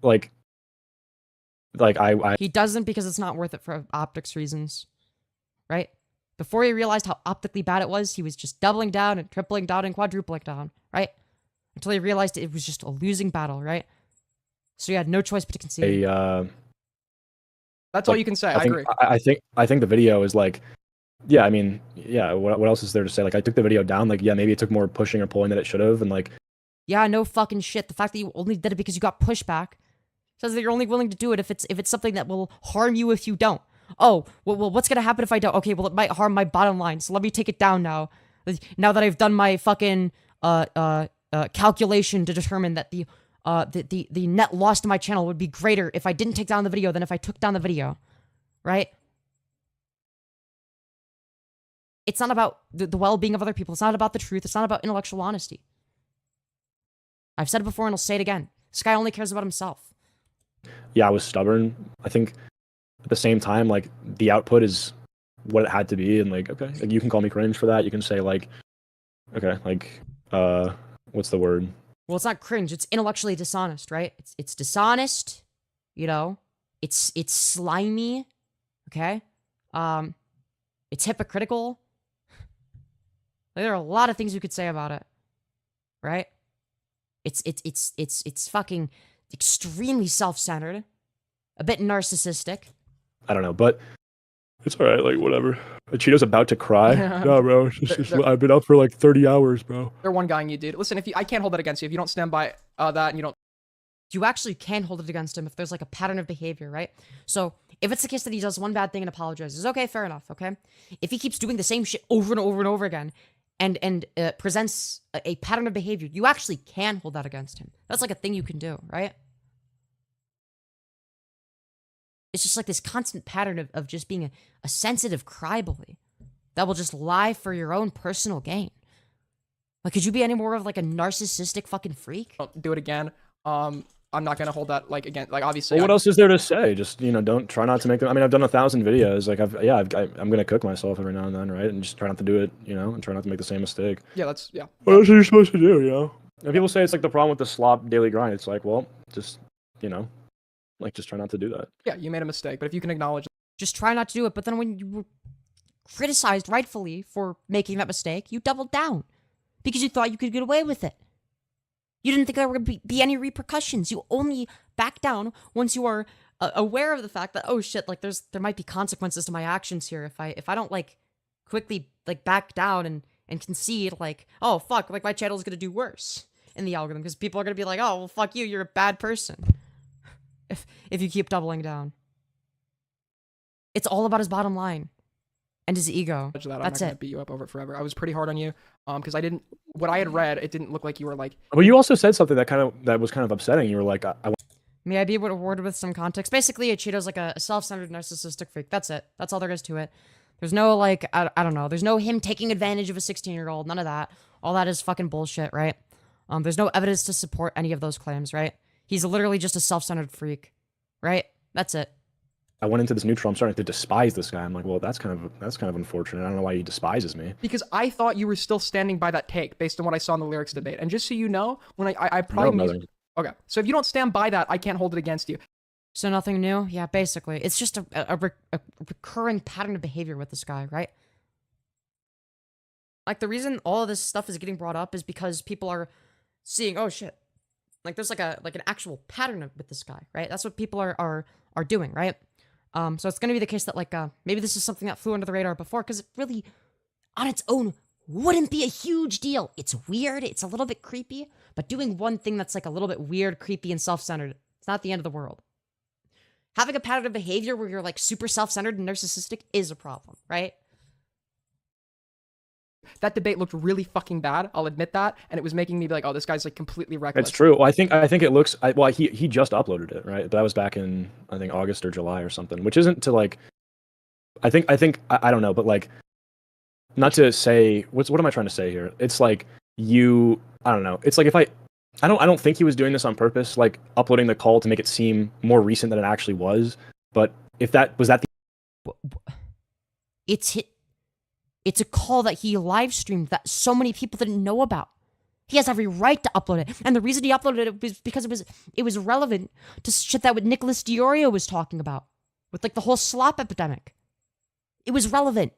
I He doesn't because it's not worth it for optics reasons, right? Before he realized how optically bad it was, he was just doubling down and tripling down and quadrupling down, right? Until he realized it was just a losing battle, right? So he had no choice but to concede. That's all you can say. I agree. I think the video is like, yeah, I mean, yeah. What else is there to say? Like, I took the video down. Like, yeah, maybe it took more pushing or pulling than it should have, and like, yeah, no fucking shit. The fact that you only did it because you got pushback says that you're only willing to do it if it's something that will harm you if you don't. Oh, well, what's gonna happen if I don't? Okay, well, it might harm my bottom line, so let me take it down now. Now that I've done my fucking calculation to determine that the net loss to my channel would be greater if I didn't take down the video than if I took down the video, right? It's not about the well-being of other people. It's not about the truth. It's not about intellectual honesty. I've said it before and I'll say it again. This guy only cares about himself. Yeah, I was stubborn. I think at the same time, like, the output is what it had to be, and like, okay, like, you can call me cringe for that. You can say like, okay, like, what's the word? Well, it's not cringe. It's intellectually dishonest, right? It's dishonest. You know, it's slimy. Okay, it's hypocritical. There are a lot of things you could say about it, right? It's fucking extremely self-centered. a bit narcissistic. I don't know, but it's all right. Like whatever. Acheeto's about to cry. No, bro. I've been up for like 30 hours, bro. They're one guying you, dude. Listen, I can't hold that against you. If you don't stand by that and you don't. You actually can hold it against him if there's like a pattern of behavior, right? So if it's the case that he does one bad thing and apologizes, okay, fair enough, okay? If he keeps doing the same shit over and over and over again and presents a pattern of behavior, you actually can hold that against him. That's like a thing you can do, right? It's just like this constant pattern of just being a sensitive cryboy that will just lie for your own personal gain. Like, could you be any more of like a narcissistic fucking freak? Don't do it again. I'm not gonna hold that like again. Like obviously. Well, what else is there to say? Just don't try not to make them. I mean, I've done 1,000 videos. Like I'm gonna cook myself every now and then, right? And just try not to do it, and try not to make the same mistake. Yeah, that's yeah. What else are you supposed to do? And people say it's like the problem with the slop daily grind. It's like, well, just just try not to do that. Yeah, you made a mistake, but if you can acknowledge. Just try not to do it. But then when you were criticized rightfully for making that mistake, you doubled down because you thought you could get away with it. You didn't think there were going to be any repercussions. You only back down once you are aware of the fact that, oh shit, like there might be consequences to my actions here if I don't like quickly like back down and concede like, oh fuck, like my channel is going to do worse in the algorithm because people are going to be like, oh well, fuck you, you're a bad person. If you keep doubling down. It's all about his bottom line and his ego. That's I'm not gonna beat you up over it forever. I was pretty hard on you, because what I had read, it didn't look like you were like. But you also said something that was kind of upsetting. You were like, May I be rewarded with some context? Basically, Acheeto's like a self-centered narcissistic freak. That's it. That's all there is to it. There's no like, I don't know. There's no him taking advantage of a 16-year-old. None of that. All that is fucking bullshit, right? There's no evidence to support any of those claims, right? He's literally just a self-centered freak, right? That's it. I went into this neutral. I'm starting to despise this guy. I'm like, well, that's kind of unfortunate. I don't know why he despises me. Because I thought you were still standing by that take based on what I saw in the Lerix debate. And just so you know, when I probably okay. So if you don't stand by that, I can't hold it against you. So nothing new? Yeah, basically. It's just a recurring pattern of behavior with this guy, right? Like, the reason all of this stuff is getting brought up is because people are seeing, oh shit. Like, there's like an actual pattern with this guy, right? That's what people are doing, right? So it's gonna be the case that, like, maybe this is something that flew under the radar before, because it really, on its own, wouldn't be a huge deal. It's weird, it's a little bit creepy, but doing one thing that's, like, a little bit weird, creepy, and self-centered, it's not the end of the world. Having a pattern of behavior where you're, like, super self-centered and narcissistic is a problem, right? That debate looked really fucking bad, I'll admit that, and it was making me be like, oh, this guy's, like, completely reckless. It's true. Well, I think it looks... Well, he just uploaded it, right? But that was back in, I think, August or July or something, which isn't to, like... I don't know, but, like... Not to say... What am I trying to say here? It's like, I don't know. It's like if I don't think he was doing this on purpose, like, uploading the call to make it seem more recent than it actually was, but if that... Was that the... It's a call that he live streamed that so many people didn't know about. He has every right to upload it. And the reason he uploaded it was because it was relevant to shit that what Nicholas Diorio was talking about. With, like, the whole slop epidemic. It was relevant.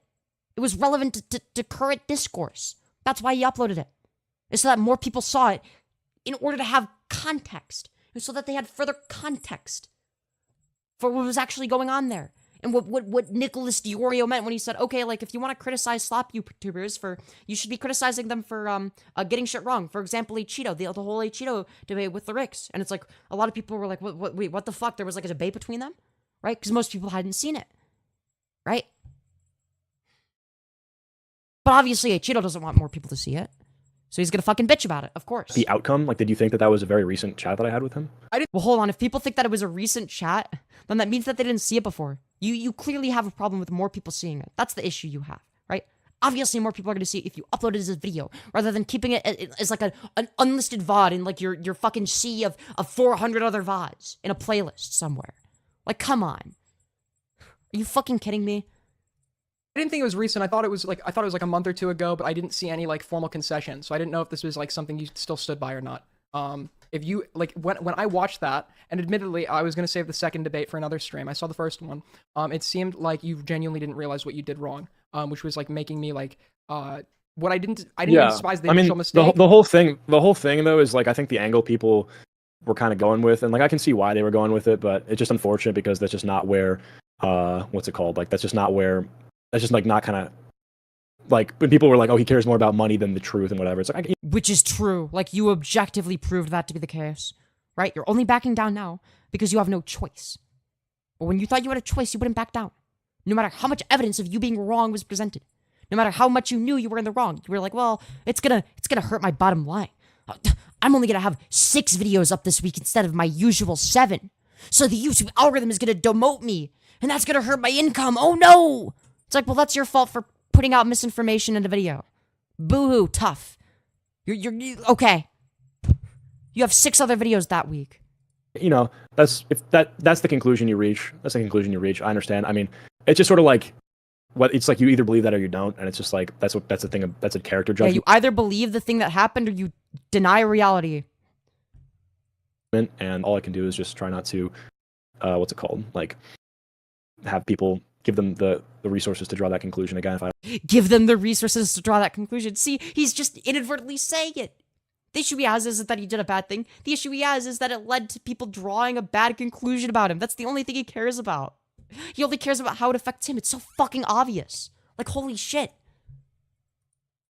It was relevant to current discourse. That's why he uploaded it. It's so that more people saw it in order to have context. And so that they had further context for what was actually going on there. And what Nicholas Diorio meant when he said, okay, like, if you want to criticize slop YouTubers you should be criticizing them for getting shit wrong. For example, Acheeto, the whole Acheeto debate with Luhrix. And it's like, a lot of people were like, wait, what the fuck? There was like a debate between them? Right? Because most people hadn't seen it. Right? But obviously, Acheeto doesn't want more people to see it. So he's gonna fucking bitch about it, of course. The outcome? Like, did you think that was a very recent chat that I had with him? Well, hold on. If people think that it was a recent chat, then that means that they didn't see it before. You clearly have a problem with more people seeing it. That's the issue you have, right? Obviously, more people are gonna see it if you upload it as a video, rather than keeping it as like an unlisted VOD in like your fucking sea of 400 other VODs in a playlist somewhere. Like, come on. Are you fucking kidding me? I didn't think it was recent. I thought it was like a month or two ago, but I didn't see any like formal concession. So I didn't know if this was like something you still stood by or not. If you like when I watched that, and admittedly I was gonna save the second debate for another stream. I saw the first one. It seemed like you genuinely didn't realize what you did wrong. Which was like making me like what I didn't even despise the initial mistake. The whole thing though is like, I think the angle people were kind of going with, and like I can see why they were going with it, but it's just unfortunate because that's just not where what's it called? Like that's just not where that's just like not kind of like when people were like, oh, he cares more about money than the truth and whatever. It's like which is true. Like you objectively proved that to be the case, right? You're only backing down now because you have no choice. But when you thought you had a choice, you wouldn't back down. No matter how much evidence of you being wrong was presented. No matter how much you knew you were in the wrong. You were like, well, it's gonna hurt my bottom line. I'm only gonna have 6 videos up this week instead of my usual 7. So the YouTube algorithm is gonna demote me. And that's gonna hurt my income. Oh no! It's like, well, that's your fault for putting out misinformation in a video. Boo-hoo, tough. You're okay. You have 6 other videos that week. You know, that's the conclusion you reach. That's the conclusion you reach. I understand. I mean, it's just sort of like it's like you either believe that or you don't, and it's just like that's the thing. That's a character judgment. Yeah, you either believe the thing that happened or you deny reality. And all I can do is just try not to, what's it called? Like, have people give them the resources to draw that conclusion. Again, if I give them the resources to draw that conclusion. See, he's just inadvertently saying it. The issue he has isn't that he did a bad thing. The issue he has is that it led to people drawing a bad conclusion about him. That's the only thing he cares about. He only cares about how it affects him. It's so fucking obvious. Like, holy shit.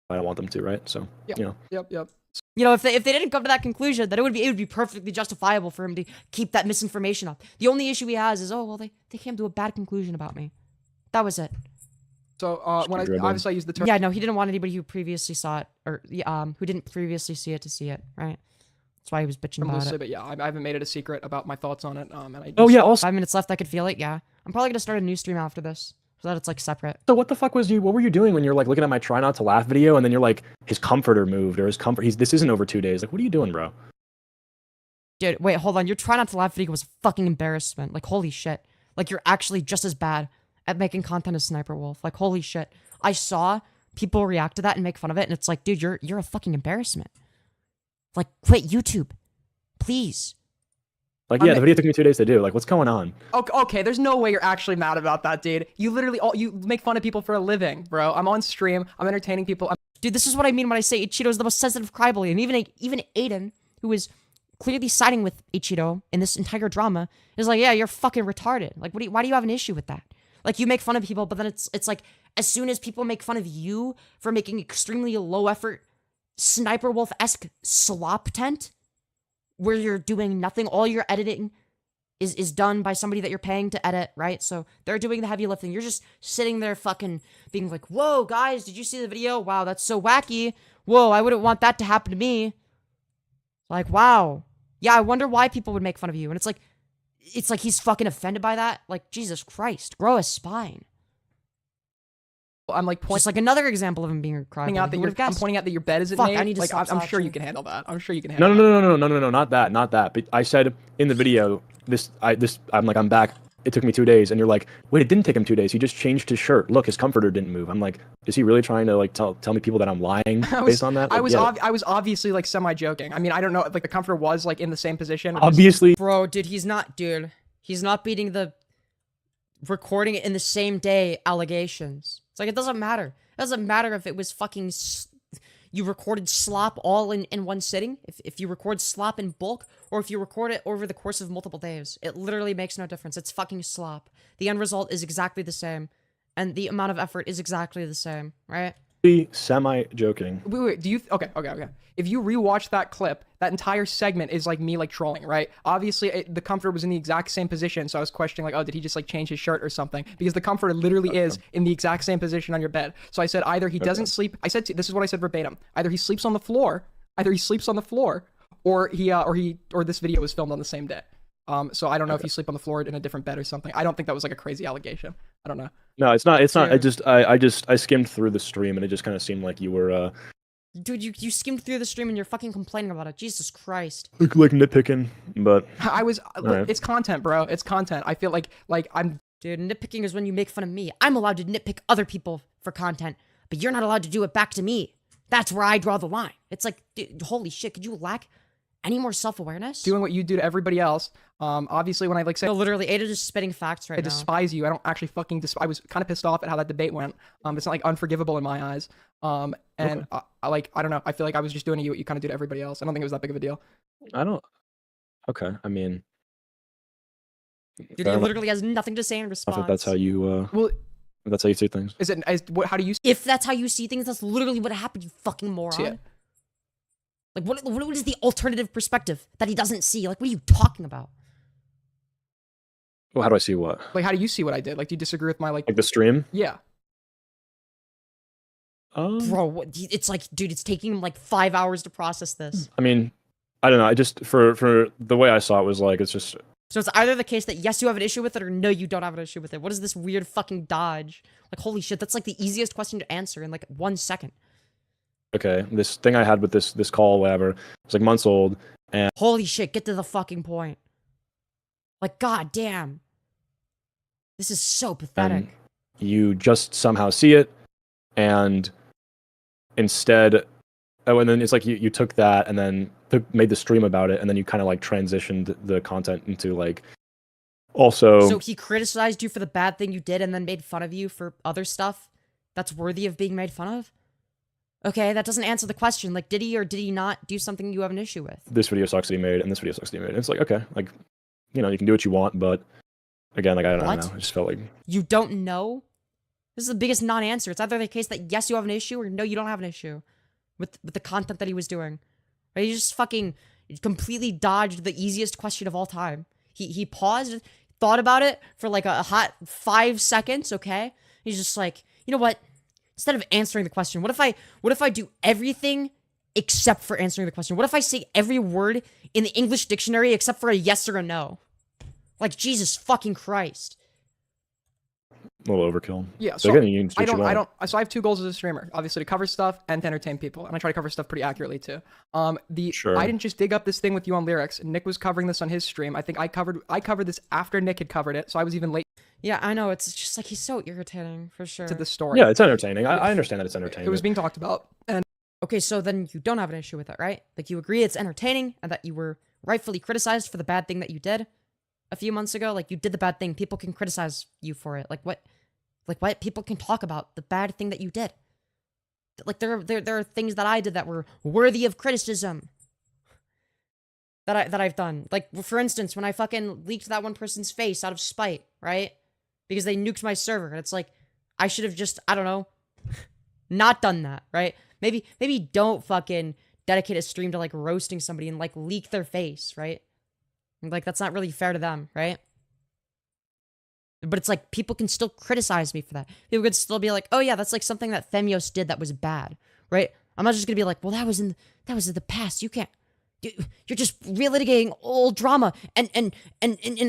I don't want them to, right? So, yep. You know. Yep. You know, if they didn't come to that conclusion, then it would be perfectly justifiable for him to keep that misinformation up. The only issue he has is, oh, well, they came to a bad conclusion about me. That was it. So, when obviously I used the term... Yeah, no, he didn't want anybody who previously saw it, or who didn't previously see it to see it, right? That's why he was bitching about it. But yeah, I haven't made it a secret about my thoughts on it. And I just, oh, yeah, also... 5 minutes left, I could feel it, yeah. I'm probably gonna start a new stream after this, so that it's, like, separate. So what the fuck what were you doing when you're, like, looking at my try not to laugh video, and then you're like, his comforter moved, or this isn't over 2 days. Like, what are you doing, bro? Dude, wait, hold on. Your try not to laugh video was a fucking embarrassment. Like, holy shit. Like, you're actually just as bad at making content as Sniper Wolf. Like, holy shit. I saw people react to that and make fun of it, and it's like, dude, you're a fucking embarrassment. Like, quit YouTube. Please. Like, yeah, the video took me 2 days to do. Like, what's going on? Okay, there's no way you're actually mad about that, dude. You literally, you make fun of people for a living, bro. I'm on stream. I'm entertaining people. Dude, this is what I mean when I say Acheeto is the most sensitive crybully. And even Aiden, who is clearly siding with Acheeto in this entire drama, is like, yeah, you're fucking retarded. Like, why do you have an issue with that? Like, you make fun of people, but then it's like, as soon as people make fun of you for making extremely low-effort, Sniper Wolf-esque slop tent, where you're doing nothing, all your editing is done by somebody that you're paying to edit, right? So they're doing the heavy lifting. You're just sitting there fucking being like, whoa, guys, did you see the video? Wow, that's so wacky. Whoa, I wouldn't want that to happen to me. Like, wow. Yeah, I wonder why people would make fun of you. And it's like he's fucking offended by that. Like, Jesus Christ, grow a spine. I'm like just like another example of him being a crybaby. I'm pointing out that your bed isn't Fuck, made. I need to like, stop I'm sure you can handle that. I'm sure you can handle that. No, not that. But I said in the video, I'm back. It took me 2 days, and you're like, wait, it didn't take him 2 days. He just changed his shirt. Look, his comforter didn't move. I'm like, is he really trying to like tell me people that I'm lying based on that? Like, I was obviously like semi joking. I mean, I don't know, like the comforter was like in the same position. Obviously, bro, dude, he's not beating the recording it in the same day allegations. It's like, it doesn't matter. It doesn't matter if it was fucking you recorded slop all in one sitting, if you record slop in bulk, or if you record it over the course of multiple days. It literally makes no difference. It's fucking slop. The end result is exactly the same, and the amount of effort is exactly the same, right? Semi-joking. Wait, do you... Okay. If you rewatch that clip, that entire segment is like me like trolling, right? Obviously, the comforter was in the exact same position, so I was questioning like, oh, did he just like change his shirt or something? Because the comforter literally is in the exact same position on your bed. So I said either he doesn't sleep... this is what I said verbatim. Either he sleeps on the floor, or this video was filmed on the same day. So I don't know if you sleep on the floor in a different bed or something. I don't think that was like a crazy allegation. I don't know. No, it's not. I skimmed through the stream and it just kind of seemed like you were. Dude, you skimmed through the stream and you're fucking complaining about it. Jesus Christ. Like nitpicking, but I was. Right. It's content, bro. It's content. I feel like I'm. Dude, nitpicking is when you make fun of me. I'm allowed to nitpick other people for content, but you're not allowed to do it back to me. That's where I draw the line. It's like, dude, holy shit, could you lack any more self-awareness? Doing what you do to everybody else. Obviously, when I like say, no, literally, Aiden is spitting facts right now. I despise you. I don't actually fucking despise. I was kind of pissed off at how that debate went. It's not like unforgivable in my eyes. And okay. I don't know. I feel like I was just doing to you what you kind of do to everybody else. I don't think it was that big of a deal. I don't Okay, I mean, Dude, fair he enough. literally has nothing to say in response. If that's how you Well, if that's how you see things. how do you If that's how you see things, that's literally what happened, you fucking moron. see it? Like, what is the alternative perspective that he doesn't see? Like, what are you talking about? Well, how do I see what? Like, how do you see what I did? Like, do you disagree with my like? Like the stream? Yeah. Bro, it's like, dude, it's taking him like 5 hours to process this. I mean, I don't know. I just for the way I saw it was like it's just So it's either the case that yes, you have an issue with it, or no, you don't have an issue with it. What is this weird fucking dodge? Like, holy shit, that's like the easiest question to answer in like 1 second. okay. This thing I had with this call, whatever, it's like months old, and Holy shit, get to the fucking point. Like, god damn. This is so pathetic. you just somehow see it, and instead, and then it's like you took that and then made the stream about it, and then you kind of like transitioned the content into like also. So he criticized you for the bad thing you did and then made fun of you for other stuff that's worthy of being made fun of? Okay, that doesn't answer the question. Like, did he or did he not do something you have an issue with? This video sucks that he made, and this video sucks that he made. And it's like, okay, like, you know, you can do what you want, but again, like, I don't know. I just felt like you don't know. This is the biggest non-answer. It's either the case that yes, you have an issue, or no, you don't have an issue with the content that he was doing. Right? He just fucking completely dodged the easiest question of all time. He paused, thought about it for like a hot 5 seconds. Okay, he's just like, you know what? Instead of answering the question, what if I do everything except for answering the question? What if I say every word in the English dictionary except for a yes or a no? Like, Jesus fucking Christ. a little overkill. Yeah, so again, you can do what you want. So I have 2 goals as a streamer, obviously to cover stuff and to entertain people, and I try to cover stuff pretty accurately too. Sure. I didn't just dig up this thing with you on Lerix. Nick was covering this on his stream. I think I covered this after Nick had covered it, so I was even late Yeah, I know. It's just like he's so irritating for sure. to the story. Yeah, it's entertaining. I understand that it's entertaining. It was being talked about, and Okay, so then you don't have an issue with it, right? Like, you agree it's entertaining and that you were rightfully criticized for the bad thing that you did a few months ago. Like, you did the bad thing. People can criticize you for it. Like, what? People can talk about the bad thing that you did. Like, there are things that I did that were worthy of criticism that I've done. Like, for instance, when I fucking leaked that one person's face out of spite, right? Because they nuked my server. And it's like, I should have just, I don't know, not done that, right? Maybe don't fucking dedicate a stream to, like, roasting somebody and, like, leak their face, right? Like, that's not really fair to them, right? But it's like, people can still criticize me for that. People could still be like, oh yeah, that's like something that Femyoz did that was bad, right? I'm not just gonna be like, well, that was in the past. You can't, you're just relitigating old drama, and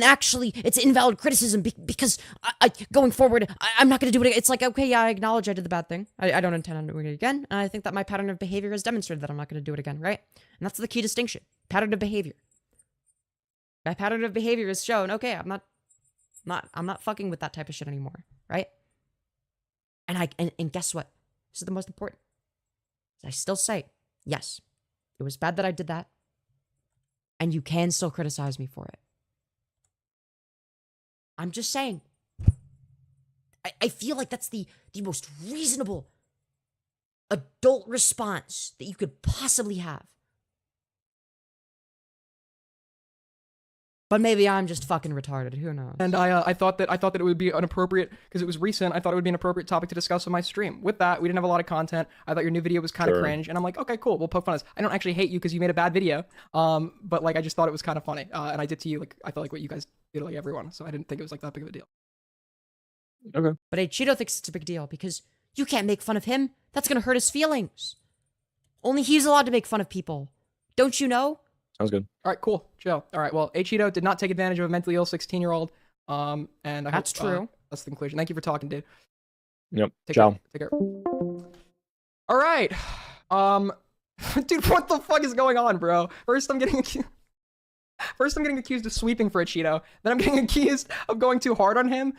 actually, it's invalid criticism because I going forward, I'm not gonna do it again. It's like, okay, yeah, I acknowledge I did the bad thing. I don't intend on doing it again, and I think that my pattern of behavior has demonstrated that I'm not gonna do it again, right? And that's the key distinction: pattern of behavior. My pattern of behavior is shown. Okay, I'm not fucking with that type of shit anymore, right? And guess what? This is the most important. I still say, yes, it was bad that I did that, and you can still criticize me for it. I'm just saying. I feel like that's the most reasonable adult response that you could possibly have. But maybe I'm just fucking retarded. Who knows? And I thought that it would be an appropriate, because it was recent, I thought it would be an appropriate topic to discuss on my stream. With that, we didn't have a lot of content. I thought your new video was kind of cringe, and I'm like, okay, cool, we'll poke fun at this. I don't actually hate you because you made a bad video, but like I just thought it was kind of funny, and I did to you, like I felt like what you guys did to like everyone, so I didn't think it was like that big of a deal. Okay. But Acheeto thinks it's a big deal because you can't make fun of him. That's gonna hurt his feelings. Only he's allowed to make fun of people. Don't you know? Sounds good. All right, cool, chill. All right, well, Acheeto did not take advantage of a mentally ill 16-year-old, and I That's hope, true. That's the conclusion. Thank you for talking, dude. Yep. Take Ciao. care. Take care. All right, dude, what the fuck is going on, bro? First, I'm getting accused of sweeping for Acheeto. Then I'm getting accused of going too hard on him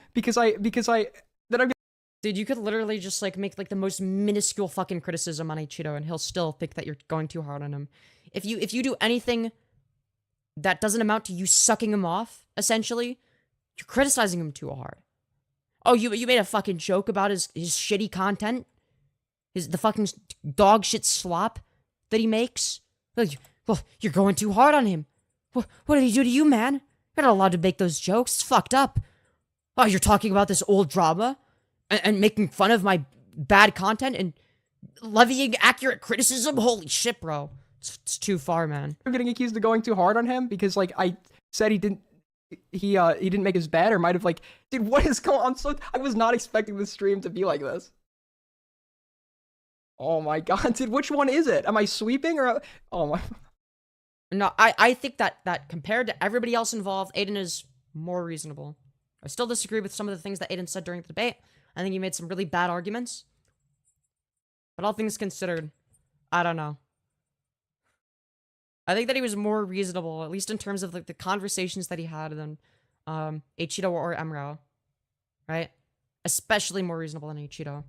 Dude, you could literally just like make like the most minuscule fucking criticism on Acheeto and he'll still think that you're going too hard on him. If you do anything that doesn't amount to you sucking him off, essentially, you're criticizing him too hard. Oh, you made a fucking joke about his shitty content? The fucking dog shit slop that he makes? Well, you're going too hard on him. What did he do to you, man? You're not allowed to make those jokes. It's fucked up. Oh, you're talking about this old drama? And making fun of my bad content and levying accurate criticism? Holy shit, bro. It's too far, man. I'm getting accused of going too hard on him because, like, I said he didn't make his bed, or might have, like, dude, what is going on? I was not expecting this stream to be like this. Oh my god, dude, which one is it? Am I sweeping or, oh my... No, I think that compared to everybody else involved, Aiden is more reasonable. I still disagree with some of the things that Aiden said during the debate. I think he made some really bad arguments. But all things considered, I don't know. I think that he was more reasonable, at least in terms of like the conversations that he had than Acheeto or Mrow. Right? Especially more reasonable than Acheeto.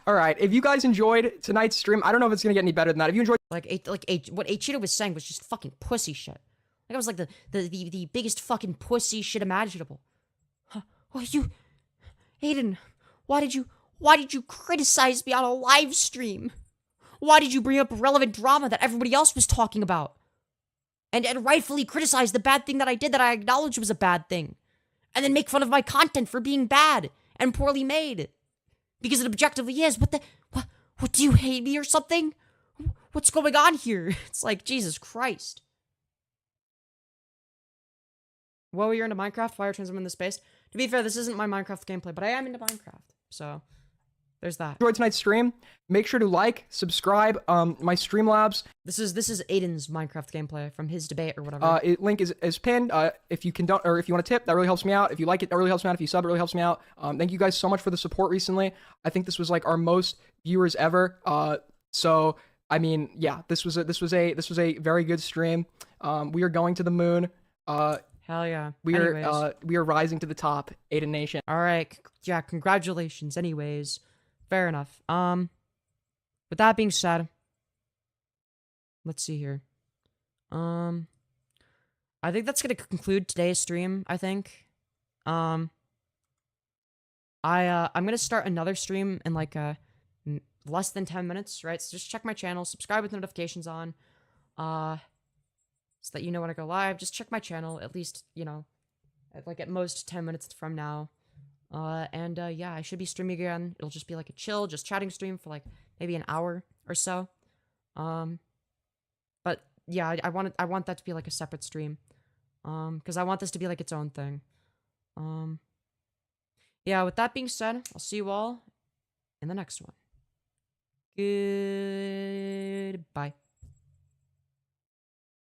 All right, if you guys enjoyed tonight's stream, I don't know if it's gonna get any better than that. If you enjoyed, what Acheeto was saying was just fucking pussy shit. Like it was like the biggest fucking pussy shit imaginable. Huh? Well, Aiden, why did you criticize me on a live stream? Why did you bring up relevant drama that everybody else was talking about? And rightfully criticize the bad thing that I did that I acknowledged was a bad thing. And then make fun of my content for being bad and poorly made. Because it objectively is. What do you hate me or something? What's going on here? It's like, Jesus Christ. Whoa, you're into Minecraft? Why are Transfem in the space? To be fair, this isn't my Minecraft gameplay, but I am into Minecraft. So, there's that. enjoyed tonight's stream, make sure to like, subscribe, my Streamlabs. This is Aiden's Minecraft gameplay from his debate or whatever. Link is pinned. If you can or if you want to tip, that really helps me out. If you like it, that really helps me out. If you sub, it really helps me out. Thank you guys so much for the support recently. I think this was like our most viewers ever. So I mean, yeah, this was a very good stream. We are going to the moon. Hell yeah. We are rising to the top, Aiden Nation. All right. Yeah, congratulations. Anyways, fair enough. With that being said, let's see here. I think that's gonna conclude today's stream. I think. I'm gonna start another stream in like less than 10 minutes, right? So just check my channel, subscribe with notifications on, so that you know when I go live. Just check my channel at least, you know, at most 10 minutes from now. Yeah, I should be streaming again. It'll just be like a chill, just chatting stream for like maybe an hour or so. But yeah, I want that to be like a separate stream. Because I want this to be like its own thing. Yeah, with that being said, I'll see you all in the next one. Goodbye.